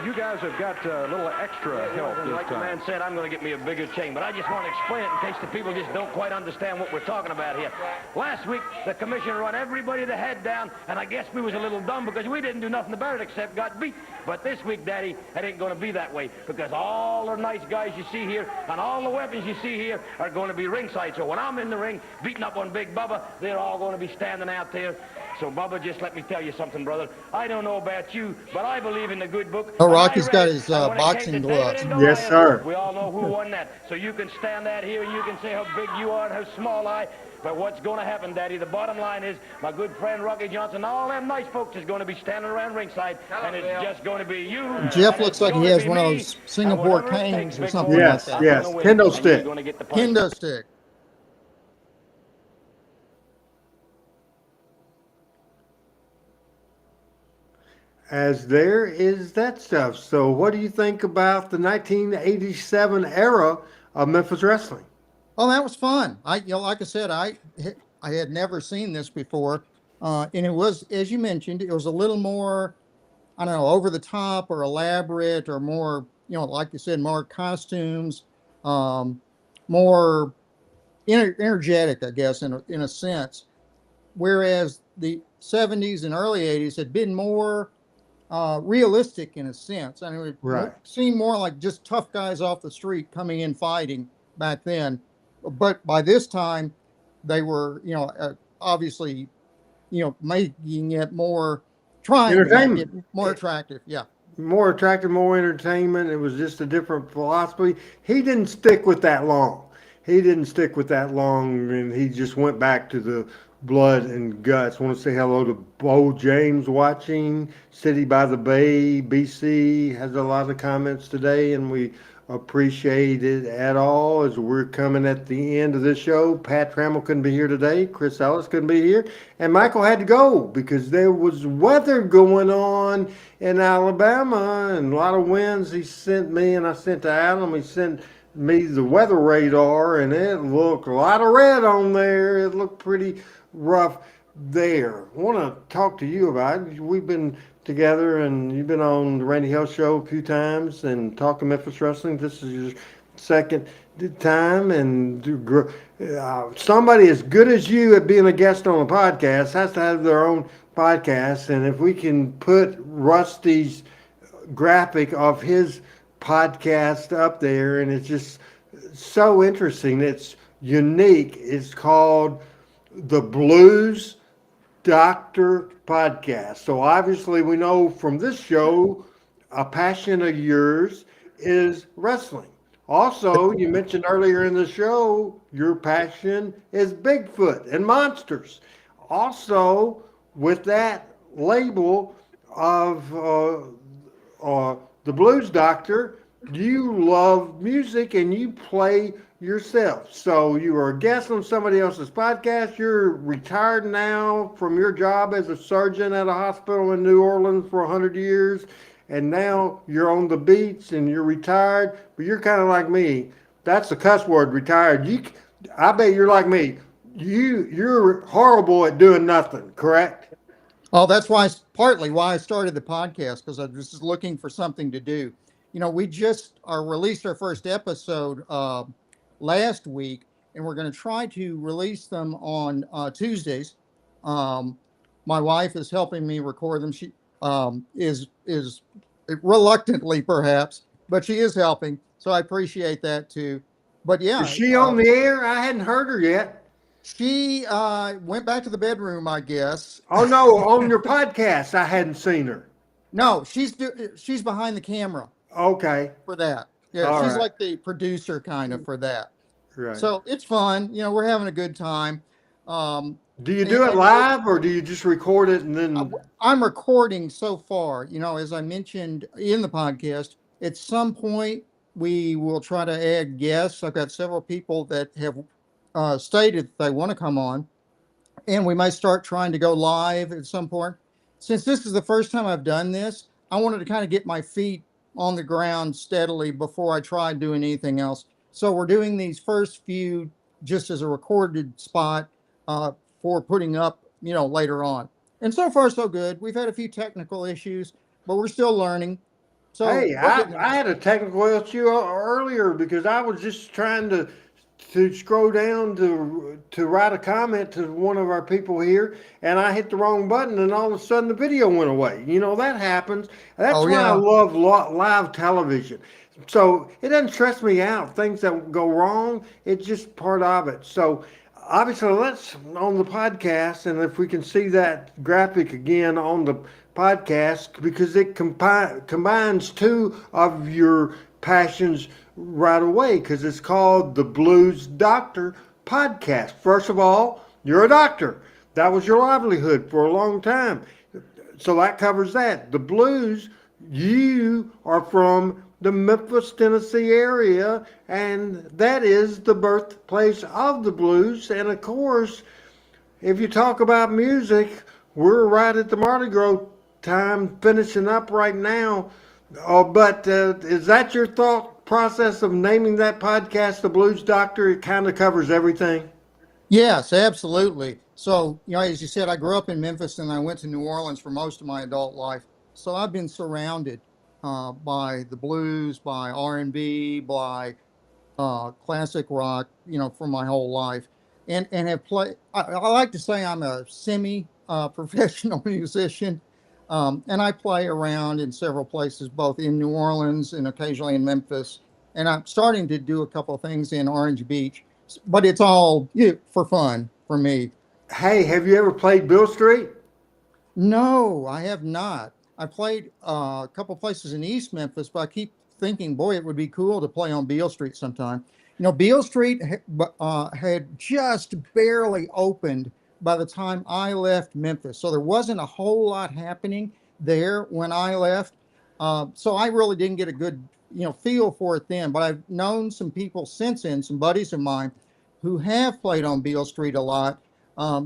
you guys have got a little extra help this like time. the man said, I'm going to get me a bigger chain, but I just want to explain it in case the people just don't quite understand what we're talking about here. Last week, the commission run everybody the head down, and I guess we was a little dumb because we didn't do nothing about it except got beat. But this week, Daddy, it ain't going to be that way because all the nice guys you see here and all the weapons you see here are going to be ringside. So when I'm in the ring beating up on Big Bubba, they're all going to be standing out there. So, Bubba, just let me tell you something, brother. I don't know about you, but I believe in the good book. Oh, Rocky's got his boxing gloves. Yes, sir. We all know who won that. So you can stand out here and you can say how big you are and how small I. But what's going to happen, Daddy, the bottom line is my good friend Rocky Johnson, all them nice folks is going to be standing around ringside, and it's just going to be you. Jeff looks like he has one of those Singapore canes or something like that. Yes, kendo stick. Kendo stick. As there is that stuff. So what do you think about the 1987 era of Memphis wrestling? Oh, that was fun. Like I said, I had never seen this before, and it was, as you mentioned, it was a little more, I don't know, over the top or elaborate or more, like you said, more costumes, more energetic, I guess, in a sense. Whereas the 70s and early 80s had been more realistic in a sense. I mean, it seemed more like just tough guys off the street coming in fighting back then. But by this time, they were, obviously, making it more, trying to make it more attractive. Yeah. More attractive, more entertainment. It was just a different philosophy. He didn't stick with that long. And he just went back to the blood and guts. I want to say hello to Bo James watching. City by the Bay, BC, has a lot of comments today, and we appreciate it at all as we're coming at the end of this show. Pat Trammell couldn't be here today. Chris Ellis couldn't be here. And Michael had to go because there was weather going on in Alabama and a lot of winds. He sent me and I sent to Adam. He sent me the weather radar and it looked a lot of red on there. It looked pretty rough there. I want to talk to you about it. We've been together and you've been on the Randy Hill show a few times and talking Memphis wrestling. This is your second time, and somebody as good as you at being a guest on a podcast has to have their own podcast. And if we can put Rusty's graphic of his podcast up there, and it's just so interesting. It's unique. It's called the Blues Doctor Podcast. So obviously we know from this show a passion of yours is wrestling. Also, you mentioned earlier in the show your passion is Bigfoot and monsters. Also, with that label of the Blues Doctor, you love music and you play yourself. So you are a guest on somebody else's podcast. You're retired now from your job as a surgeon at a hospital in New Orleans for 100 years. And now you're on the beach and you're retired, but you're kind of like me. That's the cuss word, retired. I bet you're like me. you're horrible at doing nothing, correct? Oh, that's partly why I started the podcast, because I was just looking for something to do. We just released our first episode last week, and we're going to try to release them on Tuesdays. Um, my wife is helping me record them. She is reluctantly, perhaps, but she is helping, so I appreciate that too. But Is yeah, she on the air? I hadn't heard her yet. she went back to the bedroom, I guess. Oh no, on your podcast, I hadn't seen her. No, she's behind the camera Okay. for that. Yeah, All she's right. like the producer kind of for that. Right. So it's fun. We're having a good time. Do you do it live or do you just record it and then? I'm recording so far. As I mentioned in the podcast, at some point we will try to add guests. I've got several people that have stated that they want to come on, and we might start trying to go live at some point. Since this is the first time I've done this, I wanted to kind of get my feet on the ground steadily before I tried doing anything else. So we're doing these first few just as a recorded spot for putting up, later on. And so far, so good. We've had a few technical issues, but we're still learning. So Hey, I had a technical issue earlier because I was just trying to scroll down to write a comment to one of our people here, and I hit the wrong button, and all of a sudden the video went away. That happens. That's why I love live television. So it doesn't stress me out. Things that go wrong, it's just part of it. So obviously, let's on the podcast, and if we can see that graphic again on the podcast, because it combines two of your passions right away, because it's called the Blues Doctor Podcast. First of all, you're a doctor. That was your livelihood for a long time. So that covers that. The blues, you are from the Memphis, Tennessee area, and that is the birthplace of the blues. And of course, if you talk about music, we're right at the Mardi Gras time, finishing up right now. But is that your thought process of naming that podcast the Blues Doctor? It kind of covers everything. Yes, absolutely. So, as you said, I grew up in Memphis and I went to New Orleans for most of my adult life. So I've been surrounded by the blues, by R&B, by classic rock, for my whole life, and have played. I like to say I'm a semi professional musician, and I play around in several places, both in New Orleans and occasionally in Memphis. And I'm starting to do a couple of things in Orange Beach, but it's all for fun for me. Hey, have you ever played Bill Street? No, I have not. I played a couple places in East Memphis, but I keep thinking, boy, it would be cool to play on Beale Street sometime. Beale Street had just barely opened by the time I left Memphis, so there wasn't a whole lot happening there when I left. So I really didn't get a good, feel for it then. But I've known some people since then, some buddies of mine, who have played on Beale Street a lot.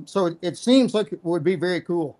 So it seems like it would be very cool.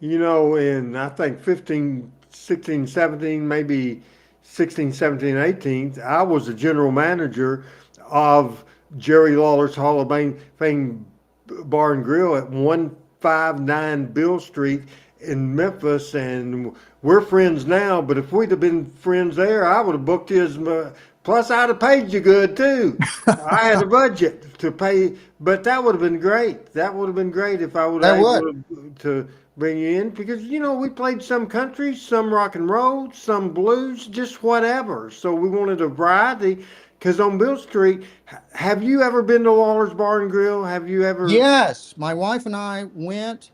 In I think 15, 16, 17, maybe 16, 17, 18, I was the general manager of Jerry Lawler's Hall of Fame Bar and Grill at 159 Bill Street in Memphis, and we're friends now. But if we'd have been friends there, I would have booked you as plus I'd have paid you good too. I had a budget to pay, but that would have been great. That would have been great if I would have been able to bring you in, because we played some country, some rock and roll, some blues, just whatever. So we wanted a variety. Because on Bill Street, have you ever been to Lawler's Bar and Grill? Have you ever? Yes, my wife and I went.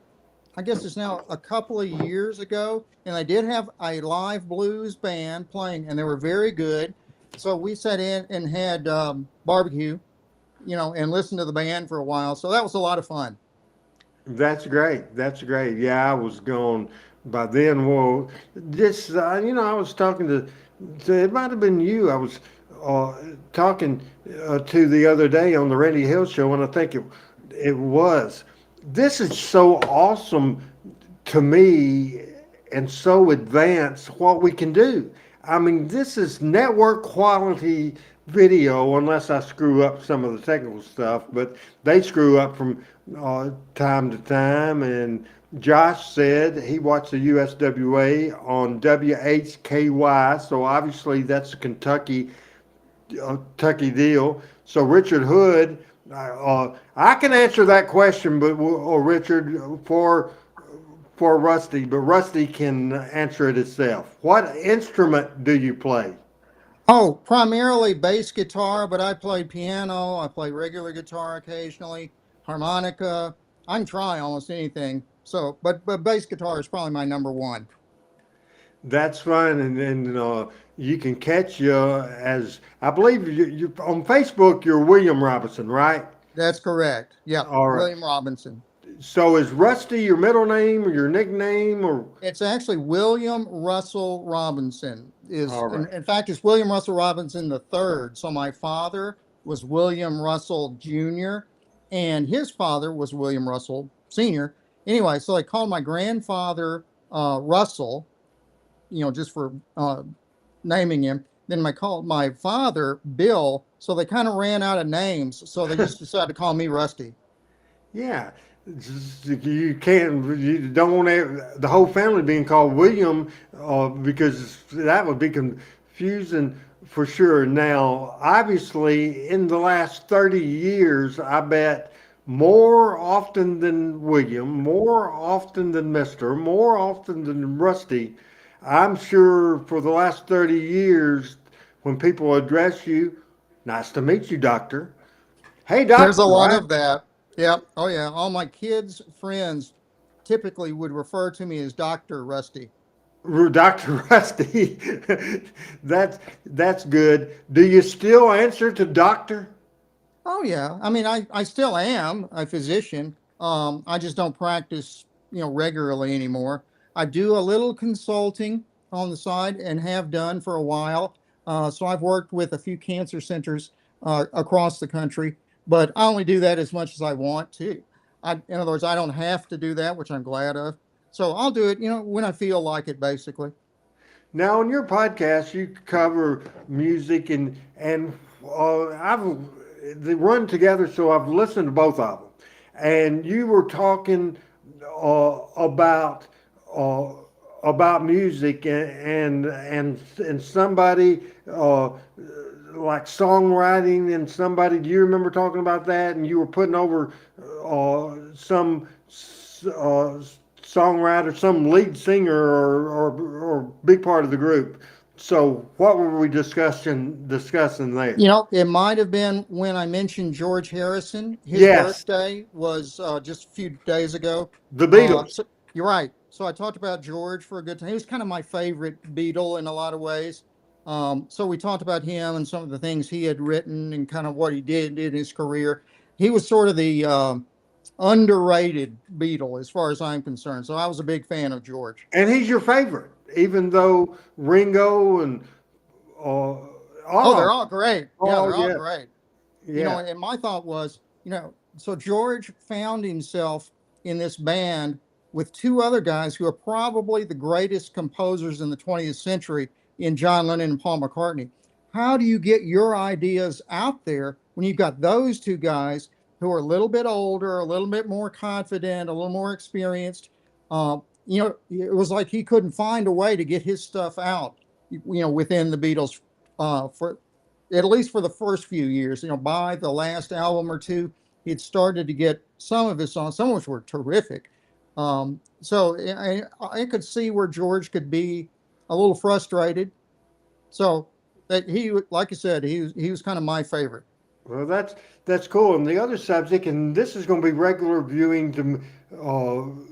I guess it's now a couple of years ago, and they did have a live blues band playing, and they were very good. So we sat in and had barbecue, and listened to the band for a while. So that was a lot of fun. That's great. That's great. Yeah, I was gone by then. Well, this, I was talking to, it might have been you. I was talking to the other day on the Randy Hill show, and I think it was. This is so awesome to me and so advanced what we can do. I mean, this is network quality video, unless I screw up some of the technical stuff, but they screw up from time to time. And Josh said he watched the USWA on WHKY, so obviously that's a Kentucky deal. So Richard Hood, I can answer that question, but Richard for Rusty, but Rusty can answer it itself. What instrument do you play? Oh, primarily bass guitar, but I play piano. I play regular guitar occasionally, harmonica. I can try almost anything. So, but bass guitar is probably my number one. That's fine, and you can catch you as I believe you on Facebook. You're William Robinson, right? That's correct. Yeah, All right. William Robinson. So is Rusty your middle name or your nickname, or? It's actually William Russell Robinson. All right. In fact, it's William Russell Robinson the third. So my father was William Russell Jr. and his father was William Russell Sr. Anyway, so I called my grandfather Russell, just for naming him. Then I called my father Bill. So they kind of ran out of names. So they just decided to call me Rusty. Yeah. You don't want the whole family being called William because that would be confusing for sure. Now, obviously, in the last 30 years, I bet more often than William, more often than Mr., more often than Rusty, I'm sure for the last 30 years, when people address you, nice to meet you, doctor. Hey, doctor. There's a lot of that. Yeah. Oh, yeah. All my kids' friends typically would refer to me as Dr. Rusty. Dr. Rusty. That's good. Do you still answer to doctor? Oh, yeah. I mean, I still am a physician. I just don't practice, regularly anymore. I do a little consulting on the side and have done for a while. So I've worked with a few cancer centers across the country, but I only do that as much as I want to. In other words, I don't have to do that, which I'm glad of. So I'll do it, when I feel like it, basically. Now, on your podcast, you cover music and they run together, so I've listened to both of them. And you were talking about music and somebody like songwriting and somebody. Do you remember talking about that? And you were putting over some songwriter, some lead singer or big part of the group. So what were we discussing there? It might have been when I mentioned George Harrison. His birthday was just a few days ago. The Beatles. So, you're right. So I talked about George for a good time. He was kind of my favorite Beatle in a lot of ways. So we talked about him and some of the things he had written and kind of what he did in his career. He was sort of the underrated Beatle as far as I'm concerned. So I was a big fan of George. And he's your favorite, even though Ringo and they're all great. Yeah, they're all great. Yeah. And my thought was, so George found himself in this band with two other guys who are probably the greatest composers in the 20th century in John Lennon and Paul McCartney. How do you get your ideas out there when you've got those two guys who are a little bit older, a little bit more confident, a little more experienced? It was like he couldn't find a way to get his stuff out, within the Beatles for at least for the first few years. By the last album or two, he'd started to get some of his songs, some of which were terrific. So I could see where George could be a little frustrated. So that he, like you said, he was kind of my favorite. Well, that's cool. And the other subject, and this is going to be regular viewing to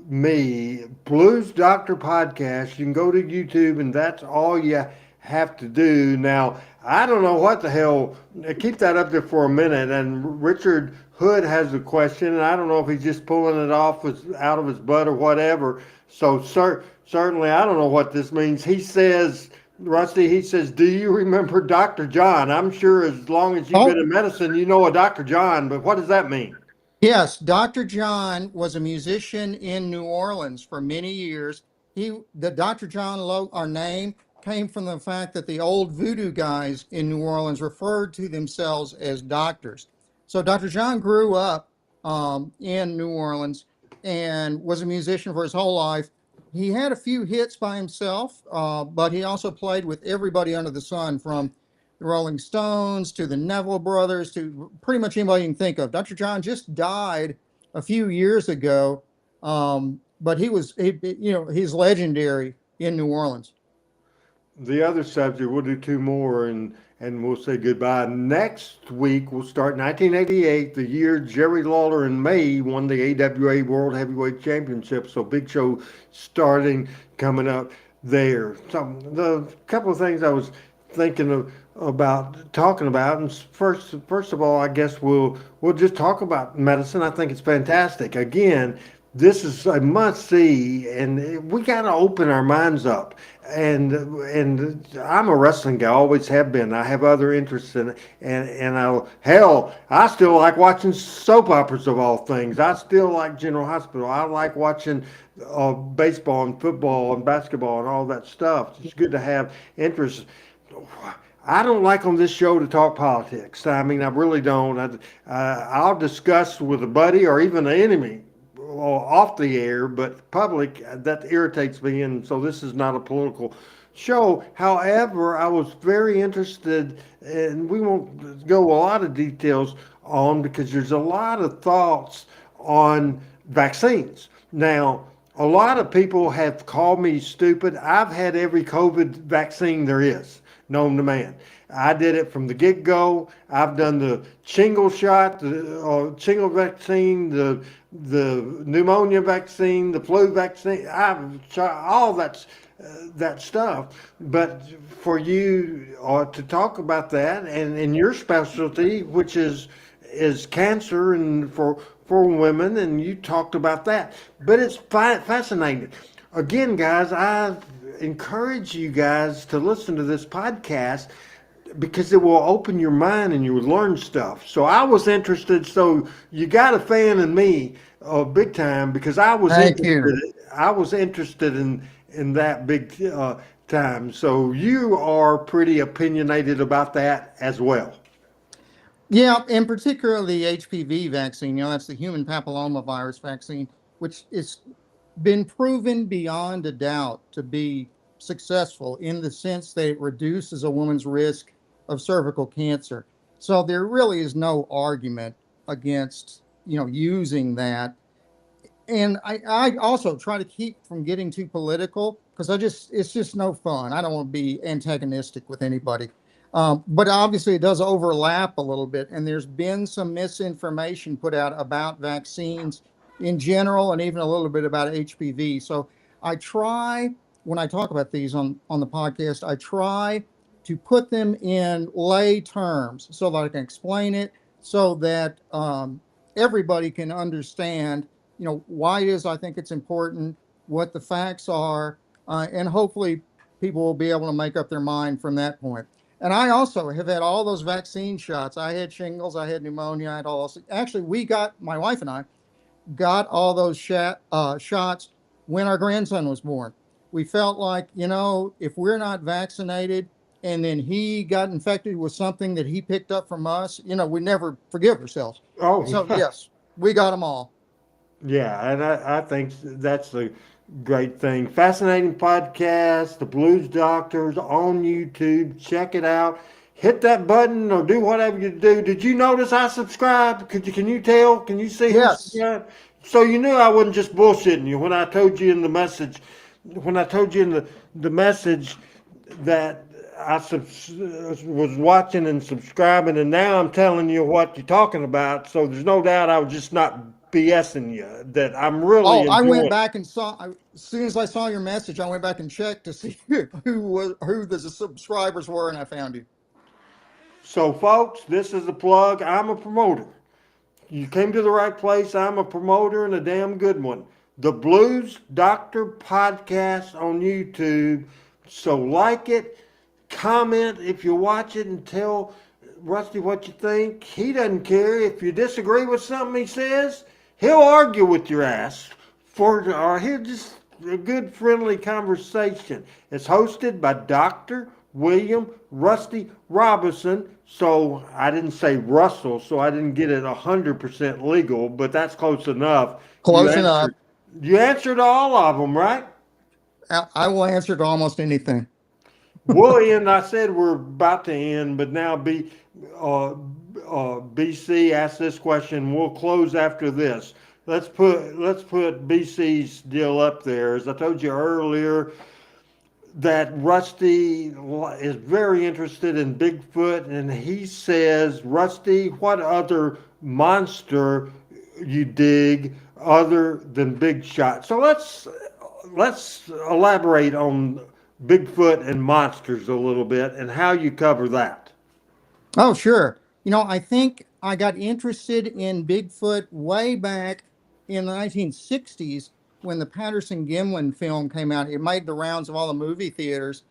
me, Blues Doctor Podcast. You can go to YouTube, and that's all you have to do. Now, I don't know what the hell. Keep that up there for a minute. And Richard Hood has a question, and I don't know if he's just pulling it off out of his butt or whatever. So certainly, I don't know what this means. He says, Rusty, do you remember Dr. John? I'm sure as long as you've been in medicine, you know a Dr. John, but what does that mean? Yes, Dr. John was a musician in New Orleans for many years. The Dr. John, our name came from the fact that the old voodoo guys in New Orleans referred to themselves as doctors. So Dr. John grew up in New Orleans and was a musician for his whole life. He had a few hits by himself, but he also played with everybody under the sun, from the Rolling Stones to the Neville Brothers to pretty much anybody you can think of. Dr. John just died a few years ago, but he's legendary in New Orleans. The other subject, we'll do two more and we'll say goodbye. Next week, we'll start 1988, the year Jerry Lawler and May won the AWA World Heavyweight Championship. So big show starting coming up there. So the couple of things I was thinking about talking about, and first of all, I guess we'll just talk about medicine. I think it's fantastic. Again, this is a must see, and we got to open our minds up. And I'm a wrestling guy, always have been. I have other interests in it, and I still like watching soap operas of all things. I still like General Hospital. I like watching baseball and football and basketball and all that stuff. It's good to have interest. I don't like on this show to talk politics. I mean, I really don't. I'll discuss with a buddy or even an enemy off the air, but public, that irritates me, and so this is not a political show. However, I was very interested, and we won't go a lot of details on, because there's a lot of thoughts on vaccines. Now, a lot of people have called me stupid. I've had every COVID vaccine there is known to man. I did it from the get-go. I've done the shingle shot, the shingle vaccine, the pneumonia vaccine, the flu vaccine. I've shot all that stuff. But for you to talk about that and your specialty, which is cancer and for women, and you talked about that. But it's fascinating. Again, guys, I encourage you guys to listen to this podcast, because it will open your mind and you will learn stuff. So I was interested. So you got a fan in me, big time, because I was interested. I was interested in that big time. So you are pretty opinionated about that as well. Yeah, and particularly the HPV vaccine. That's the human papillomavirus vaccine, which is been proven beyond a doubt to be successful in the sense that it reduces a woman's risk of cervical cancer. So there really is no argument against, using that. And I also try to keep from getting too political, because it's just no fun. I don't want to be antagonistic with anybody. But obviously it does overlap a little bit, and there's been some misinformation put out about vaccines in general, and even a little bit about HPV. So I try, when I talk about these on the podcast, I try to put them in lay terms so that I can explain it, so that everybody can understand, why it is I think it's important, what the facts are, and hopefully people will be able to make up their mind from that point. And I also have had all those vaccine shots. I had shingles, I had pneumonia, I had all those. Actually, my wife and I got all those shots when our grandson was born. We felt like, if we're not vaccinated and then he got infected with something that he picked up from us, we never forgive ourselves. Oh, so yes, we got them all. Yeah, and I think that's the great thing. Fascinating podcast, The Blues Doctors on YouTube. Check it out. Hit that button or do whatever you do. Did you notice I subscribed? Can you tell? Can you see? Yes. So you knew I wasn't just bullshitting you when I told you in the message. When I told you in the message that I was watching and subscribing, and now I'm telling you what you're talking about. So there's no doubt I was just not BSing you. That I'm really. I went back and saw. As soon as I saw your message, I went back and checked to see who the subscribers were, and I found you. So, folks, this is the plug. I'm a promoter. You came to the right place. I'm a promoter, and a damn good one. The Blues Doctor Podcast on YouTube. So like it, comment if you watch it, and tell Rusty what you think. He doesn't care. If you disagree with something he says, he'll argue with your ass. Or he'll just a good friendly conversation. It's hosted by Dr. William Rusty Robinson. So I didn't say Russell, so I didn't get it 100% legal, but that's close enough. Close enough. You answered all of them, right? I will answer to almost anything. We'll end. I said we're about to end, but now BC asked this question. We'll close after this. Let's put BC's deal up there. As I told you earlier, that Rusty is very interested in Bigfoot, and he says, Rusty, what other monster you dig other than Big Shot? So let's elaborate on Bigfoot and monsters a little bit and how you cover that. Oh, sure. I think I got interested in Bigfoot way back in the 1960s when the Patterson-Gimlin film came out. It made the rounds of all the movie theaters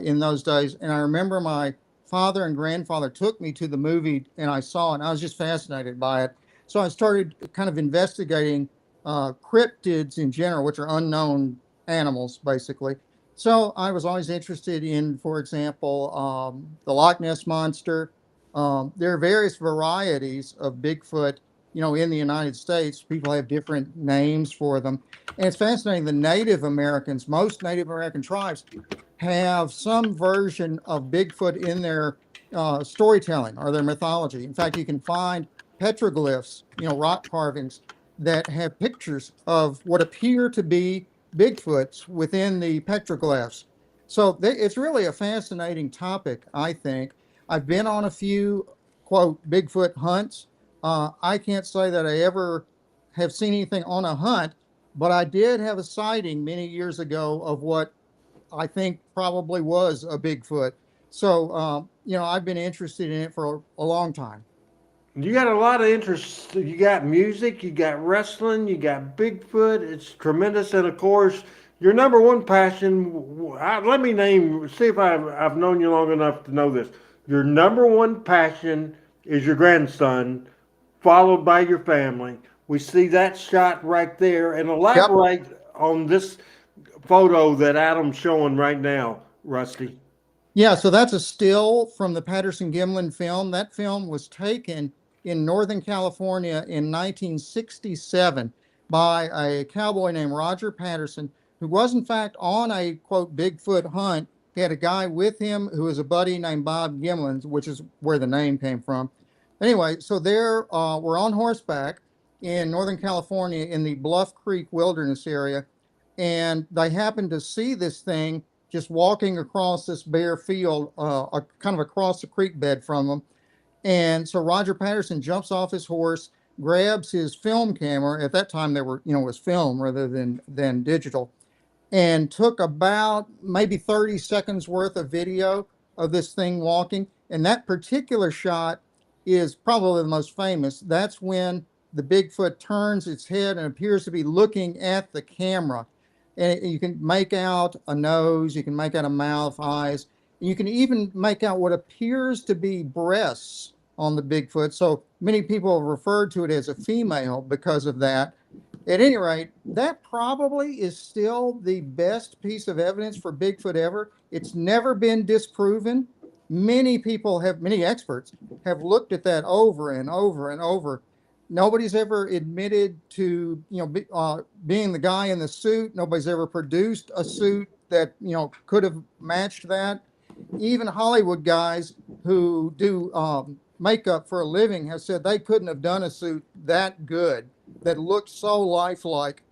in those days. And I remember my father and grandfather took me to the movie and I saw it, and I was just fascinated by it. So I started kind of investigating cryptids in general, which are unknown animals, basically. So I was always interested in, for example, the Loch Ness Monster. There are various varieties of Bigfoot, in the United States. People have different names for them. And it's fascinating. The Native Americans, most Native American tribes, have some version of Bigfoot in their storytelling or their mythology. In fact, you can find petroglyphs, rock carvings that have pictures of what appear to be Bigfoots within the petroglyphs. So it's really a fascinating topic, I think. I've been on a few, quote, Bigfoot hunts. I can't say that I ever have seen anything on a hunt, but I did have a sighting many years ago of what I think probably was a Bigfoot. So, I've been interested in it for a long time. You got a lot of interest. You got music, you got wrestling, you got Bigfoot. It's tremendous. And of course, your number one passion, let me see if I've known you long enough to know this. Your number one passion is your grandson, followed by your family. We see that shot right there. And elaborate on this photo that Adam's showing right now, Rusty. Yeah, so that's a still from the Patterson-Gimlin film. That film was taken in Northern California in 1967 by a cowboy named Roger Patterson, who was in fact on a, quote, Bigfoot hunt. He had a guy with him who was a buddy named Bob Gimlin, which is where the name came from. Anyway, so we're on horseback in Northern California in the Bluff Creek Wilderness area, and they happened to see this thing just walking across this bare field, kind of across the creek bed from them. And so Roger Patterson jumps off his horse, grabs his film camera. At that time, there was film rather than digital, and took about maybe 30 seconds worth of video of this thing walking. And that particular shot is probably the most famous. That's when the Bigfoot turns its head and appears to be looking at the camera. And you can make out a nose, you can make out a mouth, eyes, and you can even make out what appears to be breasts on the Bigfoot. So many people have referred to it as a female because of that. At any rate, that probably is still the best piece of evidence for Bigfoot ever. It's never been disproven. Many experts have looked at that over and over and over. Nobody's ever admitted to, being the guy in the suit. Nobody's ever produced a suit that, could have matched that. Even Hollywood guys who do makeup for a living have said they couldn't have done a suit that good, that looked so lifelike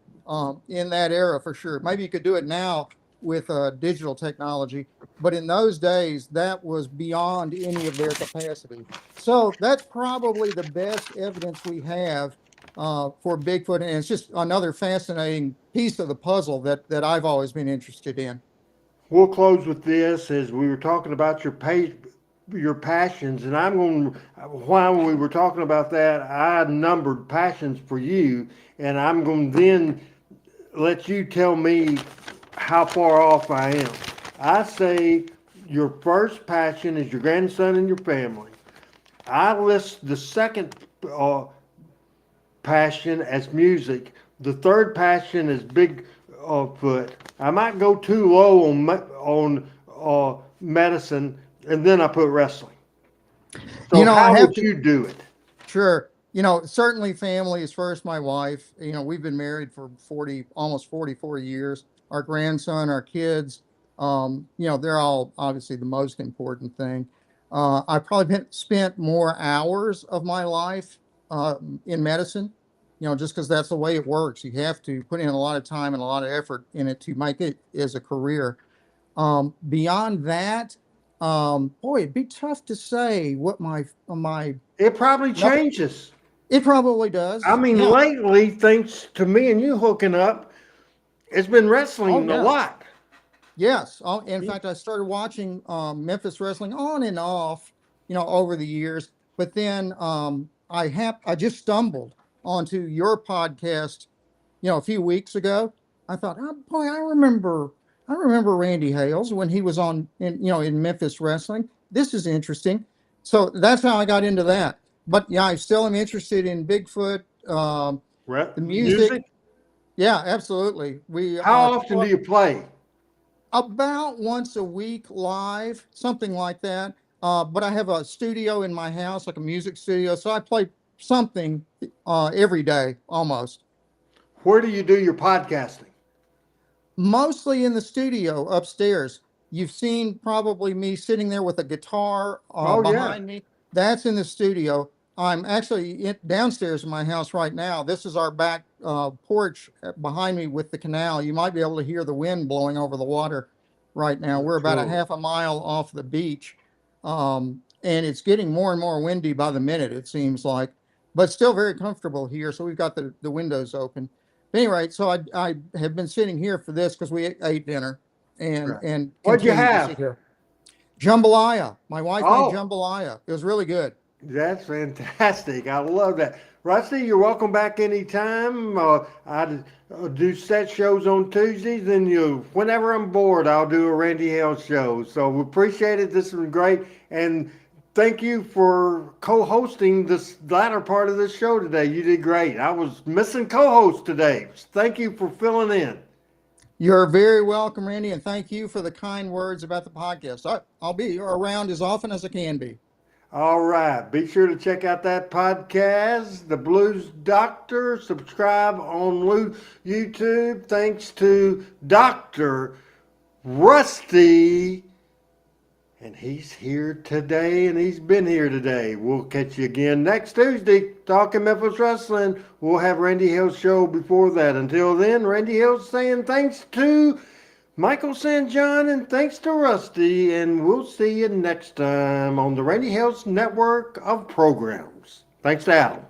in that era for sure. Maybe you could do it now with digital technology, but in those days, that was beyond any of their capacity. So that's probably the best evidence we have for Bigfoot, and it's just another fascinating piece of the puzzle that I've always been interested in. We'll close with this as we were talking about your passions, and while we were talking about that, I numbered passions for you, and I'm going to then let you tell me how far off I am. I say your first passion is your grandson and your family. I list the second passion as music. The third passion is foot. I might go too low on medicine, and then I put wrestling. So how would you do it? Sure. Certainly family is first. My wife, we've been married for almost 44 years. Our grandson, our kids, they're all obviously the most important thing. I probably spent more hours of my life in medicine, just because that's the way it works. You have to put in a lot of time and a lot of effort in it to make it as a career. Beyond that, boy, it'd be tough to say what my It probably changes. It probably does. I mean, lately, thanks to me and you hooking up, it's been wrestling a lot. Yes. In fact, I started watching Memphis wrestling on and off, over the years. But then I just stumbled onto your podcast, a few weeks ago. I thought, oh boy, I remember Randy Hales when he was on in Memphis wrestling. This is interesting. So that's how I got into that. But yeah, I still am interested in Bigfoot, the music. Yeah, absolutely. How often do you play? About once a week live, something like that. But I have a studio in my house, like a music studio. So I play something every day, almost. Where do you do your podcasting? Mostly in the studio upstairs. You've seen probably me sitting there with a guitar behind me. That's in the studio. I'm actually downstairs in my house right now. This is our back porch behind me with the canal. You might be able to hear the wind blowing over the water right now. We're about a half a mile off the beach. And it's getting more and more windy by the minute, it seems like, but still very comfortable here. So we've got the windows open. But anyway, so I have been sitting here for this because we ate dinner and what'd you have? Jambalaya. My wife made jambalaya. It was really good. That's fantastic. I love that. Rusty, you're welcome back anytime. I do set shows on Tuesdays, and whenever I'm bored, I'll do a Randy Hales show. So we appreciate it. This was great. And thank you for co-hosting this latter part of this show today. You did great. I was missing co-host today. Thank you for filling in. You're very welcome, Randy, and thank you for the kind words about the podcast. I'll be around as often as I can be. All right. Be sure to check out that podcast, The Blues Doctor. Subscribe on YouTube. Thanks to Dr. Rusty. And he's here today, and he's been here today. We'll catch you again next Tuesday, talking Memphis Wrestling. We'll have Randy Hill's show before that. Until then, Randy Hill's saying thanks to Michael St. John and thanks to Rusty, and we'll see you next time on the Randy Hill's network of programs. Thanks to Adam.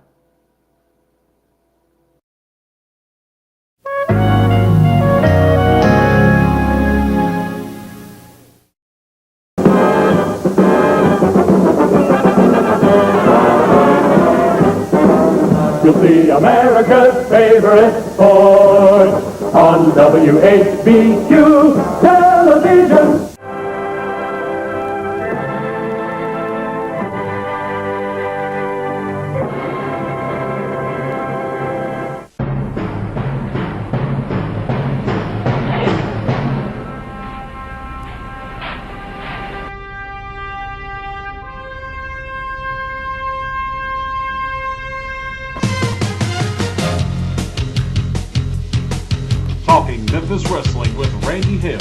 You'll see America's favorite sport on WHBQ television. Talking Memphis Wrestling with Randy Hill.